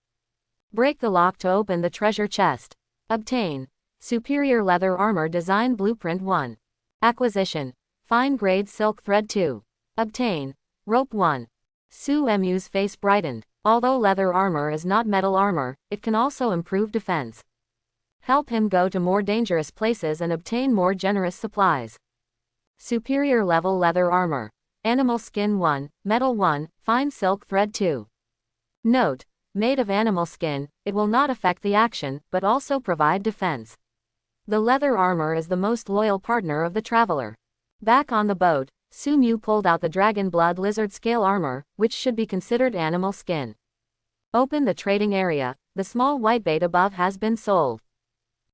Break the lock to open the treasure chest. Obtain. Superior leather armor design blueprint 1. Acquisition. Fine grade silk thread 2. Obtain. Rope 1. Su Mu's face brightened. Although leather armor is not metal armor, it can also improve defense. Help him go to more dangerous places and obtain more generous supplies. Superior level leather armor. Animal skin 1, metal 1, fine silk thread 2. Note: made of animal skin, it will not affect the action, but also provide defense. The leather armor is the most loyal partner of the traveler. Back on the boat, Su Mu pulled out the dragon blood lizard scale armor, which should be considered animal skin. Open the trading area. The small whitebait above has been sold.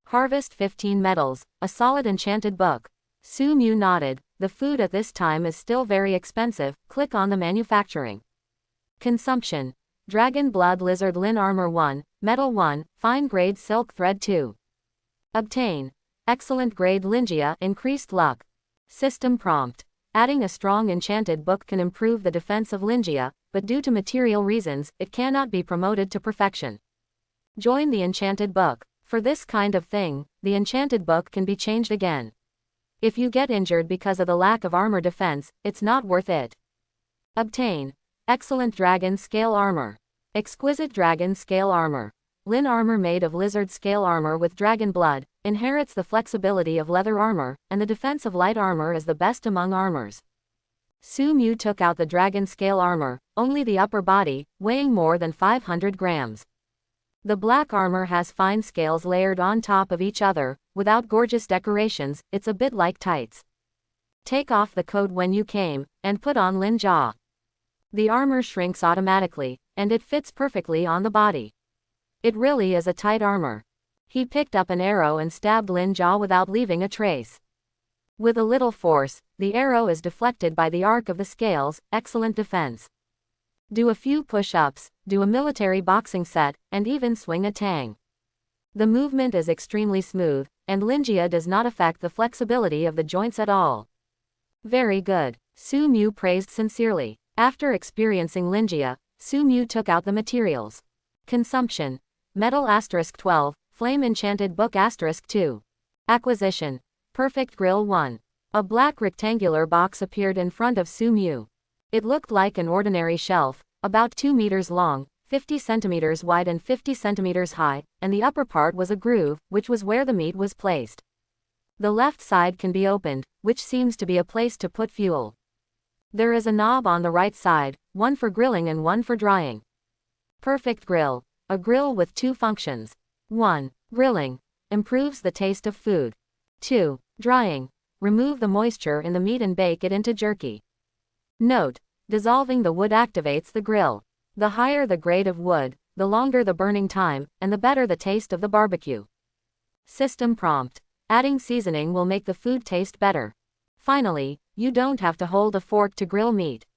Harvest 15 metals, a solid enchanted book. Su Mu nodded. The food at this time is still very expensive. Click on the manufacturing. Consumption. Dragon blood lizard lin armor 1, metal 1, fine grade silk thread 2. Obtain. Excellent grade lingia increased luck. System prompt. Adding a strong enchanted book can improve the defense of Lingia, but due to material reasons, it cannot be promoted to perfection. Join the enchanted book. For this kind of thing, the enchanted book can be changed again. If you get injured because of the lack of armor defense, it's not worth it. Obtain. Excellent Dragon Scale Armor. Exquisite Dragon Scale Armor. Lin armor made of lizard scale armor with dragon blood, inherits the flexibility of leather armor, and the defense of light armor is the best among armors. Su Mu took out the dragon scale armor, only the upper body, weighing more than 500 grams. The black armor has fine scales layered on top of each other, without gorgeous decorations, it's a bit like tights. Take off the coat when you came, and put on Lin Jia. The armor shrinks automatically, and it fits perfectly on the body. It really is a tight armor. He picked up an arrow and stabbed Lin Jia without leaving a trace. With a little force, the arrow is deflected by the arc of the scales, excellent defense. Do a few push-ups, do a military boxing set, and even swing a tang. The movement is extremely smooth, and Lingia does not affect the flexibility of the joints at all. Very good. Su Mu praised sincerely. After experiencing Lingia, Su Mu took out the materials. Consumption. Metal *12, Flame Enchanted Book *2. Acquisition. Perfect Grill 1. A black rectangular box appeared in front of Su Mu. It looked like an ordinary shelf, about 2 meters long, 50 centimeters wide and 50 centimeters high, and the upper part was a groove, which was where the meat was placed. The left side can be opened, which seems to be a place to put fuel. There is a knob on the right side, one for grilling and one for drying. Perfect Grill. A grill with two functions. 1. Grilling. Improves the taste of food. 2. Drying. Remove the moisture in the meat and bake it into jerky. Note. Dissolving the wood activates the grill. The higher the grade of wood, the longer the burning time, and the better the taste of the barbecue. System prompt. Adding seasoning will make the food taste better. Finally, you don't have to hold a fork to grill meat.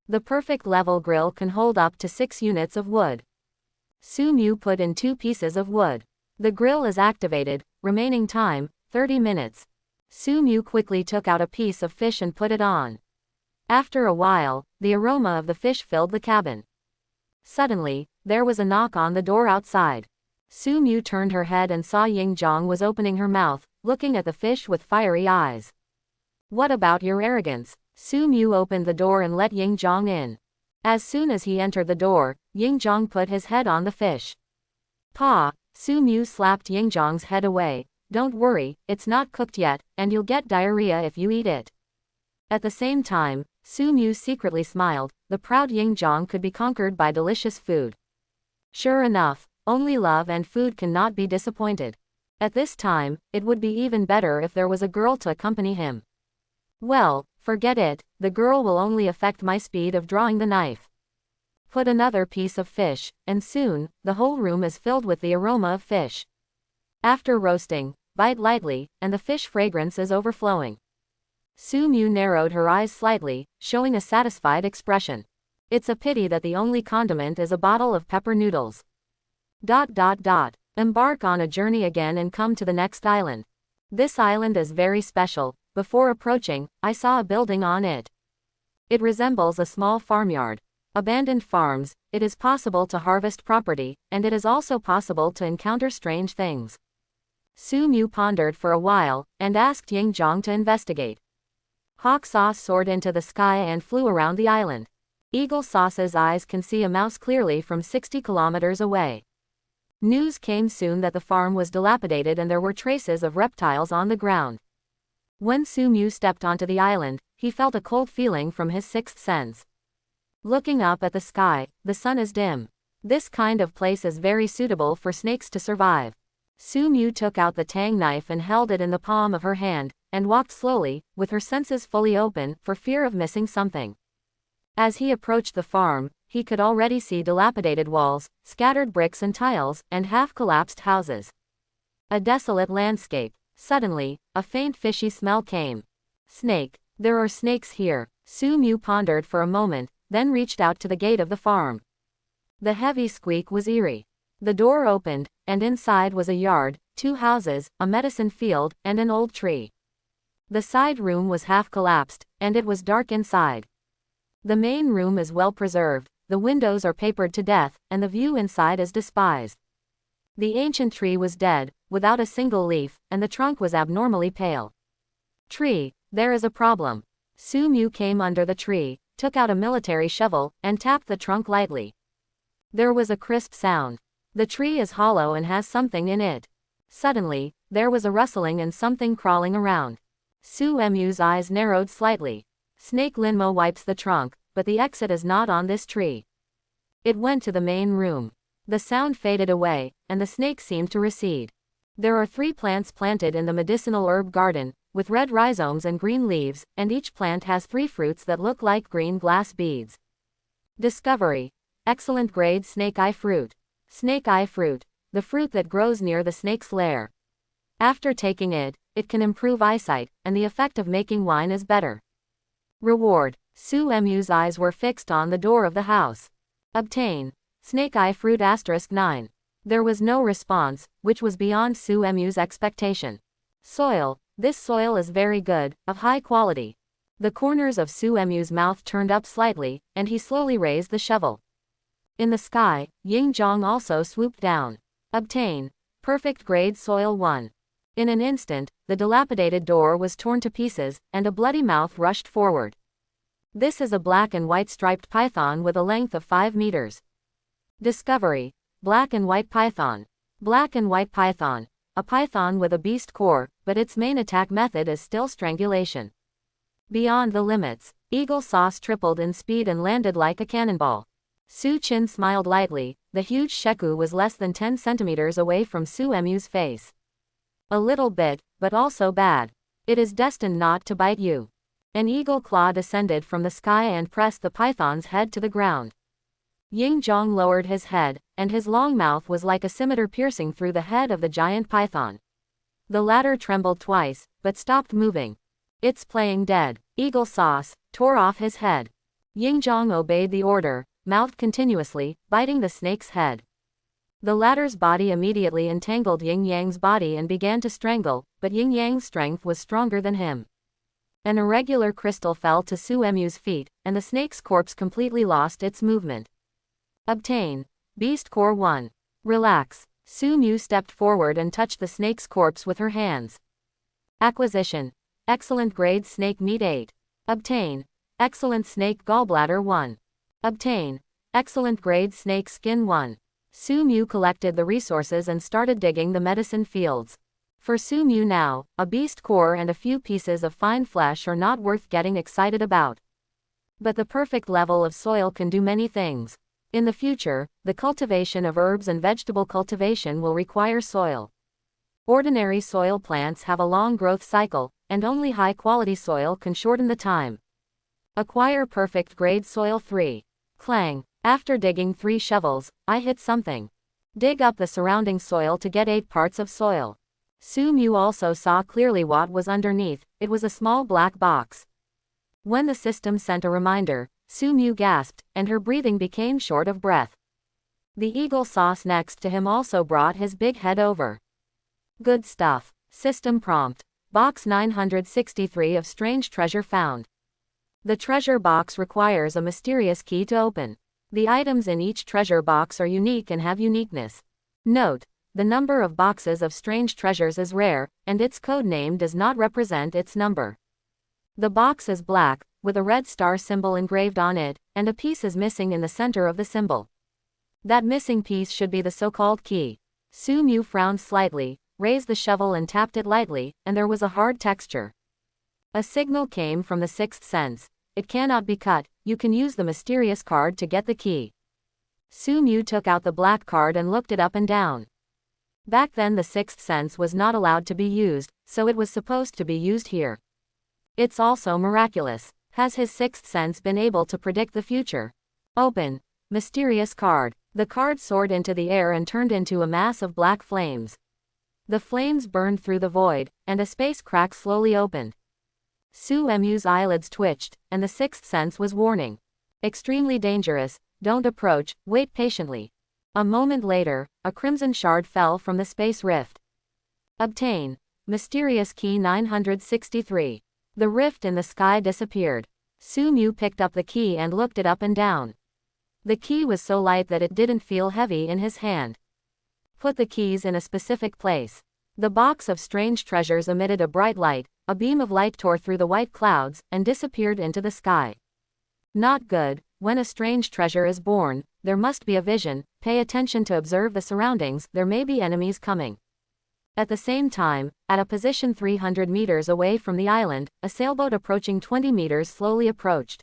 The perfect level grill can hold up to 6 units of wood. Su Mu put in 2 pieces of wood. The grill is activated, remaining time, 30 minutes. Su Mu quickly took out a piece of fish and put it on. After a while, the aroma of the fish filled the cabin. Suddenly, there was a knock on the door outside. Su Mu turned her head and saw Ying Zhang was opening her mouth, looking at the fish with fiery eyes. What about your arrogance? Su Mu opened the door and let Ying Zhang in. As soon as he entered the door, Ying Zhang put his head on the fish. Pa! Su Mu slapped Ying Zhang's head away. Don't worry, it's not cooked yet, and you'll get diarrhea if you eat it. At the same time, Su Mu secretly smiled. The proud Ying Zhang could be conquered by delicious food. Sure enough, only love and food cannot be disappointed. At this time, it would be even better if there was a girl to accompany him. Well, forget it, the girl will only affect my speed of drawing the knife. Put another piece of fish, and soon, the whole room is filled with the aroma of fish. After roasting, bite lightly, and the fish fragrance is overflowing. Su Mu narrowed her eyes slightly, showing a satisfied expression. It's a pity that the only condiment is a bottle of pepper noodles. ... Embark on a journey again and come to the next island. This island is very special. Before approaching, I saw a building on it. It resembles a small farmyard. Abandoned farms, it is possible to harvest property, and it is also possible to encounter strange things. Su Mu pondered for a while, and asked Ying Zhang to investigate. Hawk Sauce soared into the sky and flew around the island. Eagle Sauce's eyes can see a mouse clearly from 60 kilometers away. News came soon that the farm was dilapidated and there were traces of reptiles on the ground. When Su Mu stepped onto the island, he felt a cold feeling from his sixth sense. Looking up at the sky, the sun is dim. This kind of place is very suitable for snakes to survive. Su Mu took out the tang knife and held it in the palm of her hand, and walked slowly, with her senses fully open, for fear of missing something. As he approached the farm, he could already see dilapidated walls, scattered bricks and tiles, and half-collapsed houses. A desolate landscape. Suddenly, a faint fishy smell came. Snake. There are snakes here. Su Mu pondered for a moment, then reached out to the gate of the farm. The heavy squeak was eerie. The door opened, and inside was a yard, 2 houses, a medicine field, and an old tree. The side room was half collapsed, and it was dark inside. The main room is well preserved, the windows are papered to death, and the view inside is despised. The ancient tree was dead, without a single leaf, and the trunk was abnormally pale. Tree, there is a problem. Su Mu came under the tree, took out a military shovel, and tapped the trunk lightly. There was a crisp sound. The tree is hollow and has something in it. Suddenly, there was a rustling and something crawling around. Su Mu's eyes narrowed slightly. Snake Linmo wipes the trunk, but the exit is not on this tree. It went to the main room. The sound faded away, and the snake seemed to recede. There are 3 plants planted in the medicinal herb garden, with red rhizomes and green leaves, and each plant has 3 fruits that look like green glass beads. Discovery. Excellent grade snake eye fruit. Snake eye fruit, the fruit that grows near the snake's lair. After taking it, it can improve eyesight, and the effect of making wine is better. Reward. Su Mu's eyes were fixed on the door of the house. Obtain. Snake eye fruit *9. There was no response, which was beyond Su Mu's expectation. Soil. This soil is very good, of high quality. The corners of Su Mu's mouth turned up slightly, and he slowly raised the shovel. In the sky, Ying Zhong also swooped down. Obtain. Perfect grade soil 1. In an instant, the dilapidated door was torn to pieces, and a bloody mouth rushed forward. This is a black and white striped python with a length of 5 meters. Discovery. Black and white python. Black and white python. A python with a beast core, but its main attack method is still strangulation. Beyond the limits, Eagle Sauce tripled in speed and landed like a cannonball. Su Qin smiled lightly. The huge sheku was less than 10 centimeters away from Su Mu's face. A little bit, but also bad. It is destined not to bite you. An eagle claw descended from the sky and pressed the python's head to the ground. Ying Zhong lowered his head, and his long mouth was like a scimitar piercing through the head of the giant python. The latter trembled twice, but stopped moving. It's playing dead. Eagle Sauce tore off his head. Ying Zhong obeyed the order, mouthed continuously, biting the snake's head. The latter's body immediately entangled Yin Yang's body and began to strangle, but Yin Yang's strength was stronger than him. An irregular crystal fell to Su Mu's feet, and the snake's corpse completely lost its movement. Obtain. Beast Core 1. Relax. Su Mu stepped forward and touched the snake's corpse with her hands. Acquisition. Excellent grade snake meat 8. Obtain. Excellent snake gallbladder 1. Obtain. Excellent grade snake skin 1. Su Mu collected the resources and started digging the medicine fields. For Su Mu now, a beast core and a few pieces of fine flesh are not worth getting excited about. But the perfect level of soil can do many things. In the future, the cultivation of herbs and vegetable cultivation will require soil. Ordinary soil plants have a long growth cycle, and only high-quality soil can shorten the time. Acquire perfect grade soil 3. Clang. After digging 3 shovels, I hit something. Dig up the surrounding soil to get 8 parts of soil. Su Mu also saw clearly what was underneath. It was a small black box. When the system sent a reminder, Su Mu gasped, and her breathing became short of breath. The Eagle Sauce next to him also brought his big head over. Good stuff. System prompt. Box 963 of strange treasure found. The treasure box requires a mysterious key to open. The items in each treasure box are unique and have uniqueness. Note: the number of boxes of strange treasures is rare, and its code name does not represent its number. The box is black, with a red star symbol engraved on it, and a piece is missing in the center of the symbol. That missing piece should be the so-called key. Su Mu frowned slightly, raised the shovel and tapped it lightly, and there was a hard texture. A signal came from the sixth sense. It cannot be cut, you can use the mysterious card to get the key. Su Mu took out the black card and looked it up and down. Back then the sixth sense was not allowed to be used, so it was supposed to be used here. It's also miraculous. Has his sixth sense been able to predict the future? Open. Mysterious card. The card soared into the air and turned into a mass of black flames. The flames burned through the void, and a space crack slowly opened. Su Mu's eyelids twitched, and the sixth sense was warning. Extremely dangerous, don't approach, wait patiently. A moment later, a crimson shard fell from the space rift. Obtain. Mysterious Key 963. The rift in the sky disappeared. Su Mu picked up the key and looked it up and down. The key was so light that it didn't feel heavy in his hand. Put the keys in a specific place. The box of strange treasures emitted a bright light, a beam of light tore through the white clouds, and disappeared into the sky. Not good. When a strange treasure is born, there must be a vision. Pay attention to observe the surroundings, there may be enemies coming. At the same time, at a position 300 meters away from the island, a sailboat approaching 20 meters slowly approached.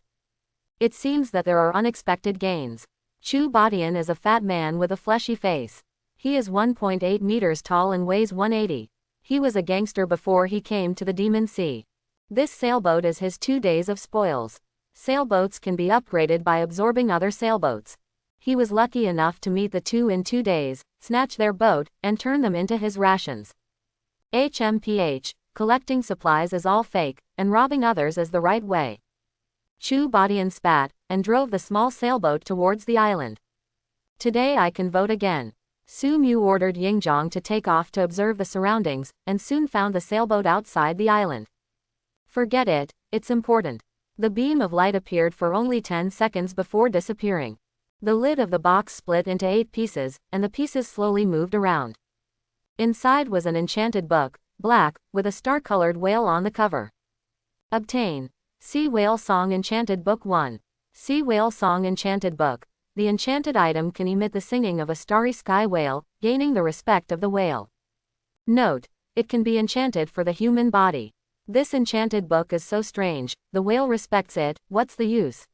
It seems that there are unexpected gains. Chu Badian is a fat man with a fleshy face. He is 1.8 meters tall and weighs 180. He was a gangster before he came to the Demon Sea. This sailboat is his 2 days of spoils. Sailboats can be upgraded by absorbing other sailboats. He was lucky enough to meet the two in 2 days, snatch their boat, and turn them into his rations. HMPH, collecting supplies is all fake, and robbing others is the right way. Chu Badian spat, and drove the small sailboat towards the island. Today I can vote again. Su Mu ordered Yingzhong to take off to observe the surroundings, and soon found the sailboat outside the island. Forget it, it's important. The beam of light appeared for only 10 seconds before disappearing. The lid of the box split into 8 pieces, and the pieces slowly moved around. Inside was an enchanted book, black, with a star-colored whale on the cover. Obtain. Sea Whale Song Enchanted Book 1. Sea Whale Song Enchanted Book. The enchanted item can emit the singing of a starry sky whale, gaining the respect of the whale. Note: it can be enchanted for the human body. This enchanted book is so strange, the whale respects it, what's the use?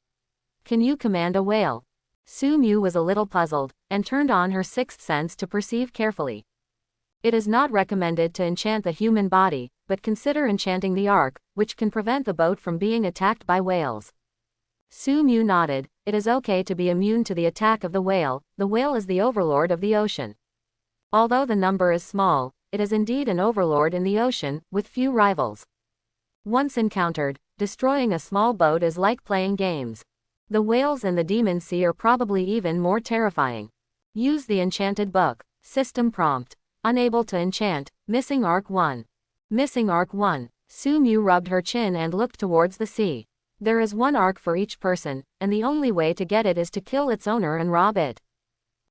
Can you command a whale? Su Mu was a little puzzled, and turned on her sixth sense to perceive carefully. It is not recommended to enchant the human body, but consider enchanting the ark, which can prevent the boat from being attacked by whales. Su Mu nodded. It is okay to be immune to the attack of the whale is the overlord of the ocean. Although the number is small, it is indeed an overlord in the ocean, with few rivals. Once encountered, destroying a small boat is like playing games. The whales in the Demon Sea are probably even more terrifying. Use the enchanted book. System prompt. Unable to enchant. Missing Arc 1. Missing Arc 1. Su Mu rubbed her chin and looked towards the sea. There is one ark for each person, and the only way to get it is to kill its owner and rob it.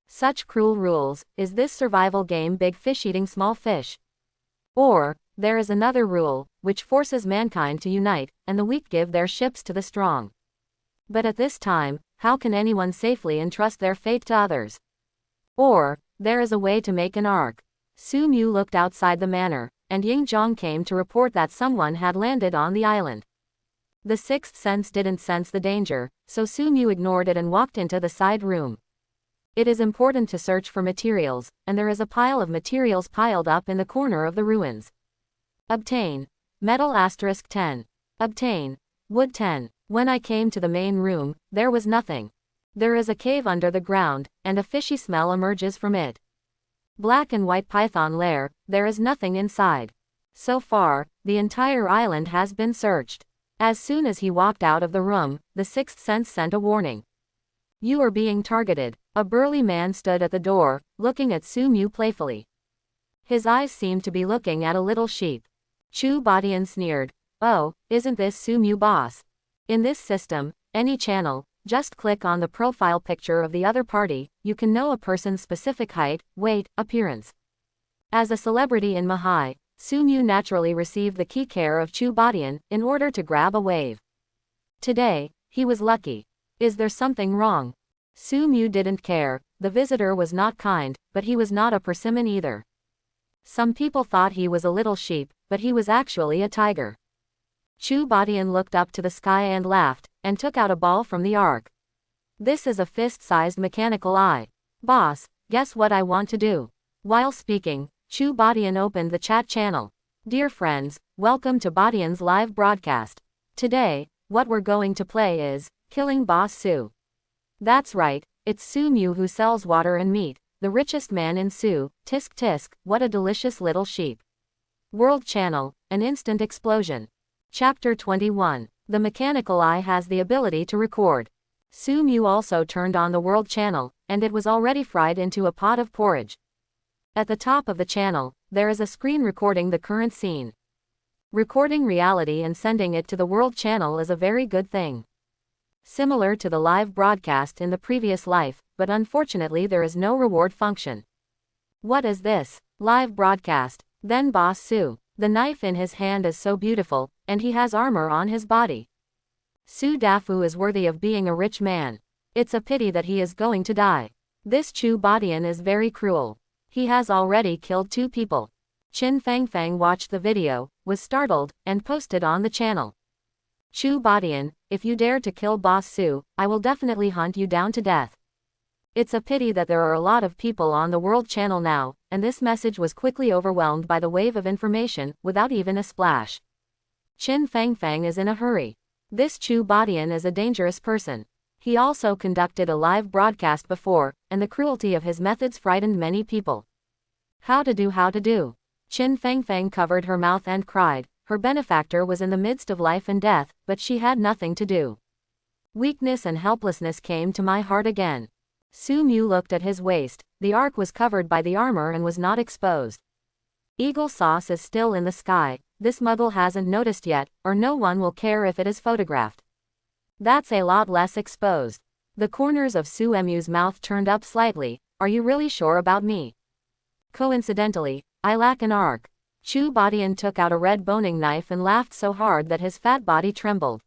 Such cruel rules. Is this survival game big fish eating small fish? Or, there is another rule, which forces mankind to unite, and the weak give their ships to the strong. But at this time, how can anyone safely entrust their fate to others? Or, there is a way to make an ark. Su Mu looked outside the manor, and Yingzhong came to report that someone had landed on the island. The sixth sense didn't sense the danger, so Su Mu ignored it and walked into the side room. It is important to search for materials, and there is a pile of materials piled up in the corner of the ruins. Obtain. Metal *10. Obtain. Wood 10. When I came to the main room, there was nothing. There is a cave under the ground, and a fishy smell emerges from it. Black and white python lair, there is nothing inside. So far, the entire island has been searched. As soon as he walked out of the room, the sixth sense sent a warning. You are being targeted. A burly man stood at the door, looking at Su Mu playfully. His eyes seemed to be looking at a little sheep. Chu Badian sneered. Oh, isn't this Su Mu boss? In this system, any channel, just click on the profile picture of the other party, you can know a person's specific height, weight, appearance. As a celebrity in Mahai, Su Mu naturally received the key care of Chu Badian in order to grab a wave. Today, he was lucky. Is there something wrong? Su Mu didn't care. The visitor was not kind, but he was not a persimmon either. Some people thought he was a little sheep, but he was actually a tiger. Chu Badian looked up to the sky and laughed, and took out a ball from the ark. This is a fist-sized mechanical eye. Boss, guess what I want to do? While speaking, Chu Badian opened the chat channel. Dear friends, welcome to Badian's live broadcast. Today, what we're going to play is Killing Boss Su. That's right, it's Su Mu who sells water and meat, the richest man in Su. Tisk tisk, what a delicious little sheep. World Channel, an instant explosion. Chapter 21. The mechanical eye has the ability to record. Su Mu also turned on the World Channel, and it was already fried into a pot of porridge. At the top of the channel, there is a screen recording the current scene. Recording reality and sending it to the World Channel is a very good thing. Similar to the live broadcast in the previous life, but unfortunately there is no reward function. What is this? Live broadcast. Then Boss Su. The knife in his hand is so beautiful, and he has armor on his body. Su Dafu is worthy of being a rich man. It's a pity that he is going to die. This Chu Badian is very cruel. He has already killed 2 people. Qin Fangfang watched the video, was startled, and posted on the channel. Chu Badian, if you dare to kill Boss Su, I will definitely hunt you down to death. It's a pity that there are a lot of people on the World Channel now, and this message was quickly overwhelmed by the wave of information, without even a splash. Qin Fangfang is in a hurry. This Chu Badian is a dangerous person. He also conducted a live broadcast before, and the cruelty of his methods frightened many people. How to do? Qin Fangfang covered her mouth and cried. Her benefactor was in the midst of life and death, but she had nothing to do. Weakness and helplessness came to my heart again. Su Mu looked at his waist. The ark was covered by the armor and was not exposed. Eagle sauce is still in the sky. This muggle hasn't noticed yet, or no one will care if it is photographed. That's a lot less exposed. The corners of Su Mu's mouth turned up slightly. Are you really sure about me? Coincidentally, I lack an ark. Chu Badian took out a red boning knife and laughed so hard that his fat body trembled.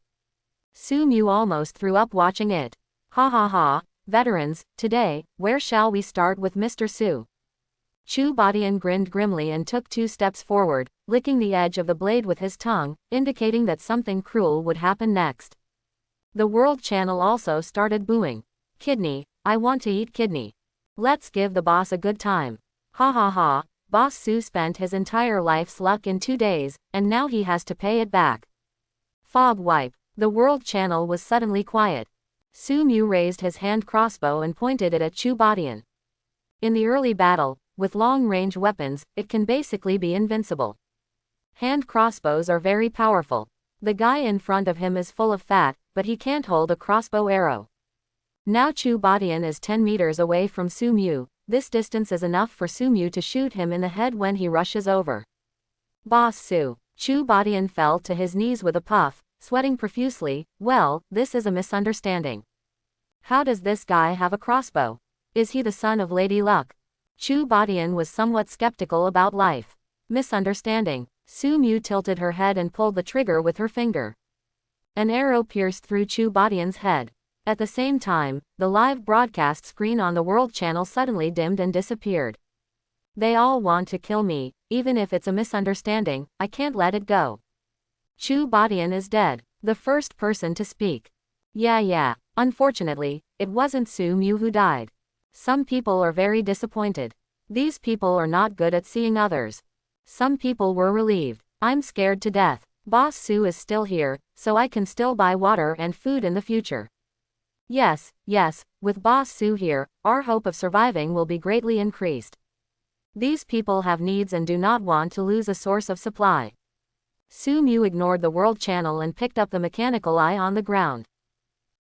Su Mu almost threw up watching it. Ha ha ha, veterans, today, where shall we start with Mr. Su? Chu Badian grinned grimly and took 2 steps forward, licking the edge of the blade with his tongue, indicating that something cruel would happen next. The World Channel also started booing. Kidney, I want to eat kidney. Let's give the boss a good time. Ha ha ha, Boss Su spent his entire life's luck in 2 days, and now he has to pay it back. Fog wipe. The World Channel was suddenly quiet. Su Mu raised his hand crossbow and pointed it at Chu Badian. In the early battle, with long-range weapons, it can basically be invincible. Hand crossbows are very powerful. The guy in front of him is full of fat, but he can't hold a crossbow arrow. Now Chu Badian is 10 meters away from Su Mu. This distance is enough for Su Mu to shoot him in the head when he rushes over. Boss Su. Chu Badian fell to his knees with a puff, sweating profusely. Well, this is a misunderstanding. How does this guy have a crossbow? Is he the son of Lady Luck? Chu Badian was somewhat skeptical about life. Misunderstanding. Su Mu tilted her head and pulled the trigger with her finger. An arrow pierced through Chu Badian's head. At the same time, the live broadcast screen on the World Channel suddenly dimmed and disappeared. They all want to kill me, even if it's a misunderstanding, I can't let it go. Chu Badian is dead. The first person to speak. Yeah. Unfortunately, it wasn't Su Mu who died. Some people are very disappointed. These people are not good at seeing others. Some people were relieved. I'm scared to death. Boss Su is still here, so I can still buy water and food in the future. Yes, with Boss Su here, our hope of surviving will be greatly increased. These people have needs and do not want to lose a source of supply. Su Mu ignored the World Channel and picked up the mechanical eye on the ground.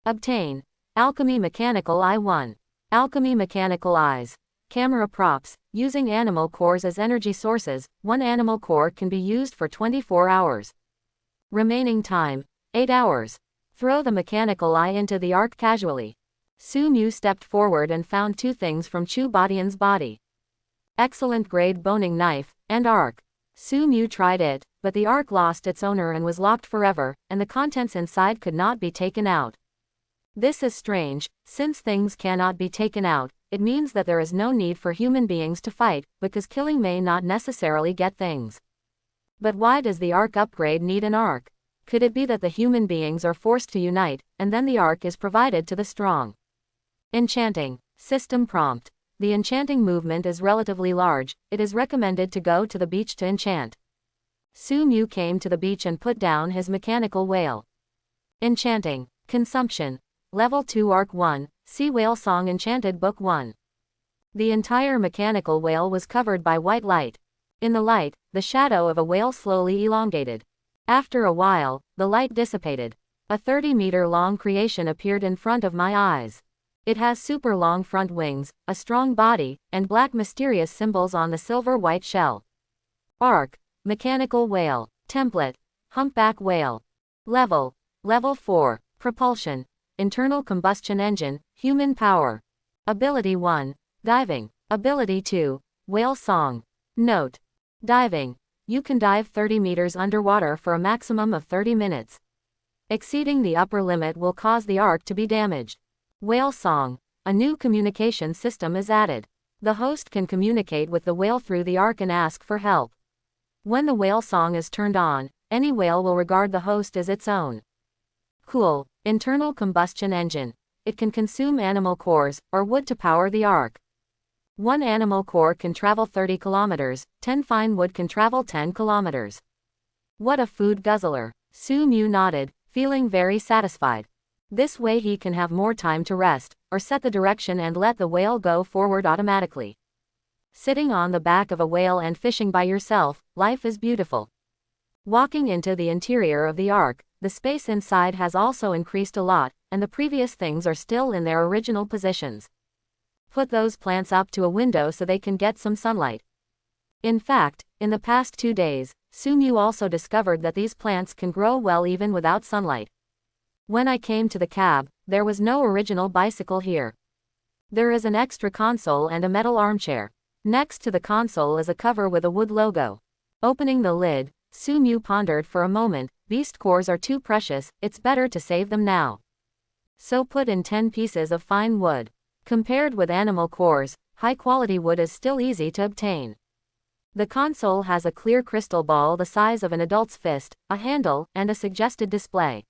Obtain. Alchemy Mechanical Eye 1. Alchemy Mechanical Eyes. Camera props. Using animal cores as energy sources, 1 animal core can be used for 24 hours. Remaining time, 8 hours. Throw the mechanical eye into the ark casually. Su Mu stepped forward and found 2 things from Chu Badian's body. Excellent grade boning knife, and ark. Su Mu tried it, but the ark lost its owner and was locked forever, and the contents inside could not be taken out. This is strange. Since things cannot be taken out, it means that there is no need for human beings to fight, because killing may not necessarily get things. But why does the ark upgrade need an ark? Could it be that the human beings are forced to unite, and then the ark is provided to the strong? Enchanting. System prompt. The enchanting movement is relatively large. It is recommended to go to the beach to enchant. Su Mu came to the beach and put down his mechanical whale. Enchanting. Consumption. Level 2 Arc 1, Sea Whale Song Enchanted Book 1. The entire mechanical whale was covered by white light. In the light, the shadow of a whale slowly elongated. After a while, the light dissipated. A 30-meter-long creation appeared in front of my eyes. It has super long front wings, a strong body, and black mysterious symbols on the silver-white shell. Arc, mechanical whale. Template, humpback whale. Level, level 4, propulsion, internal combustion engine, human power. Ability 1, diving. Ability 2, whale song. Note: diving. You can dive 30 meters underwater for a maximum of 30 minutes. Exceeding the upper limit will cause the arc to be damaged. Whale song. A new communication system is added. The host can communicate with the whale through the arc and ask for help. When the whale song is turned on, any whale will regard the host as its own. Cool. Internal combustion engine. It can consume animal cores, or wood to power the arc. One animal core can travel 30 kilometers, 10 fine wood can travel 10 kilometers. What a food guzzler. Su Mu nodded, feeling very satisfied. This way he can have more time to rest, or set the direction and let the whale go forward automatically. Sitting on the back of a whale and fishing by yourself, life is beautiful. Walking into the interior of the ark, the space inside has also increased a lot, and the previous things are still in their original positions. Put those plants up to a window so they can get some sunlight. In fact, in the past 2 days, Su Mu also discovered that these plants can grow well even without sunlight. When I came to the cab, there was no original bicycle here. There is an extra console and a metal armchair. Next to the console is a cover with a wood logo. Opening the lid, Su Mu pondered for a moment. Beast cores are too precious, it's better to save them now. So put in 10 pieces of fine wood. Compared with animal cores, high-quality wood is still easy to obtain. The console has a clear crystal ball the size of an adult's fist, a handle, and a suggested display.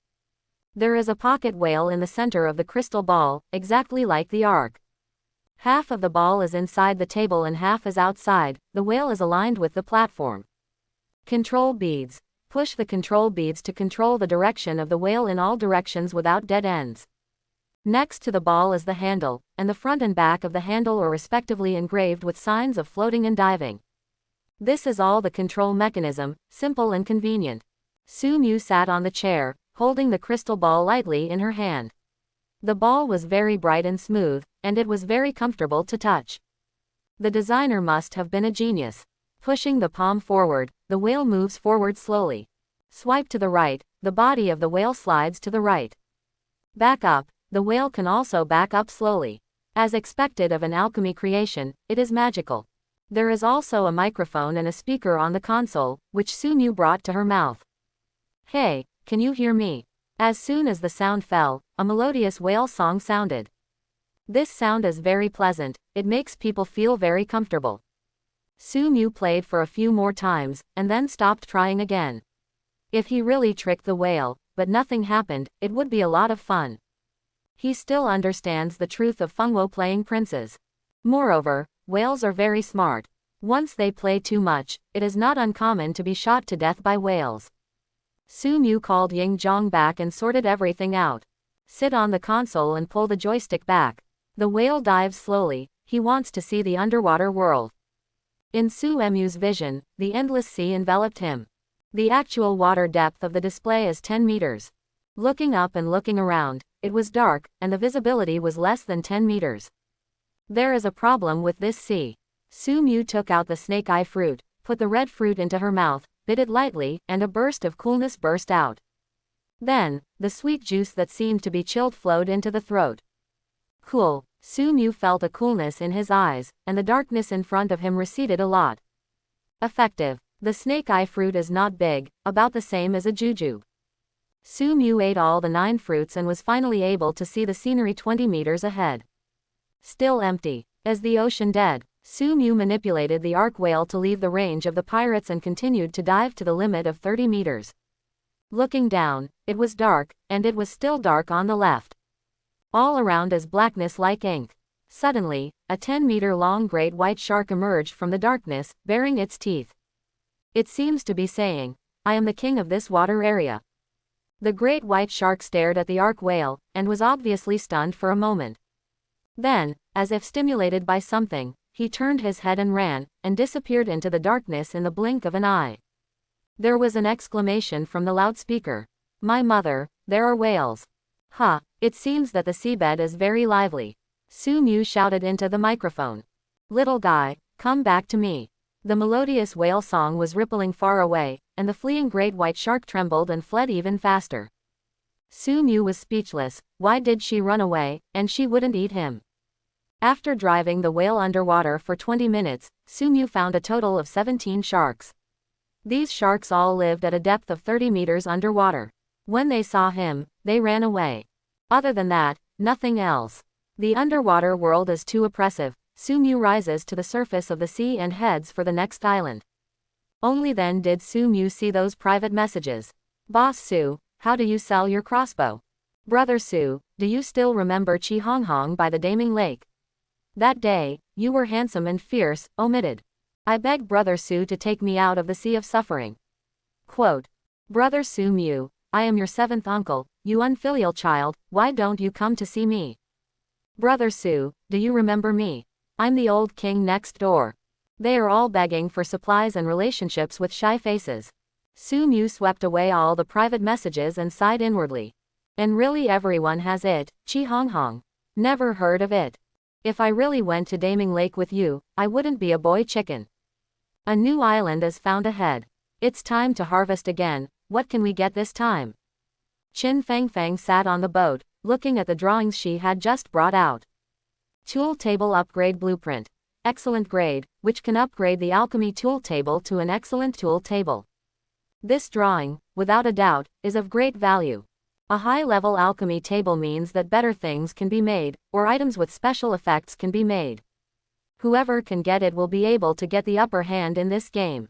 There is a pocket whale in the center of the crystal ball, exactly like the ark. Half of the ball is inside the table and half is outside. The whale is aligned with the platform. Control beads. Push the control beads to control the direction of the whale in all directions without dead ends. Next to the ball is the handle, and the front and back of the handle are respectively engraved with signs of floating and diving. This is all the control mechanism, simple and convenient. Su Mu sat on the chair, holding the crystal ball lightly in her hand. The ball was very bright and smooth, and it was very comfortable to touch. The designer must have been a genius. Pushing the palm forward, the whale moves forward slowly. Swipe to the right, the body of the whale slides to the right. Back up, the whale can also back up slowly. As expected of an alchemy creation, it is magical. There is also a microphone and a speaker on the console, which Su Mu brought to her mouth. Hey, can you hear me? As soon as the sound fell, a melodious whale song sounded. This sound is very pleasant, it makes people feel very comfortable. Su Mu played for a few more times, and then stopped trying again. If he really tricked the whale, but nothing happened, it would be a lot of fun. He still understands the truth of Fengwo playing princes. Moreover, whales are very smart. Once they play too much, it is not uncommon to be shot to death by whales. Su Mu called Ying Zhong back and sorted everything out. Sit on the console and pull the joystick back. The whale dives slowly, he wants to see the underwater world. In Su Mu's vision, the endless sea enveloped him. The actual water depth of the display is 10 meters. Looking up and looking around, it was dark, and the visibility was less than 10 meters. There is a problem with this sea. Su Mu took out the snake eye fruit, put the red fruit into her mouth, bit it lightly, and a burst of coolness burst out. Then, the sweet juice that seemed to be chilled flowed into the throat. Cool. Su Mu felt a coolness in his eyes, and the darkness in front of him receded a lot. Effective. The snake eye fruit is not big, about the same as a jujube. Su Mu ate all the 9 fruits and was finally able to see the scenery 20 meters ahead. Still empty. As the ocean dead, Su Mu manipulated the ark whale to leave the range of the pirates and continued to dive to the limit of 30 meters. Looking down, it was dark, and it was still dark on the left. All around is blackness like ink. Suddenly, a 10-meter-long great white shark emerged from the darkness, baring its teeth. It seems to be saying, "I am the king of this water area." The great white shark stared at the ark whale, and was obviously stunned for a moment. Then, as if stimulated by something, he turned his head and ran, and disappeared into the darkness in the blink of an eye. There was an exclamation from the loudspeaker. "My mother, there are whales." "Huh, it seems that the seabed is very lively." Su Mu shouted into the microphone. "Little guy, come back to me." The melodious whale song was rippling far away, and the fleeing great white shark trembled and fled even faster. Su Mu was speechless. Why did she run away, and she wouldn't eat him? After driving the whale underwater for 20 minutes, Su Mu found a total of 17 sharks. These sharks all lived at a depth of 30 meters underwater. When they saw him, they ran away. Other than that, nothing else. The underwater world is too oppressive. Su Mu rises to the surface of the sea and heads for the next island. Only then did Su Mu see those private messages. Boss Su, how do you sell your crossbow? Brother Su, do you still remember Chi Hong Hong by the Daming Lake? That day, you were handsome and fierce, omitted. I beg Brother Su to take me out of the sea of suffering. Quote. Brother Su Mu, I am your 7th uncle, you unfilial child, why don't you come to see me? Brother Su, do you remember me? I'm the old king next door. They are all begging for supplies and relationships with shy faces. Su Mu swept away all the private messages and sighed inwardly. And really everyone has it, Chi Hong Hong. Never heard of it. If I really went to Daming Lake with you, I wouldn't be a boy chicken. A new island is found ahead. It's time to harvest again. What can we get this time? Qin Fangfang sat on the boat, looking at the drawings she had just brought out. Tool Table Upgrade Blueprint. Excellent grade, which can upgrade the alchemy tool table to an excellent tool table. This drawing, without a doubt, is of great value. A high-level alchemy table means that better things can be made, or items with special effects can be made. Whoever can get it will be able to get the upper hand in this game.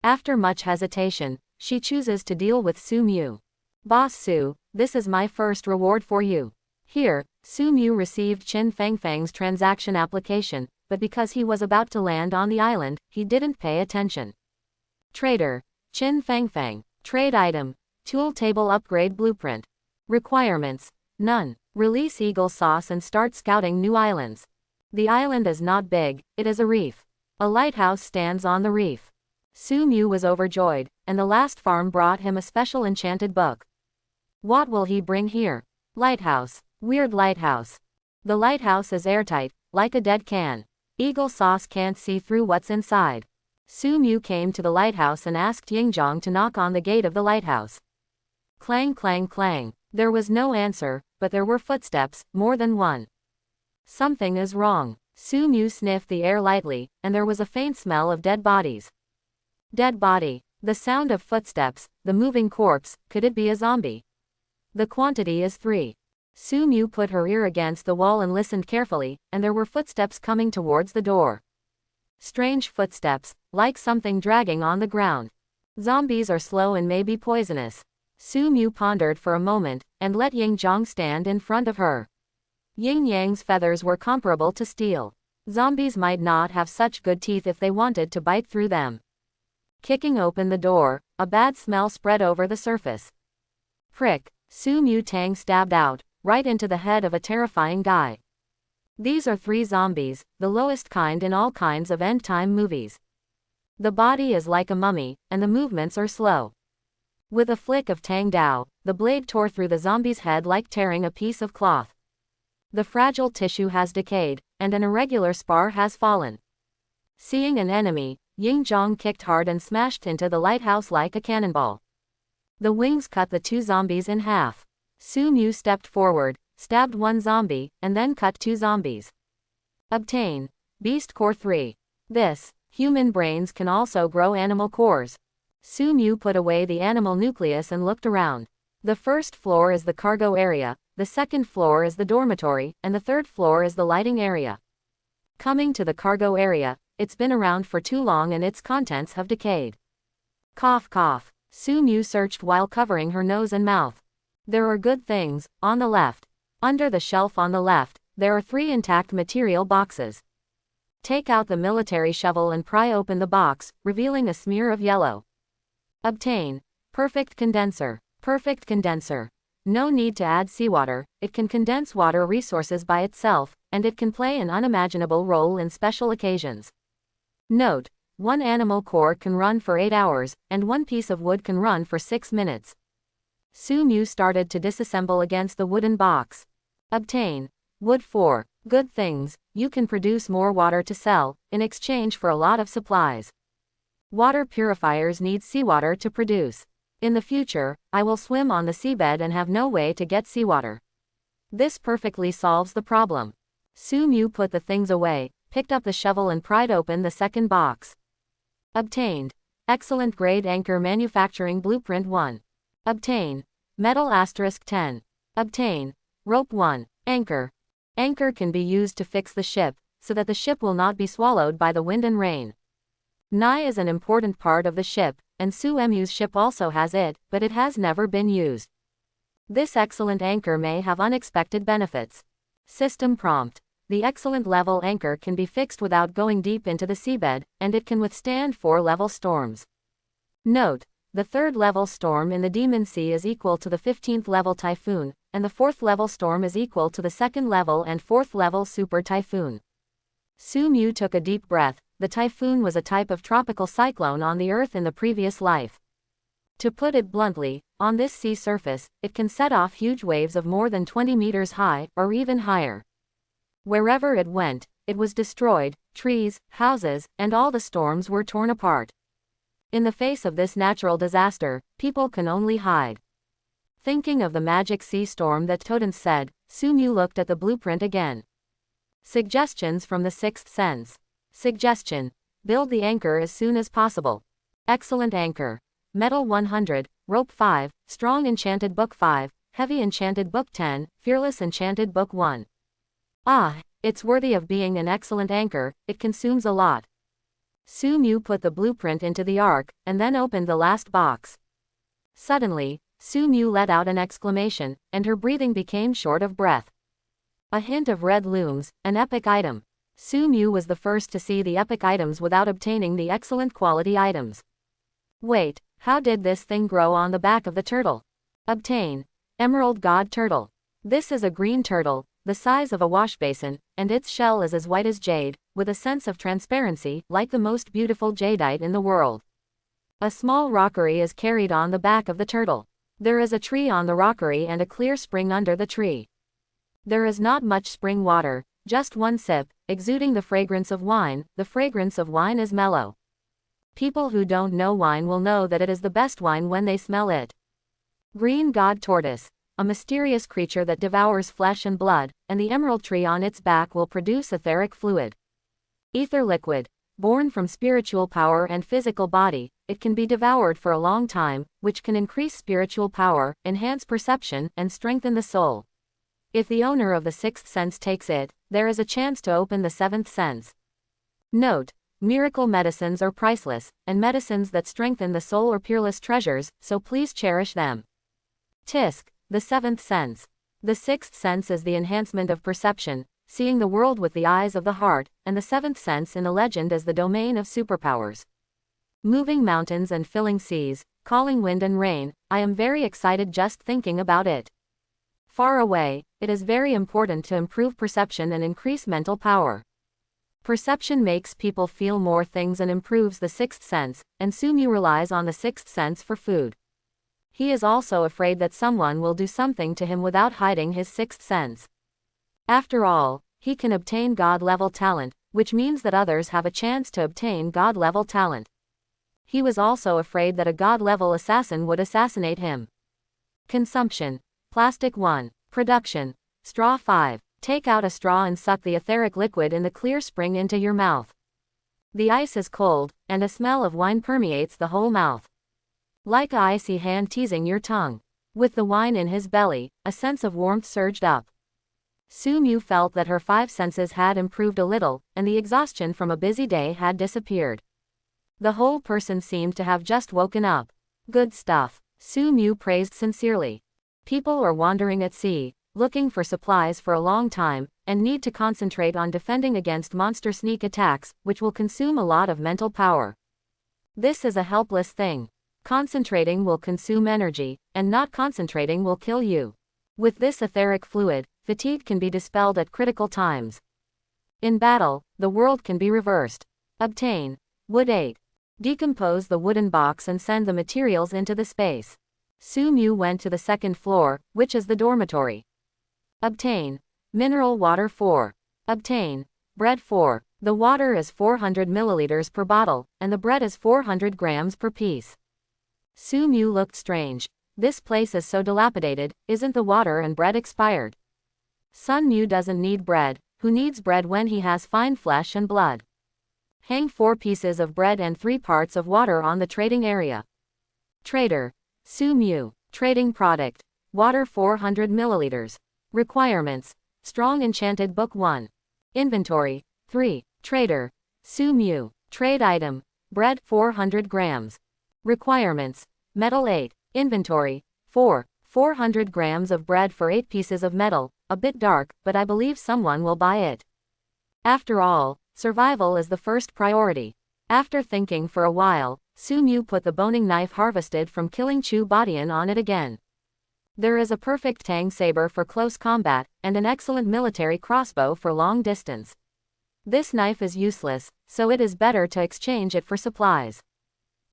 After much hesitation, she chooses to deal with Su Mu. Boss Su, this is my first reward for you. Here, Su Mu received Qin Fangfang's transaction application, but because he was about to land on the island, he didn't pay attention. Trader, Qin Fangfang. Trade item, tool table upgrade blueprint. Requirements, none. Release Eagle Sauce and start scouting new islands. The island is not big, it is a reef. A lighthouse stands on the reef. Su Mu was overjoyed, and the last farm brought him a special enchanted book. What will he bring here? Lighthouse. Weird lighthouse. The lighthouse is airtight, like a dead can. Eagle Sauce can't see through what's inside. Su Mu came to the lighthouse and asked Yingzhong to knock on the gate of the lighthouse. Clang clang clang. There was no answer, but there were footsteps, more than one. Something is wrong. Su Mu sniffed the air lightly, and there was a faint smell of dead bodies. Dead body. The sound of footsteps, the moving corpse, could it be a zombie? The quantity is 3. Su Mu put her ear against the wall and listened carefully, and there were footsteps coming towards the door. Strange footsteps, like something dragging on the ground. Zombies are slow and may be poisonous. Su Mu pondered for a moment, and let Yingzhong stand in front of her. Yin Yang's feathers were comparable to steel. Zombies might not have such good teeth if they wanted to bite through them. Kicking open the door, a bad smell spread over the surface. Prick. Su Mu Tang stabbed out, right into the head of a terrifying guy. These are 3 zombies, the lowest kind in all kinds of end-time movies. The body is like a mummy, and the movements are slow. With a flick of Tang Dao, the blade tore through the zombie's head like tearing a piece of cloth. The fragile tissue has decayed, and an irregular spar has fallen. Seeing an enemy, Yingzhong kicked hard and smashed into the lighthouse like a cannonball. The wings cut the 2 zombies in half. Su Mu stepped forward, stabbed 1 zombie, and then cut 2 zombies. Obtain. Beast Core 3. This, human brains can also grow animal cores. Su Mu put away the animal nucleus and looked around. The first floor is the cargo area, the second floor is the dormitory, and the third floor is the lighting area. Coming to the cargo area, it's been around for too long and its contents have decayed. Cough cough. Su Mu searched while covering her nose and mouth. There are good things, on the left. Under the shelf on the left, there are 3 intact material boxes. Take out the military shovel and pry open the box, revealing a smear of yellow. Obtain. Perfect condenser. Perfect condenser. No need to add seawater, it can condense water resources by itself, and it can play an unimaginable role in special occasions. Note: 1 animal core can run for 8 hours, and 1 piece of wood can run for 6 minutes. Su Mu started to disassemble against the wooden box. Obtain. Wood 4. Good things, you can produce more water to sell, in exchange for a lot of supplies. Water purifiers need seawater to produce. In the future, I will swim on the seabed and have no way to get seawater. This perfectly solves the problem. Su Mu put the things away, picked up the shovel and pried open the second box. Obtained. Excellent grade anchor manufacturing blueprint 1. Obtain. Metal * 10. Obtain. Rope 1. Anchor. Anchor can be used to fix the ship, so that the ship will not be swallowed by the wind and rain. Nye is an important part of the ship, and Su Mu's ship also has it, but it has never been used. This excellent anchor may have unexpected benefits. System prompt. The excellent level anchor can be fixed without going deep into the seabed, and it can withstand 4-level storms. Note: the 3rd level storm in the Demon Sea is equal to the 15th level typhoon, and the 4th level storm is equal to the 2nd level and 4th level super typhoon. Su Mu took a deep breath. The typhoon was a type of tropical cyclone on the Earth in the previous life. To put it bluntly, on this sea surface, it can set off huge waves of more than 20 meters high, or even higher. Wherever it went, it was destroyed. Trees, houses, and all the storms were torn apart. In the face of this natural disaster, people can only hide. Thinking of the magic sea storm that Toten said, Su Mu looked at the blueprint again. Suggestions from the Sixth Sense. Suggestion: build the anchor as soon as possible. Excellent anchor. Metal 100, Rope 5, Strong Enchanted Book 5, Heavy Enchanted Book 10, Fearless Enchanted Book 1. It's worthy of being an excellent anchor. It consumes a lot. Su Mu put the blueprint into the ark, and then opened the last box. Suddenly, Su Mu let out an exclamation, and her breathing became short of breath. A hint of red looms, an epic item. Su Mu was the first to see the epic items without obtaining the excellent quality items. Wait, how did this thing grow on the back of the turtle? Obtain. Emerald God Turtle. This is a green turtle, the size of a washbasin, and its shell is as white as jade, with a sense of transparency, like the most beautiful jadeite in the world. A small rockery is carried on the back of the turtle. There is a tree on the rockery and a clear spring under the tree. There is not much spring water, just one sip, exuding the fragrance of wine. The fragrance of wine is mellow. People who don't know wine will know that it is the best wine when they smell it. Green God Tortoise. A mysterious creature that devours flesh and blood, and the emerald tree on its back will produce etheric fluid. Ether liquid. Born from spiritual power and physical body, it can be devoured for a long time, which can increase spiritual power, enhance perception, and strengthen the soul. If the owner of the sixth sense takes it, there is a chance to open the seventh sense. Note: miracle medicines are priceless, and medicines that strengthen the soul are peerless treasures, so please cherish them. Tisk. The seventh sense. The sixth sense is the enhancement of perception, seeing the world with the eyes of the heart, and the seventh sense in the legend is the domain of superpowers. Moving mountains and filling seas, calling wind and rain, I am very excited just thinking about it. Far away, it is very important to improve perception and increase mental power. Perception makes people feel more things and improves the sixth sense, and Su Mu relies on the sixth sense for food. He is also afraid that someone will do something to him without hiding his sixth sense. After all, he can obtain God-level talent, which means that others have a chance to obtain God-level talent. He was also afraid that a God-level assassin would assassinate him. Consumption. Plastic 1. Production. Straw 5. Take out a straw and suck the etheric liquid in the clear spring into your mouth. The ice is cold, and a smell of wine permeates the whole mouth. Like a icy hand teasing your tongue. With the wine in his belly, a sense of warmth surged up. Su Mu felt that her 5 senses had improved a little, and the exhaustion from a busy day had disappeared. The whole person seemed to have just woken up. Good stuff. Su Mu praised sincerely. People are wandering at sea, looking for supplies for a long time, and need to concentrate on defending against monster sneak attacks, which will consume a lot of mental power. This is a helpless thing. Concentrating will consume energy, and not concentrating will kill you. With this etheric fluid, fatigue can be dispelled at critical times. In battle, the world can be reversed. Obtain. Wood 8. Decompose the wooden box and send the materials into the space. Su Mu went to the second floor, which is the dormitory. Obtain. Mineral water 4. Obtain. Bread 4. The water is 400 milliliters per bottle, and the bread is 400 grams per piece. Su Mu looked strange. This place is so dilapidated, isn't the water and bread expired? Sun Mu doesn't need bread, who needs bread when he has fine flesh and blood? Hang 4 pieces of bread and 3 parts of water on the trading area. Trader. Su Mu. Trading product. Water 400 milliliters. Requirements. Strong Enchanted Book 1. Inventory. 3. Trader. Su Mu. Trade item. Bread 400 grams. Requirements. Metal 8. Inventory. 4. 400 grams of bread for 8 pieces of metal, a bit dark, but I believe someone will buy it. After all, survival is the first priority. After thinking for a while, Su Mu put the boning knife harvested from killing Chu Badian on it again. There is a perfect tang saber for close combat, and an excellent military crossbow for long distance. This knife is useless, so it is better to exchange it for supplies.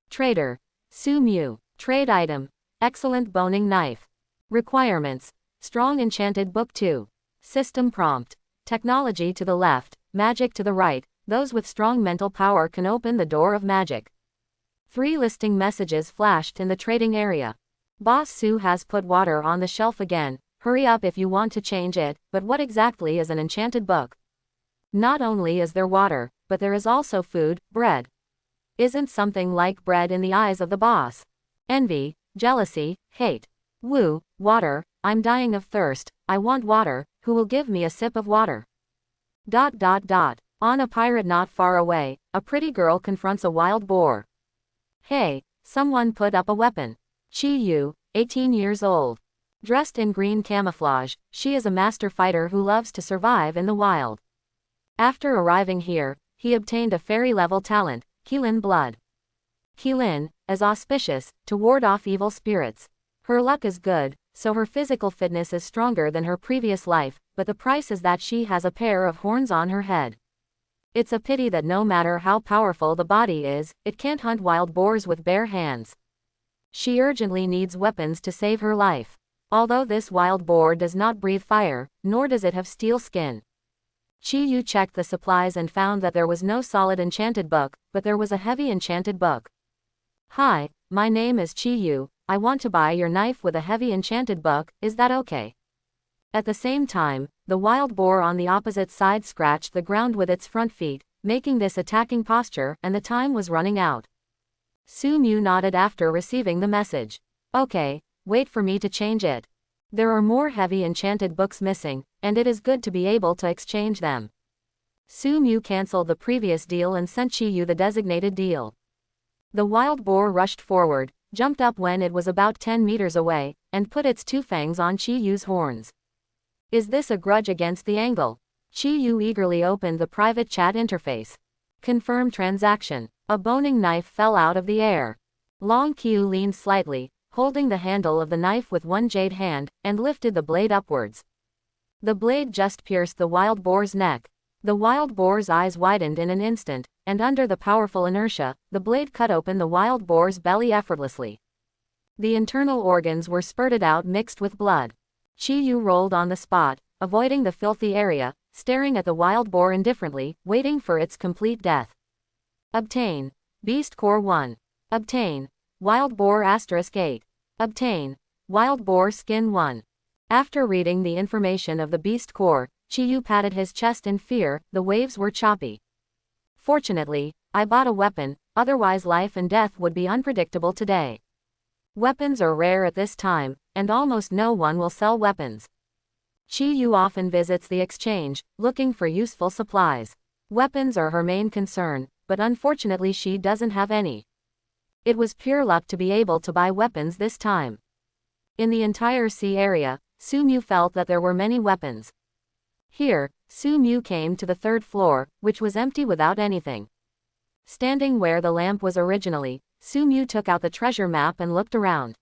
Trader. Su Mu. Trade item. Excellent boning knife. Requirements. Strong Enchanted Book 2. System prompt. Technology to the left, magic to the right. Those with strong mental power can open the door of magic. 3 listing messages flashed in the trading area. Boss Su has put water on the shelf again. Hurry up if you want to change it, but what exactly is an enchanted book? Not only is there water, but there is also food, bread. Isn't something like bread in the eyes of the boss? Envy, jealousy, hate. Woo, water, I'm dying of thirst, I want water, who will give me a sip of water? ... On a pirate not far away, a pretty girl confronts a wild boar. Hey, someone put up a weapon. Chi Yu, 18 years old. Dressed in green camouflage, she is a master fighter who loves to survive in the wild. After arriving here, he obtained a fairy-level talent, Qilin Blood. Qilin, as auspicious, to ward off evil spirits. Her luck is good, so her physical fitness is stronger than her previous life, but the price is that she has a pair of horns on her head. It's a pity that no matter how powerful the body is, it can't hunt wild boars with bare hands. She urgently needs weapons to save her life. Although this wild boar does not breathe fire, nor does it have steel skin. Chi Yu checked the supplies and found that there was no solid enchanted book, but there was a heavy enchanted book. Hi, my name is Chi Yu, I want to buy your knife with a heavy enchanted book, is that okay? At the same time, the wild boar on the opposite side scratched the ground with its front feet, making this attacking posture, and the time was running out. Su Mu nodded after receiving the message. Okay, wait for me to change it. There are more heavy enchanted books missing, and it is good to be able to exchange them. Su Mu cancelled the previous deal and sent Chi Yu the designated deal. The wild boar rushed forward, jumped up when it was about 10 meters away, and put its 2 fangs on Chi Yu's horns. Is this a grudge against the angle? Chi Yu eagerly opened the private chat interface. Confirm transaction. A boning knife fell out of the air. Long Qiu leaned slightly, holding the handle of the knife with one jade hand, and lifted the blade upwards. The blade just pierced the wild boar's neck. The wild boar's eyes widened in an instant, and under the powerful inertia, the blade cut open the wild boar's belly effortlessly. The internal organs were spurted out mixed with blood. Chi Yu rolled on the spot, avoiding the filthy area, staring at the wild boar indifferently, waiting for its complete death. Obtain. Beast Core 1. Obtain. Wild Boar *8. Obtain. Wild Boar Skin 1. After reading the information of the Beast Core, Chi Yu patted his chest in fear, the waves were choppy. Fortunately, I bought a weapon, otherwise life and death would be unpredictable today. Weapons are rare at this time, and almost no one will sell weapons. Chi Yu often visits the exchange, looking for useful supplies. Weapons are her main concern, but unfortunately she doesn't have any. It was pure luck to be able to buy weapons this time. In the entire sea area, Su Mu felt that there were many weapons. Here, Su Mu came to the 3rd floor, which was empty without anything. Standing where the lamp was originally, Su Mu took out the treasure map and looked around.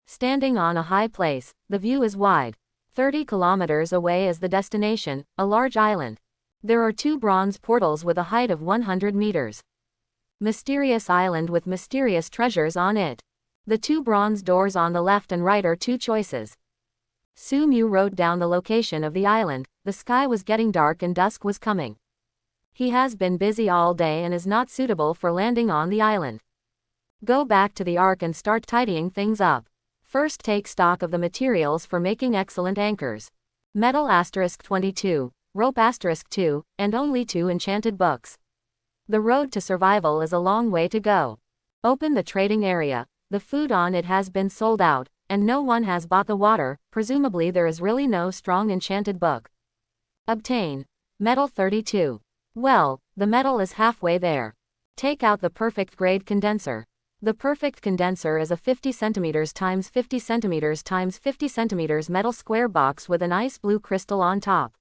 Standing on a high place, the view is wide. 30 kilometers away is the destination, a large island. There are 2 bronze portals with a height of 100 meters. Mysterious island with mysterious treasures on it. The 2 bronze doors on the left and right are 2 choices. Su Mu wrote down the location of the island, the sky was getting dark and dusk was coming. He has been busy all day and is not suitable for landing on the island. Go back to the ark and start tidying things up. First take stock of the materials for making excellent anchors. Metal *22, rope *2, and only 2 enchanted books. The road to survival is a long way to go. Open the trading area. The food on it has been sold out, and no one has bought the water, presumably there is really no strong enchanted book. Obtain metal 32. Well, the metal is halfway there. Take out the perfect grade condenser. The perfect condenser is a 50 cm x 50 cm x 50 cm metal square box with an ice blue crystal on top.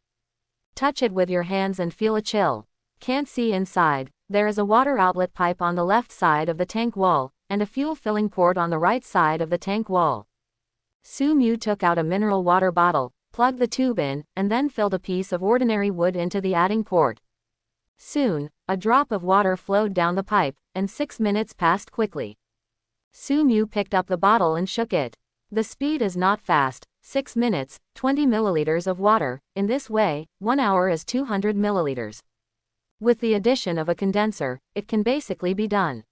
Touch it with your hands and feel a chill. Can't see inside. There is a water outlet pipe on the left side of the tank wall, and a fuel filling port on the right side of the tank wall. Su Mu took out a mineral water bottle, plugged the tube in, and then filled a piece of ordinary wood into the adding port. Soon, a drop of water flowed down the pipe, and 6 minutes passed quickly. Su Mu picked up the bottle and shook it. The speed is not fast. 6 minutes, 20 milliliters of water. In this way, 1 hour is 200 milliliters. With the addition of a condenser, it can basically be done.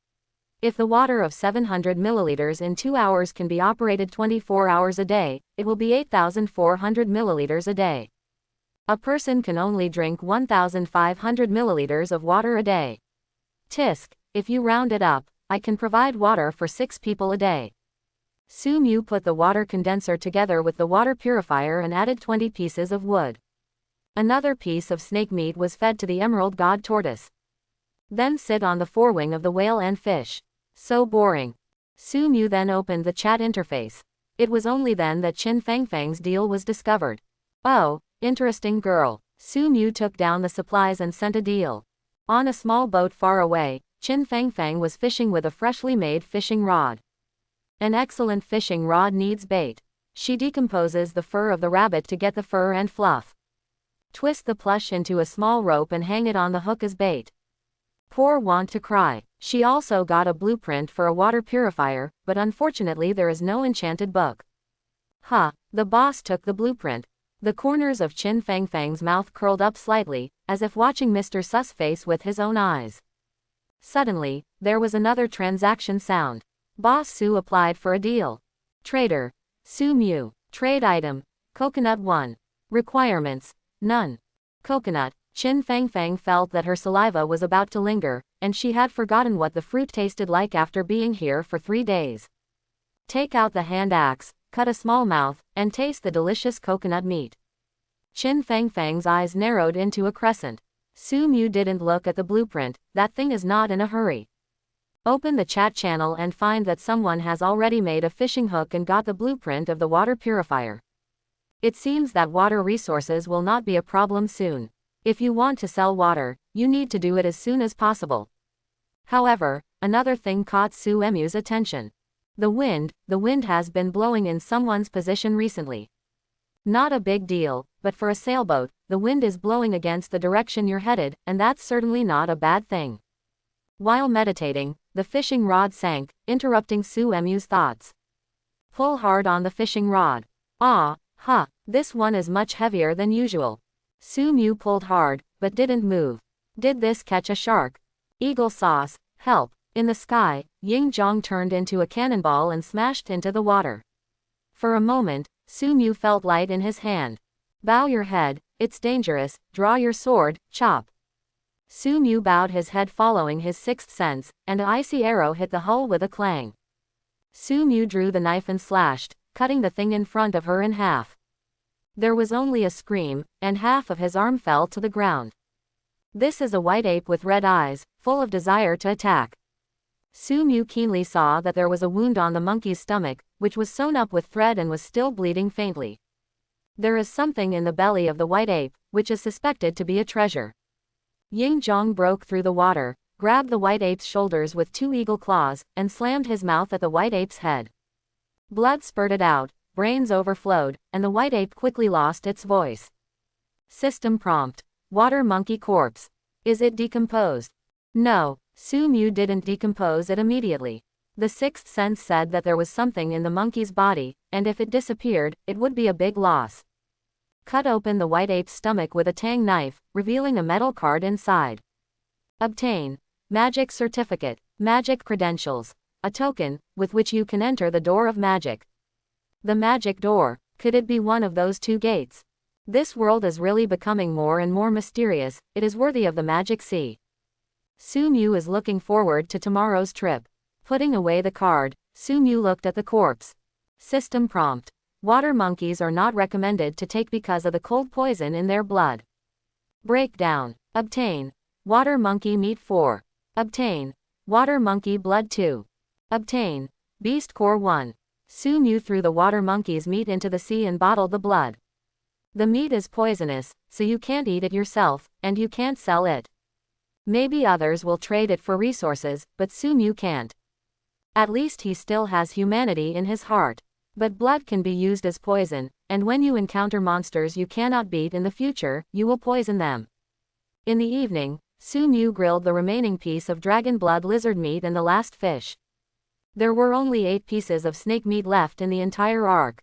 If the water of 700 milliliters in 2 hours can be operated 24 hours a day, it will be 8,400 milliliters a day. A person can only drink 1,500 milliliters of water a day. Tisk, if you round it up, I can provide water for 6 people a day. Su Mu put the water condenser together with the water purifier and added 20 pieces of wood. Another piece of snake meat was fed to the emerald god tortoise. Then sit on the forewing of the whale and fish. So boring. Su Mu then opened the chat interface. It was only then that Qin Fangfang's deal was discovered. Oh, interesting girl. Su Mu took down the supplies and sent a deal. On a small boat far away, Qin Fangfang was fishing with a freshly made fishing rod. An excellent fishing rod needs bait. She decomposes the fur of the rabbit to get the fur and fluff. Twist the plush into a small rope and hang it on the hook as bait. Poor want to cry. She also got a blueprint for a water purifier, but unfortunately there is no enchanted book. The boss took the blueprint. The corners of Qin Fangfang's mouth curled up slightly, as if watching Mr. Sussface with his own eyes. Suddenly, there was another transaction sound. Boss Su applied for a deal. Trader. Su Mu. Trade item. Coconut 1. Requirements. None. Coconut. Qin Fangfang felt that her saliva was about to linger, and she had forgotten what the fruit tasted like after being here for 3 days. Take out the hand axe, cut a small mouth, and taste the delicious coconut meat. Qin Fangfang's eyes narrowed into a crescent. Su Mu didn't look at the blueprint. That thing is not in a hurry. Open the chat channel and find that someone has already made a fishing hook and got the blueprint of the water purifier. It seems that water resources will not be a problem soon. If you want to sell water, you need to do it as soon as possible. However, another thing caught Su Mu's attention. The wind has been blowing in someone's position recently. Not a big deal, but for a sailboat, the wind is blowing against the direction you're headed, and that's certainly not a bad thing. While meditating, the fishing rod sank, interrupting Su Mu's thoughts. Pull hard on the fishing rod. This one is much heavier than usual. Su Mu pulled hard, but didn't move. Did this catch a shark? Eagle sauce, help. In the sky, Ying Zhong turned into a cannonball and smashed into the water. For a moment, Su Mu felt light in his hand. Bow your head, it's dangerous, draw your sword, chop. Su Mu bowed his head following his sixth sense, and an icy arrow hit the hull with a clang. Su Mu drew the knife and slashed, cutting the thing in front of her in half. There was only a scream, and half of his arm fell to the ground. This is a white ape with red eyes, full of desire to attack. Su Mu keenly saw that there was a wound on the monkey's stomach, which was sewn up with thread and was still bleeding faintly. There is something in the belly of the white ape, which is suspected to be a treasure. Ying Zhong broke through the water, grabbed the white ape's shoulders with 2 eagle claws, and slammed his mouth at the white ape's head. Blood spurted out, brains overflowed, and the white ape quickly lost its voice. System prompt. Water monkey corpse. Is it decomposed? No, Su Mu didn't decompose it immediately. The sixth sense said that there was something in the monkey's body, and if it disappeared, it would be a big loss. Cut open the white ape's stomach with a tang knife, revealing a metal card inside. Obtain magic certificate, magic credentials, a token with which you can enter the door of magic. The magic door, could it be one of those two gates? This world is really becoming more and more mysterious, it is worthy of the magic sea. Su Mu is looking forward to tomorrow's trip. Putting away the card, Su Mu looked at the corpse. System prompt. Water monkeys are not recommended to take because of the cold poison in their blood. Breakdown. Obtain water monkey meat 4. Obtain water monkey blood 2. Obtain beast core 1. Su Mu threw the water monkey's meat into the sea and bottled the blood. The meat is poisonous, so you can't eat it yourself, and you can't sell it. Maybe others will trade it for resources, but Su Mu can't. At least he still has humanity in his heart. But blood can be used as poison, and when you encounter monsters you cannot beat in the future, you will poison them. In the evening, Su Mu grilled the remaining piece of dragon blood lizard meat and the last fish. There were only 8 pieces of snake meat left in the entire arc.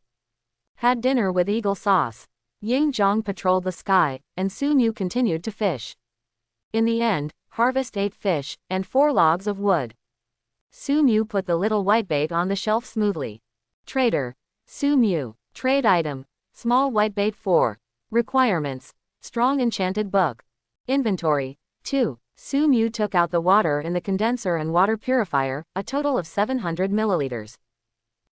Had dinner with eagle sauce. Ying Zhang patrolled the sky, and Su Mu continued to fish. In the end, harvest 8 fish, and 4 logs of wood. Su Mu put the little whitebait on the shelf smoothly. Trader. Su Mu. Trade item. Small whitebait 4. Requirements. Strong enchanted book. Inventory. 2. Su Mu took out the water in the condenser and water purifier, a total of 700 milliliters.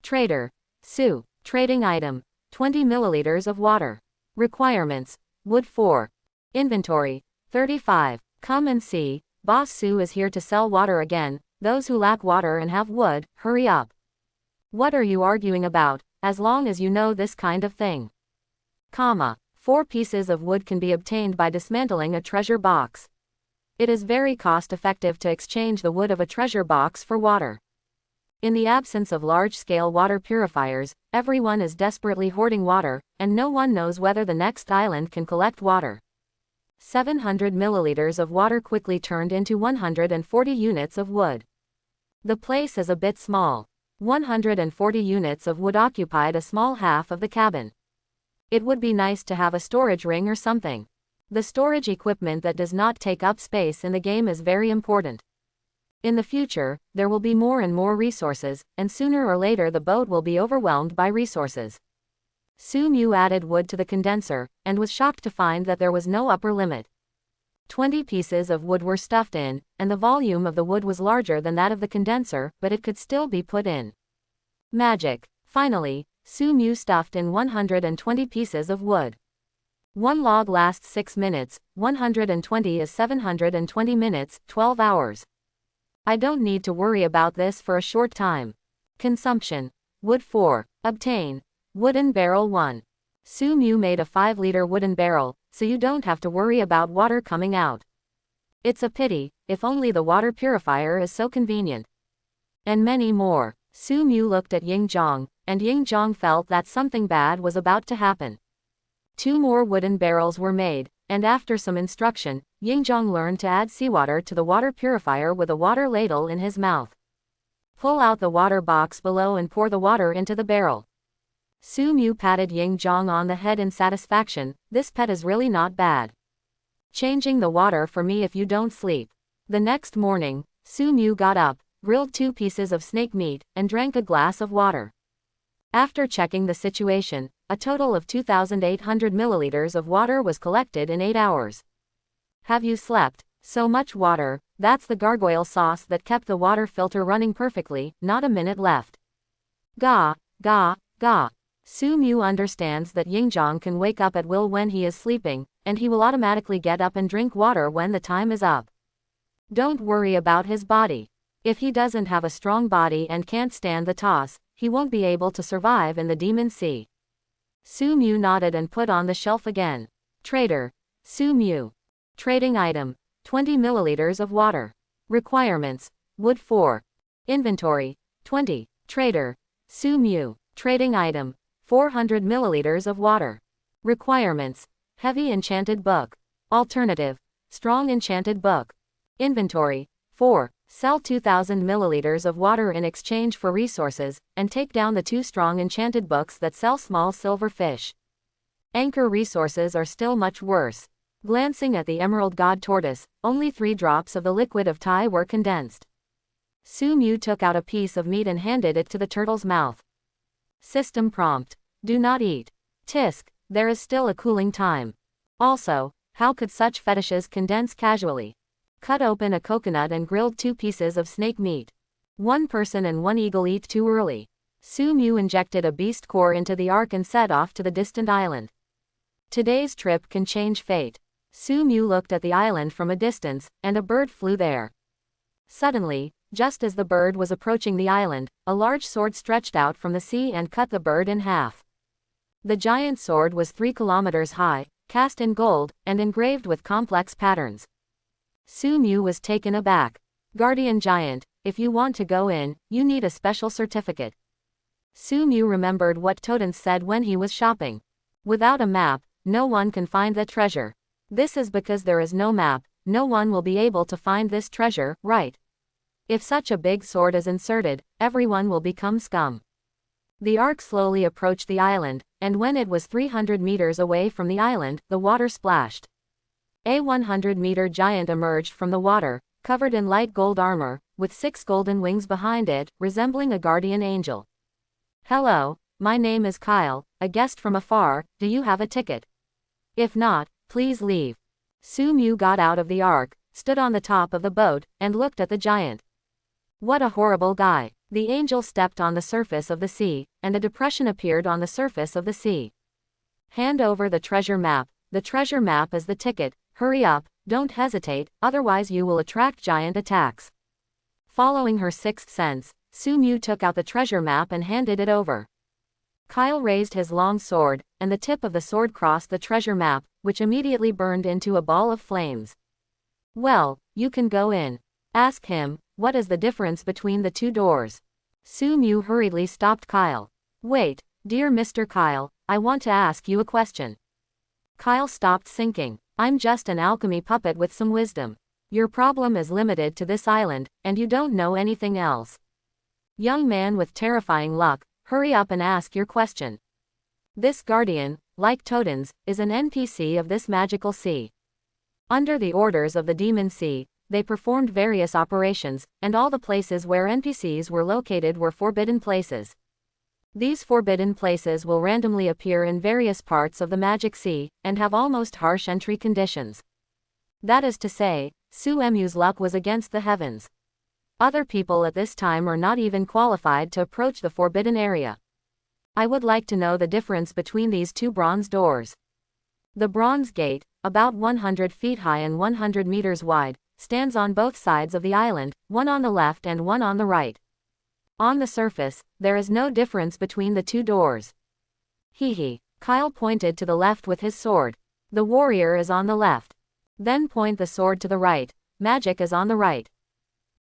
Trader. Su. Trading item. 20 milliliters of water. Requirements. Wood 4. Inventory. 35. Come and see, Boss Su is here to sell water again. Those who lack water and have wood, hurry up. What are you arguing about, as long as you know this kind of thing? 4 pieces of wood can be obtained by dismantling a treasure box. It is very cost-effective to exchange the wood of a treasure box for water. In the absence of large-scale water purifiers, everyone is desperately hoarding water, and no one knows whether the next island can collect water. 700 milliliters of water quickly turned into 140 units of wood. The place is a bit small. 140 units of wood occupied a small half of the cabin. It would be nice to have a storage ring or something. The storage equipment that does not take up space in the game is very important. In the future, there will be more and more resources, and sooner or later the boat will be overwhelmed by resources. Su Mu added wood to the condenser, and was shocked to find that there was no upper limit. 20 pieces of wood were stuffed in, and the volume of the wood was larger than that of the condenser, but it could still be put in. Magic. Finally, Su Mu stuffed in 120 pieces of wood. 1 log lasts 6 minutes, 120 is 720 minutes, 12 hours. I don't need to worry about this for a short time. Consumption. Wood 4. Obtain. Wooden barrel 1. Su Mu made a 5-liter wooden barrel, so you don't have to worry about water coming out. It's a pity, if only the water purifier is so convenient. And many more. Su Mu looked at Ying Zhang, and Ying Zhang felt that something bad was about to happen. 2 more wooden barrels were made, and after some instruction, Ying Zhang learned to add seawater to the water purifier with a water ladle in his mouth. Pull out the water box below and pour the water into the barrel. Su Mu patted Ying Zhang on the head in satisfaction. This pet is really not bad. Changing the water for me if you don't sleep. The next morning, Su Mu got up, grilled 2 pieces of snake meat, and drank a glass of water. After checking the situation, a total of 2,800 milliliters of water was collected in 8 hours. Have you slept? So much water, that's the gargoyle sauce that kept the water filter running perfectly, not a minute left. Ga, ga, ga. Su Mu understands that Ying Zhang can wake up at will when he is sleeping, and he will automatically get up and drink water when the time is up. Don't worry about his body. If he doesn't have a strong body and can't stand the toss, he won't be able to survive in the Demon Sea. Su Mu nodded and put on the shelf again. Trader. Su Mu. Trading item. 20 milliliters of water. Requirements. Wood 4. Inventory. 20. Trader. Su Mu. Trading item. 400 milliliters of water. Requirements. Heavy enchanted book. Alternative. Strong enchanted book. Inventory. 4. Sell 2,000 milliliters of water in exchange for resources, and take down the 2 strong enchanted books that sell small silver fish. Anchor resources are still much worse. Glancing at the emerald god tortoise, only 3 drops of the liquid of Tai were condensed. Su Mu took out a piece of meat and handed it to the turtle's mouth. System prompt. Do not eat. Tisk, there is still a cooling time. Also, how could such fetishes condense casually? Cut open a coconut and grilled 2 pieces of snake meat. 1 person and 1 eagle eat too early. Su Mu injected a beast core into the ark and set off to the distant island. Today's trip can change fate. Su Mu looked at the island from a distance, and a bird flew there. Suddenly, just as the bird was approaching the island, a large sword stretched out from the sea and cut the bird in half. The giant sword was 3 kilometers high, cast in gold, and engraved with complex patterns. Su Mu was taken aback. Guardian Giant, if you want to go in, you need a special certificate. Su Mu remembered what Toten's said when he was shopping. Without a map, no one can find the treasure. This is because there is no map, no one will be able to find this treasure, right? If such a big sword is inserted, everyone will become scum. The ark slowly approached the island, and when it was 300 meters away from the island, the water splashed. A 100-meter giant emerged from the water, covered in light gold armor, with 6 golden wings behind it, resembling a guardian angel. Hello, my name is Kyle, a guest from afar, do you have a ticket? If not, please leave. Su Mu got out of the ark, stood on the top of the boat, and looked at the giant. What a horrible guy. The angel stepped on the surface of the sea, and a depression appeared on the surface of the sea. Hand over the treasure map. The treasure map is the ticket. Hurry up, don't hesitate, otherwise you will attract giant attacks. Following her 6th sense, Su Mu took out the treasure map and handed it over. Kyle raised his long sword, and the tip of the sword crossed the treasure map, which immediately burned into a ball of flames. Well, you can go in. Ask him, what is the difference between the 2 doors? Su Mu hurriedly stopped Kyle. Wait, dear Mr. Kyle, I want to ask you a question. Kyle stopped sinking. I'm just an alchemy puppet with some wisdom. Your problem is limited to this island, and you don't know anything else. Young man with terrifying luck, hurry up and ask your question. This guardian, like Toten's, is an NPC of this magical sea. Under the orders of the Demon Sea, they performed various operations, and all the places where NPCs were located were forbidden places. These forbidden places will randomly appear in various parts of the Magic Sea, and have almost harsh entry conditions. That is to say, Su Mu's luck was against the heavens. Other people at this time are not even qualified to approach the forbidden area. I would like to know the difference between these 2 bronze doors. The bronze gate, about 100 feet high and 100 meters wide, stands on both sides of the island, one on the left and one on the right. On the surface, there is no difference between the 2 doors. Hee. Kyle pointed to the left with his sword. The warrior is on the left. Then point the sword to the right. Magic is on the right.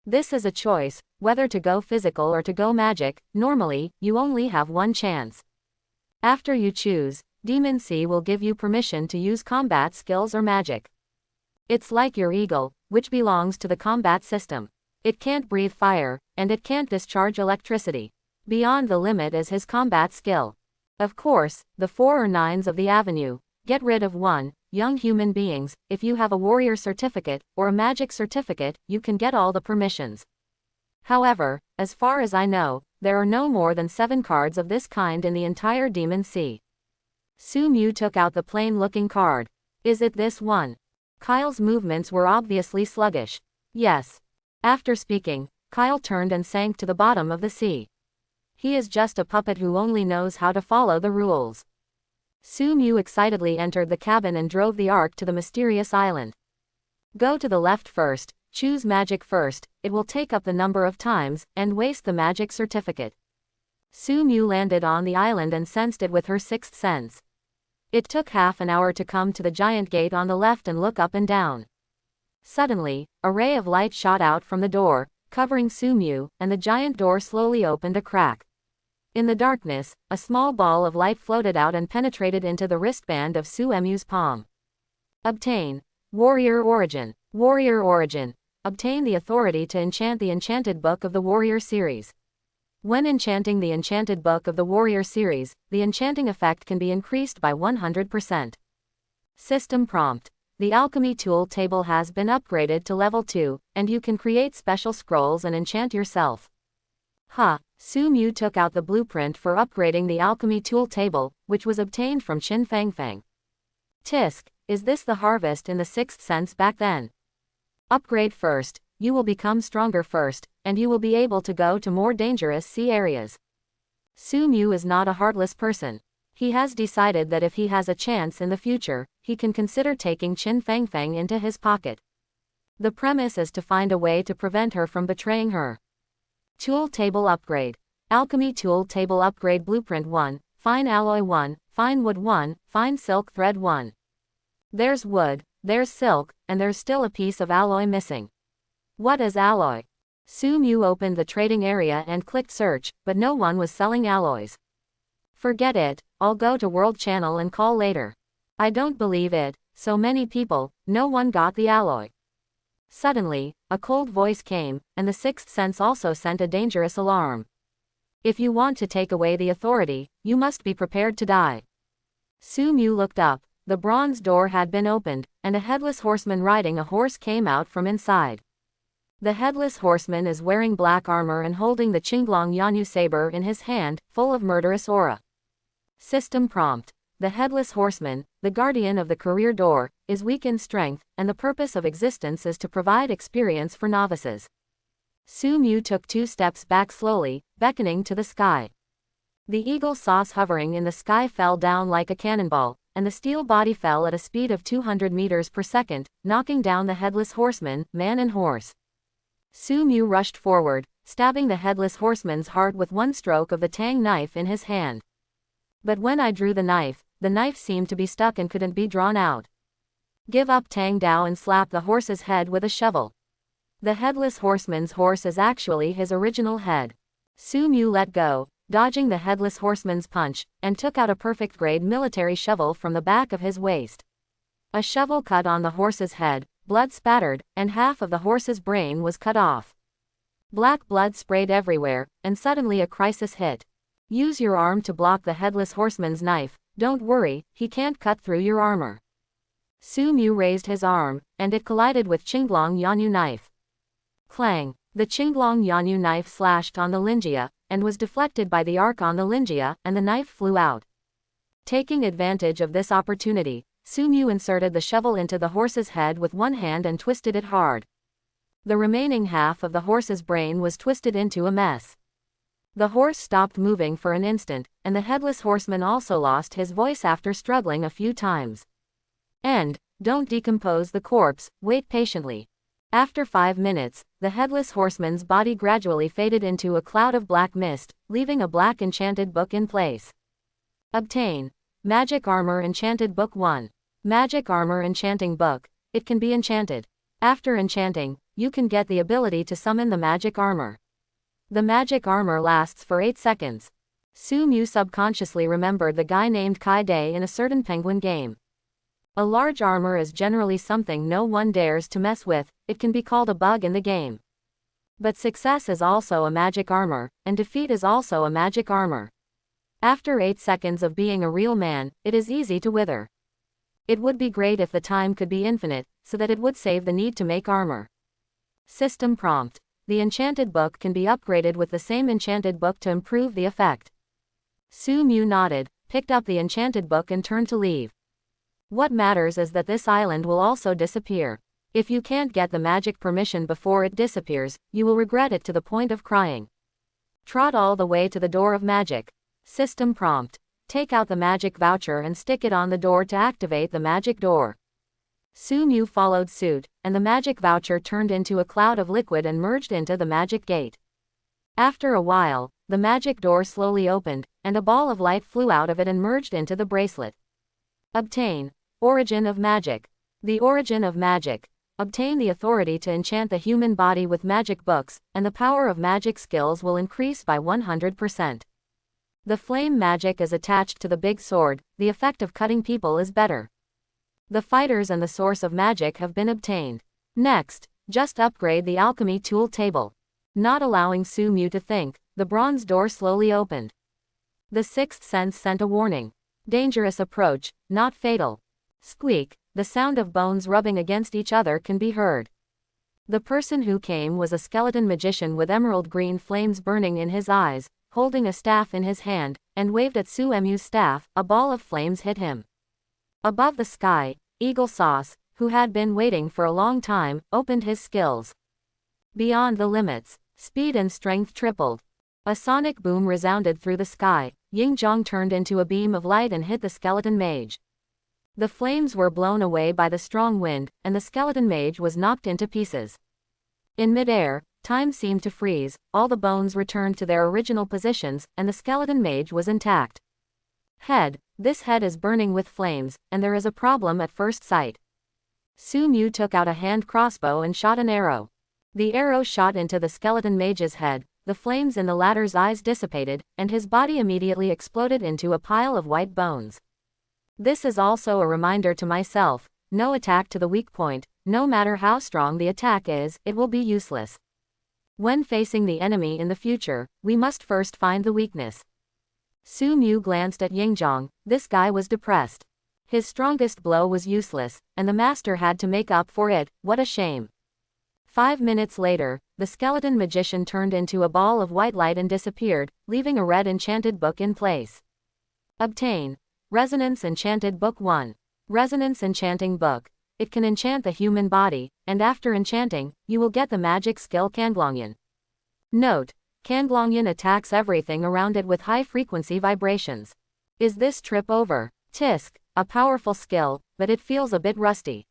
This is a choice, whether to go physical or to go magic. Normally, you only have 1 chance. After you choose, Demon Sea will give you permission to use combat skills or magic. It's like your eagle, which belongs to the combat system. It can't breathe fire, and it can't discharge electricity. Beyond the limit is his combat skill. Of course, the 4 or 9s of the avenue, get rid of 1, young human beings. If you have a warrior certificate, or a magic certificate, you can get all the permissions. However, as far as I know, there are no more than 7 cards of this kind in the entire Demon Sea. Su Mu took out the plain-looking card. Is it this one? Kyle's movements were obviously sluggish. Yes. After speaking, Kyle turned and sank to the bottom of the sea. He is just a puppet who only knows how to follow the rules. Su Mu excitedly entered the cabin and drove the ark to the mysterious island. Go to the left first, choose magic first, it will take up the number of times, and waste the magic certificate. Su Mu landed on the island and sensed it with her 6th sense. It took half an hour to come to the giant gate on the left and look up and down. Suddenly, a ray of light shot out from the door, covering Su Mu, and the giant door slowly opened a crack. In the darkness, a small ball of light floated out and penetrated into the wristband of Su Mu's palm. Obtain. Warrior Origin. Warrior Origin. Obtain the authority to enchant the Enchanted Book of the Warrior series. When enchanting the Enchanted Book of the Warrior series, the enchanting effect can be increased by 100%. System prompt. The alchemy tool table has been upgraded to level 2, and you can create special scrolls and enchant yourself. Su Mu took out the blueprint for upgrading the alchemy tool table, which was obtained from Qin Fangfang. Tisk, is this the harvest in the sixth sense back then? Upgrade first, you will become stronger first, and you will be able to go to more dangerous sea areas. Su Mu is not a heartless person. He has decided that if he has a chance in the future, he can consider taking Qin Fangfang into his pocket. The premise is to find a way to prevent her from betraying her. Tool table upgrade. Alchemy tool table upgrade blueprint 1, fine alloy 1, fine wood 1, fine silk thread 1. There's wood, there's silk, and there's still a piece of alloy missing. What is alloy? Su Mu opened the trading area and clicked search, but no one was selling alloys. Forget it, I'll go to World Channel and call later. I don't believe it, so many people, no one got the alloy. Suddenly, a cold voice came, and the sixth sense also sent a dangerous alarm. If you want to take away the authority, you must be prepared to die. Su Mu looked up, the bronze door had been opened, and a headless horseman riding a horse came out from inside. The headless horseman is wearing black armor and holding the Qinglong Yanyu saber in his hand, full of murderous aura. System prompt. The headless horseman, the guardian of the career door, is weak in strength, and the purpose of existence is to provide experience for novices. Su Mu took 2 steps back slowly, beckoning to the sky. The eagle sauce hovering in the sky fell down like a cannonball, and the steel body fell at a speed of 200 meters per second, knocking down the headless horseman, man and horse. Su Mu rushed forward, stabbing the headless horseman's heart with one stroke of the tang knife in his hand. But when I drew the knife seemed to be stuck and couldn't be drawn out. Give up Tang Dao and slap the horse's head with a shovel. The headless horseman's horse is actually his original head. Su Mu let go, dodging the headless horseman's punch, and took out a perfect-grade military shovel from the back of his waist. A shovel cut on the horse's head, blood spattered, and half of the horse's brain was cut off. Black blood sprayed everywhere, and suddenly a crisis hit. Use your arm to block the headless horseman's knife. Don't worry, he can't cut through your armor. Su Mu raised his arm, and it collided with Qinglong Yanyu knife. Clang! The Qinglong Yanyu knife slashed on the Linjia, and was deflected by the arc on the Linjia, and the knife flew out. Taking advantage of this opportunity, Su Mu inserted the shovel into the horse's head with one hand and twisted it hard. The remaining half of the horse's brain was twisted into a mess. The horse stopped moving for an instant, and the headless horseman also lost his voice after struggling a few times. And, don't decompose the corpse, wait patiently. After 5 minutes, the headless horseman's body gradually faded into a cloud of black mist, leaving a black enchanted book in place. Obtain. Magic Armor Enchanted Book 1. Magic Armor Enchanting Book. It can be enchanted. After enchanting, you can get the ability to summon the magic armor. The magic armor lasts for 8 seconds. Su Mu subconsciously remembered the guy named Kai Day in a certain penguin game. A large armor is generally something no one dares to mess with, it can be called a bug in the game. But success is also a magic armor, and defeat is also a magic armor. After 8 seconds of being a real man, it is easy to wither. It would be great if the time could be infinite, so that it would save the need to make armor. System prompt. The enchanted book can be upgraded with the same enchanted book to improve the effect. Su Mu nodded, picked up the enchanted book and turned to leave. What matters is that this island will also disappear. If you can't get the magic permission before it disappears, you will regret it to the point of crying. Trot all the way to the door of magic. System prompt. Take out the magic voucher and stick it on the door to activate the magic door. Su Mu followed suit, and the magic voucher turned into a cloud of liquid and merged into the magic gate. After a while, the magic door slowly opened, and a ball of light flew out of it and merged into the bracelet. Obtain. Origin of Magic. The origin of magic. Obtain the authority to enchant the human body with magic books, and the power of magic skills will increase by 100%. The flame magic is attached to the big sword, the effect of cutting people is better. The fighters and the source of magic have been obtained. Next, just upgrade the alchemy tool table. Not allowing Su Mu to think, the bronze door slowly opened. The sixth sense sent a warning. Dangerous approach, not fatal. Squeak, the sound of bones rubbing against each other can be heard. The person who came was a skeleton magician with emerald green flames burning in his eyes, holding a staff in his hand, and waved at Su Mu's staff. A ball of flames hit him. Above the sky, Eagle Sauce, who had been waiting for a long time, opened his skills. Beyond the limits, speed and strength tripled. A sonic boom resounded through the sky. Yingzhong turned into a beam of light and hit the skeleton mage. The flames were blown away by the strong wind, and the skeleton mage was knocked into pieces. In midair, time seemed to freeze, all the bones returned to their original positions, and the skeleton mage was intact. Head, this head is burning with flames, and there is a problem at first sight. Su Mu took out a hand crossbow and shot an arrow. The arrow shot into the skeleton mage's head, the flames in the latter's eyes dissipated, and his body immediately exploded into a pile of white bones. This is also a reminder to myself, no attack to the weak point, no matter how strong the attack is, it will be useless. When facing the enemy in the future, we must first find the weakness. Su Mu glanced at Yingzhong. This guy was depressed. His strongest blow was useless, and the master had to make up for it. What a shame. 5 minutes later, the skeleton magician turned into a ball of white light and disappeared, leaving a red enchanted book in place. Obtain. Resonance Enchanted Book 1. Resonance Enchanting Book. It can enchant the human body, and after enchanting, you will get the magic skill Kanglongyan. Note: Kanglongyan attacks everything around it with high-frequency vibrations. Is this trip over? Tisk, a powerful skill, but it feels a bit rusty.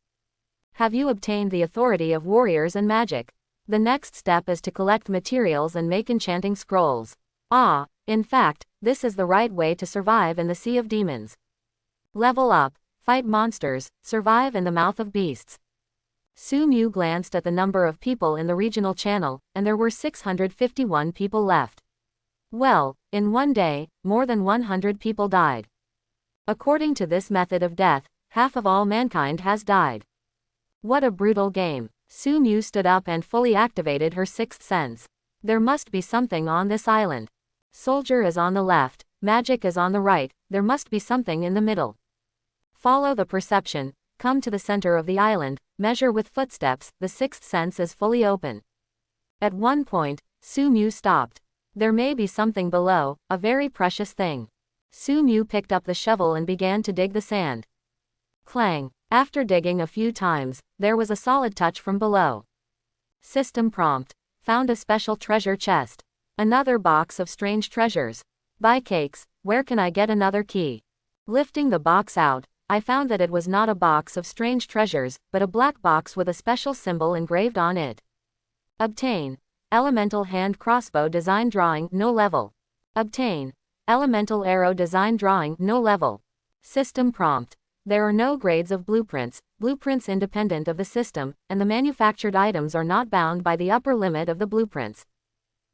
Have you obtained the authority of warriors and magic? The next step is to collect materials and make enchanting scrolls. Ah, in fact, this is the right way to survive in the Sea of Demons. Level up, fight monsters, survive in the mouth of beasts. Su Mu glanced at the number of people in the regional channel, and there were 651 people left. Well, in one day, more than 100 people died. According to this method of death, half of all mankind has died. What a brutal game. Su Mu stood up and fully activated her sixth sense. There must be something on this island. Soldier is on the left, magic is on the right, there must be something in the middle. Follow the perception, come to the center of the island, measure with footsteps, the sixth sense is fully open. At one point, Su Mu stopped. There may be something below, a very precious thing. Su Mu picked up the shovel and began to dig the sand. Clang. After digging a few times, there was a solid touch from below. System prompt. Found a special treasure chest. Another box of strange treasures. Buy cakes, where can I get another key? Lifting the box out, I found that it was not a box of strange treasures, but a black box with a special symbol engraved on it. Obtain. Elemental hand crossbow design drawing, no level. Obtain. Elemental arrow design drawing, no level. System prompt. There are no grades of blueprints independent of the system, and the manufactured items are not bound by the upper limit of the blueprints.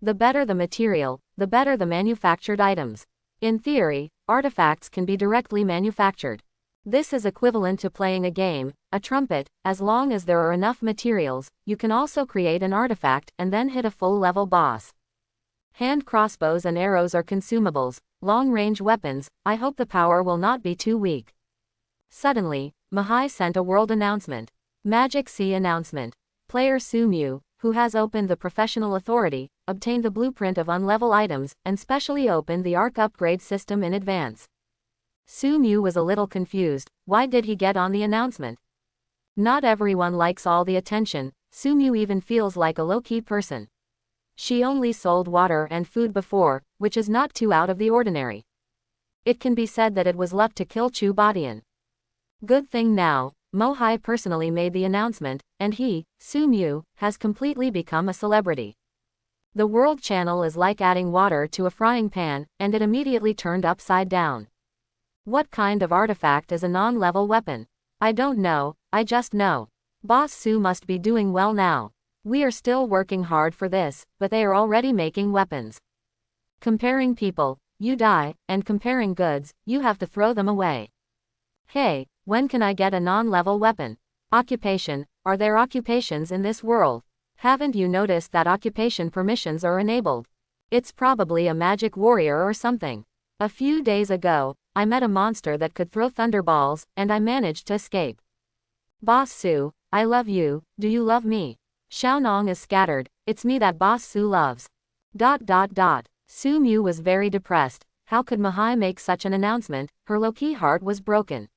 The better the material, the better the manufactured items. In theory, artifacts can be directly manufactured. This is equivalent to playing a game, a trumpet. As long as there are enough materials, you can also create an artifact and then hit a full-level boss. Hand crossbows and arrows are consumables, long-range weapons. I hope the power will not be too weak. Suddenly, Mahai sent a world announcement. Magic Sea announcement. Player Su Mu, who has opened the professional authority, obtained the blueprint of unlevel items, and specially opened the arc upgrade system in advance. Su Mu was a little confused. Why did he get on the announcement? Not everyone likes all the attention. Su Mu even feels like a low-key person. She only sold water and food before, which is not too out of the ordinary. It can be said that it was luck to kill Chu Badian. Good thing now, Mohai personally made the announcement, and he, Su Mu, has completely become a celebrity. The world channel is like adding water to a frying pan, and it immediately turned upside down. What kind of artifact is a non-level weapon? I don't know, I just know. Boss Su must be doing well now. We are still working hard for this, but they are already making weapons. Comparing people, you die, and comparing goods, you have to throw them away. Hey, when can I get a non-level weapon? Occupation, are there occupations in this world? Haven't you noticed that occupation permissions are enabled? It's probably a magic warrior or something. A few days ago, I met a monster that could throw thunderballs, and I managed to escape. Boss Su, I love you, do you love me? Xiaonong is scattered, it's me that Boss Su loves. Su Mu was very depressed. How could Mahai make such an announcement? Her low-key heart was broken.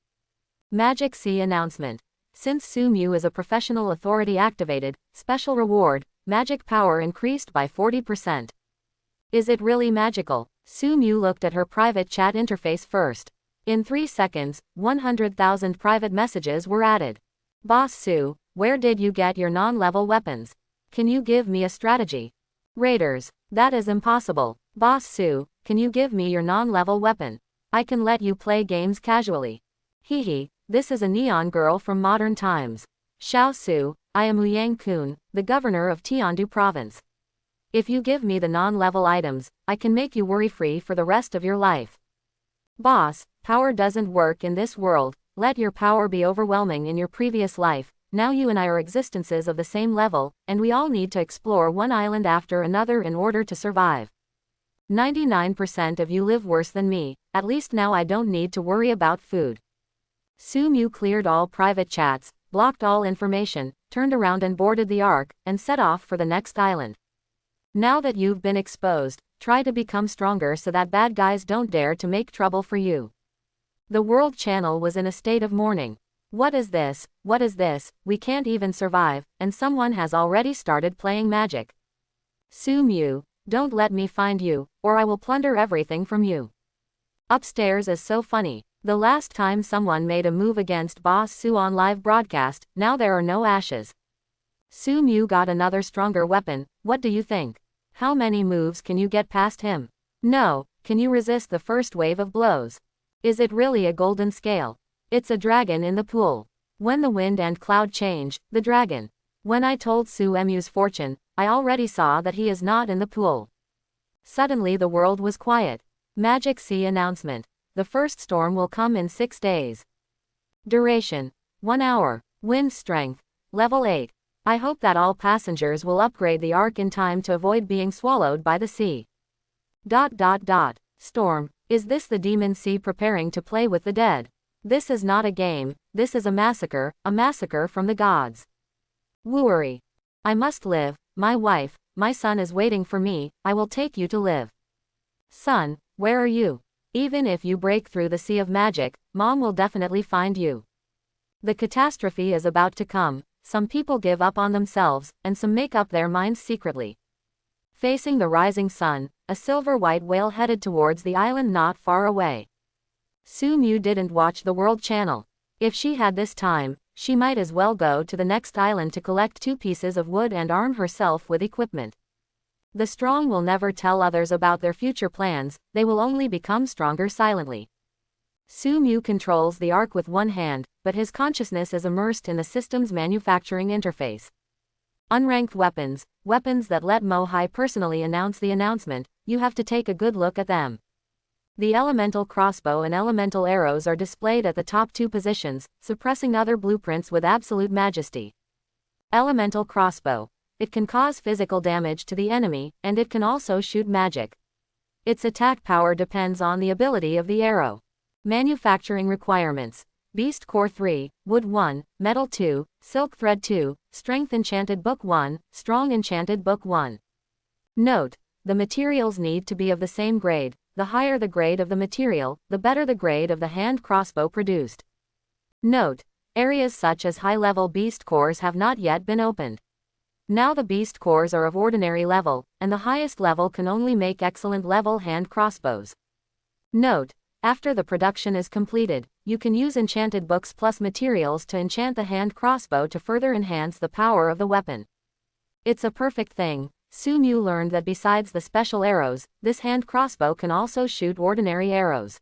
Magic C announcement. Since Su Mu is a professional authority activated, special reward, magic power increased by 40%. Is it really magical? Su Mu looked at her private chat interface first. In 3 seconds, 100,000 private messages were added. Boss Su, where did you get your non-level weapons? Can you give me a strategy? Raiders, that is impossible. Boss Su, can you give me your non-level weapon? I can let you play games casually. Hehe, this is a neon girl from modern times. Xiao Su, I am Liang Kun, the governor of Tiandu province. If you give me the non-level items, I can make you worry-free for the rest of your life. Boss, power doesn't work in this world, let your power be overwhelming in your previous life, now you and I are existences of the same level, and we all need to explore one island after another in order to survive. 99% of you live worse than me, at least now I don't need to worry about food. Su Mu cleared all private chats, blocked all information, turned around and boarded the ark, and set off for the next island. Now that you've been exposed, try to become stronger so that bad guys don't dare to make trouble for you. The World Channel was in a state of mourning. What is this? What is this? We can't even survive, and someone has already started playing magic. Su Mu, don't let me find you, or I will plunder everything from you. Upstairs is so funny. The last time someone made a move against Boss Su on live broadcast, now there are no ashes. Su Mu got another stronger weapon, what do you think? How many moves can you get past him? No, can you resist the first wave of blows? Is it really a golden scale? It's a dragon in the pool. When the wind and cloud change, the dragon. When I told Su Mu's fortune, I already saw that he is not in the pool. Suddenly the world was quiet. Magic C announcement. The first storm will come in 6 days. Duration. 1 hour. Wind strength. Level 8. I hope that all passengers will upgrade the ark in time to avoid being swallowed by the sea. Storm. Is this the demon sea preparing to play with the dead? This is not a game, this is a massacre from the gods. Wooery. I must live, my wife, my son is waiting for me, I will take you to live. Son, where are you? Even if you break through the sea of magic, Mom will definitely find you. The catastrophe is about to come. Some people give up on themselves, and some make up their minds secretly. Facing the rising sun, a silver-white whale headed towards the island not far away. Su Mu didn't watch the World Channel. If she had this time, she might as well go to the next island to collect 2 pieces of wood and arm herself with equipment. The strong will never tell others about their future plans, they will only become stronger silently. Su Mu controls the ark with one hand, but his consciousness is immersed in the system's manufacturing interface. Unranked weapons, weapons that let Mohai personally announce the announcement, you have to take a good look at them. The elemental crossbow and elemental arrows are displayed at the top 2 positions, suppressing other blueprints with absolute majesty. Elemental crossbow. It can cause physical damage to the enemy, and it can also shoot magic. Its attack power depends on the ability of the arrow. Manufacturing requirements. Beast Core 3, Wood 1, Metal 2, Silk Thread 2, Strength Enchanted Book 1, Strong Enchanted Book 1. Note: the materials need to be of the same grade. The higher the grade of the material, the better the grade of the hand crossbow produced. Note: areas such as high-level beast cores have not yet been opened. Now the beast cores are of ordinary level, and the highest level can only make excellent level hand crossbows. Note: after the production is completed, you can use enchanted books plus materials to enchant the hand crossbow to further enhance the power of the weapon. It's a perfect thing. Su Mu learned that besides the special arrows, this hand crossbow can also shoot ordinary arrows.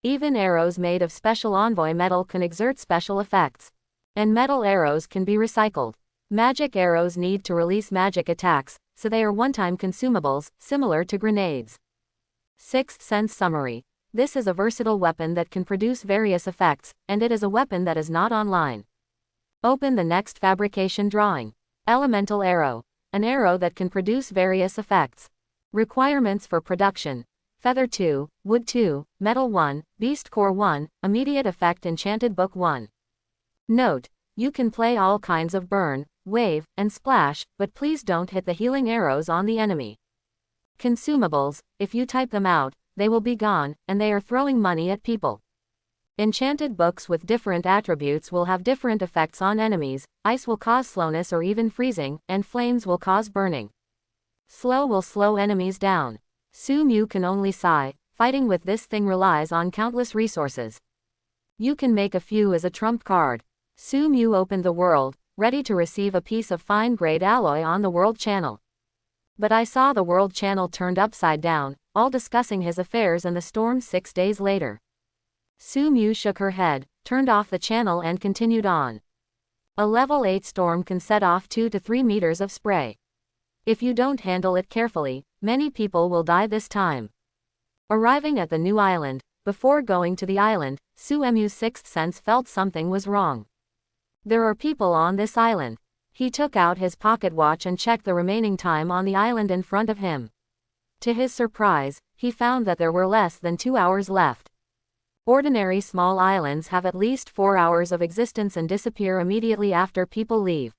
Even arrows made of special envoy metal can exert special effects. And metal arrows can be recycled. Magic arrows need to release magic attacks, so they are one-time consumables, similar to grenades. Sixth Sense Summary. This is a versatile weapon that can produce various effects, and it is a weapon that is not online. Open the next fabrication drawing. Elemental arrow. An arrow that can produce various effects. Requirements for production. Feather 2, Wood 2, Metal 1, Beast Core 1, Immediate Effect Enchanted Book 1. Note: you can play all kinds of burn, wave, and splash, but please don't hit the healing arrows on the enemy. Consumables: if you type them out, they will be gone, and they are throwing money at people. Enchanted books with different attributes will have different effects on enemies. Ice will cause slowness or even freezing, and flames will cause burning. Slow will slow enemies down. Su Mu can only sigh. Fighting with this thing relies on countless resources. You can make a few as a trump card. Su Mu opened the world, ready to receive a piece of fine-grade alloy on the world channel. But I saw the world channel turned upside down, all discussing his affairs and the storm 6 days later. Su Mu shook her head, turned off the channel and continued on. A level 8 storm can set off 2 to 3 meters of spray. If you don't handle it carefully, many people will die this time. Arriving at the new island, before going to the island, Su Mu's sixth sense felt something was wrong. There are people on this island. He took out his pocket watch and checked the remaining time on the island in front of him. To his surprise, he found that there were less than 2 hours left. Ordinary small islands have at least 4 hours of existence and disappear immediately after people leave.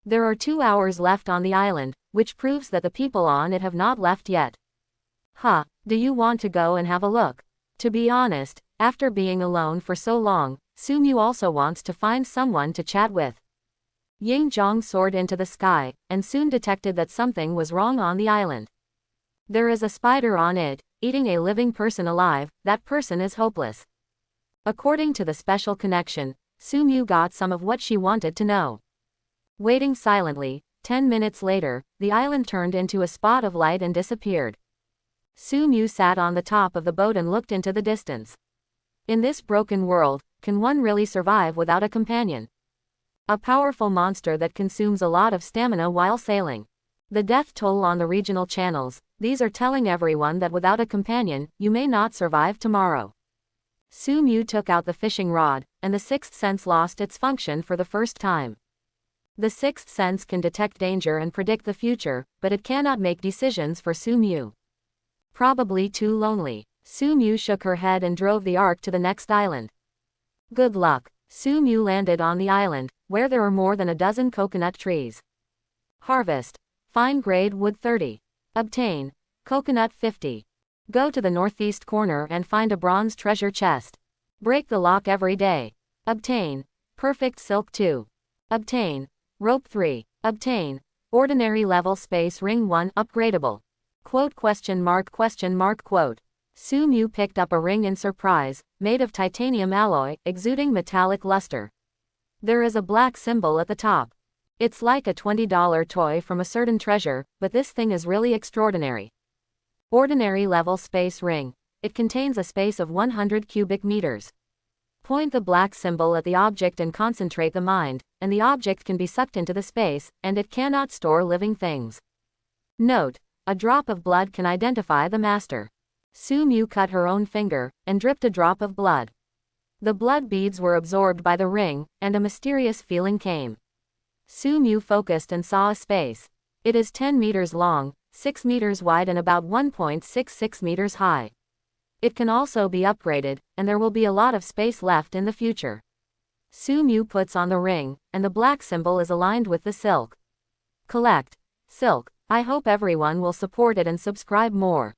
There are 2 hours left on the island, which proves that the people on it have not left yet. Do you want to go and have a look? To be honest, after being alone for so long, Su Mu also wants to find someone to chat with. Ying Zhang soared into the sky, and soon detected that something was wrong on the island. There is a spider on it, eating a living person alive. That person is hopeless. According to the special connection, Su Mu got some of what she wanted to know. Waiting silently, 10 minutes later, the island turned into a spot of light and disappeared. Su Mu sat on the top of the boat and looked into the distance. In this broken world, can one really survive without a companion? A powerful monster that consumes a lot of stamina while sailing. The death toll on the regional channels, these are telling everyone that without a companion, you may not survive tomorrow. Su Mu took out the fishing rod, and the sixth sense lost its function for the first time. The sixth sense can detect danger and predict the future, but it cannot make decisions for Su Mu. Probably too lonely. Su Mu shook her head and drove the ark to the next island. Good luck. Su Mu landed on the island, where there are more than a dozen coconut trees. Harvest. Fine grade wood 30. Obtain. Coconut 50. Go to the northeast corner and find a bronze treasure chest. Break the lock every day. Obtain. Perfect silk 2. Obtain. Rope 3. Obtain. Ordinary level space ring 1 upgradable. Quote ? Quote. Su Mu picked up a ring in surprise, made of titanium alloy, exuding metallic luster. There is a black symbol at the top. It's like a $20 toy from a certain treasure, but this thing is really extraordinary. Ordinary level space ring. It contains a space of 100 cubic meters. Point the black symbol at the object and concentrate the mind, and the object can be sucked into the space, and it cannot store living things. Note: a drop of blood can identify the master. Su Mu cut her own finger, and dripped a drop of blood. The blood beads were absorbed by the ring, and a mysterious feeling came. Su Mu focused and saw a space. It is 10 meters long, 6 meters wide and about 1.66 meters high. It can also be upgraded, and there will be a lot of space left in the future. Su Mu puts on the ring, and the black symbol is aligned with the silk. Collect. Silk. I hope everyone will support it and subscribe more.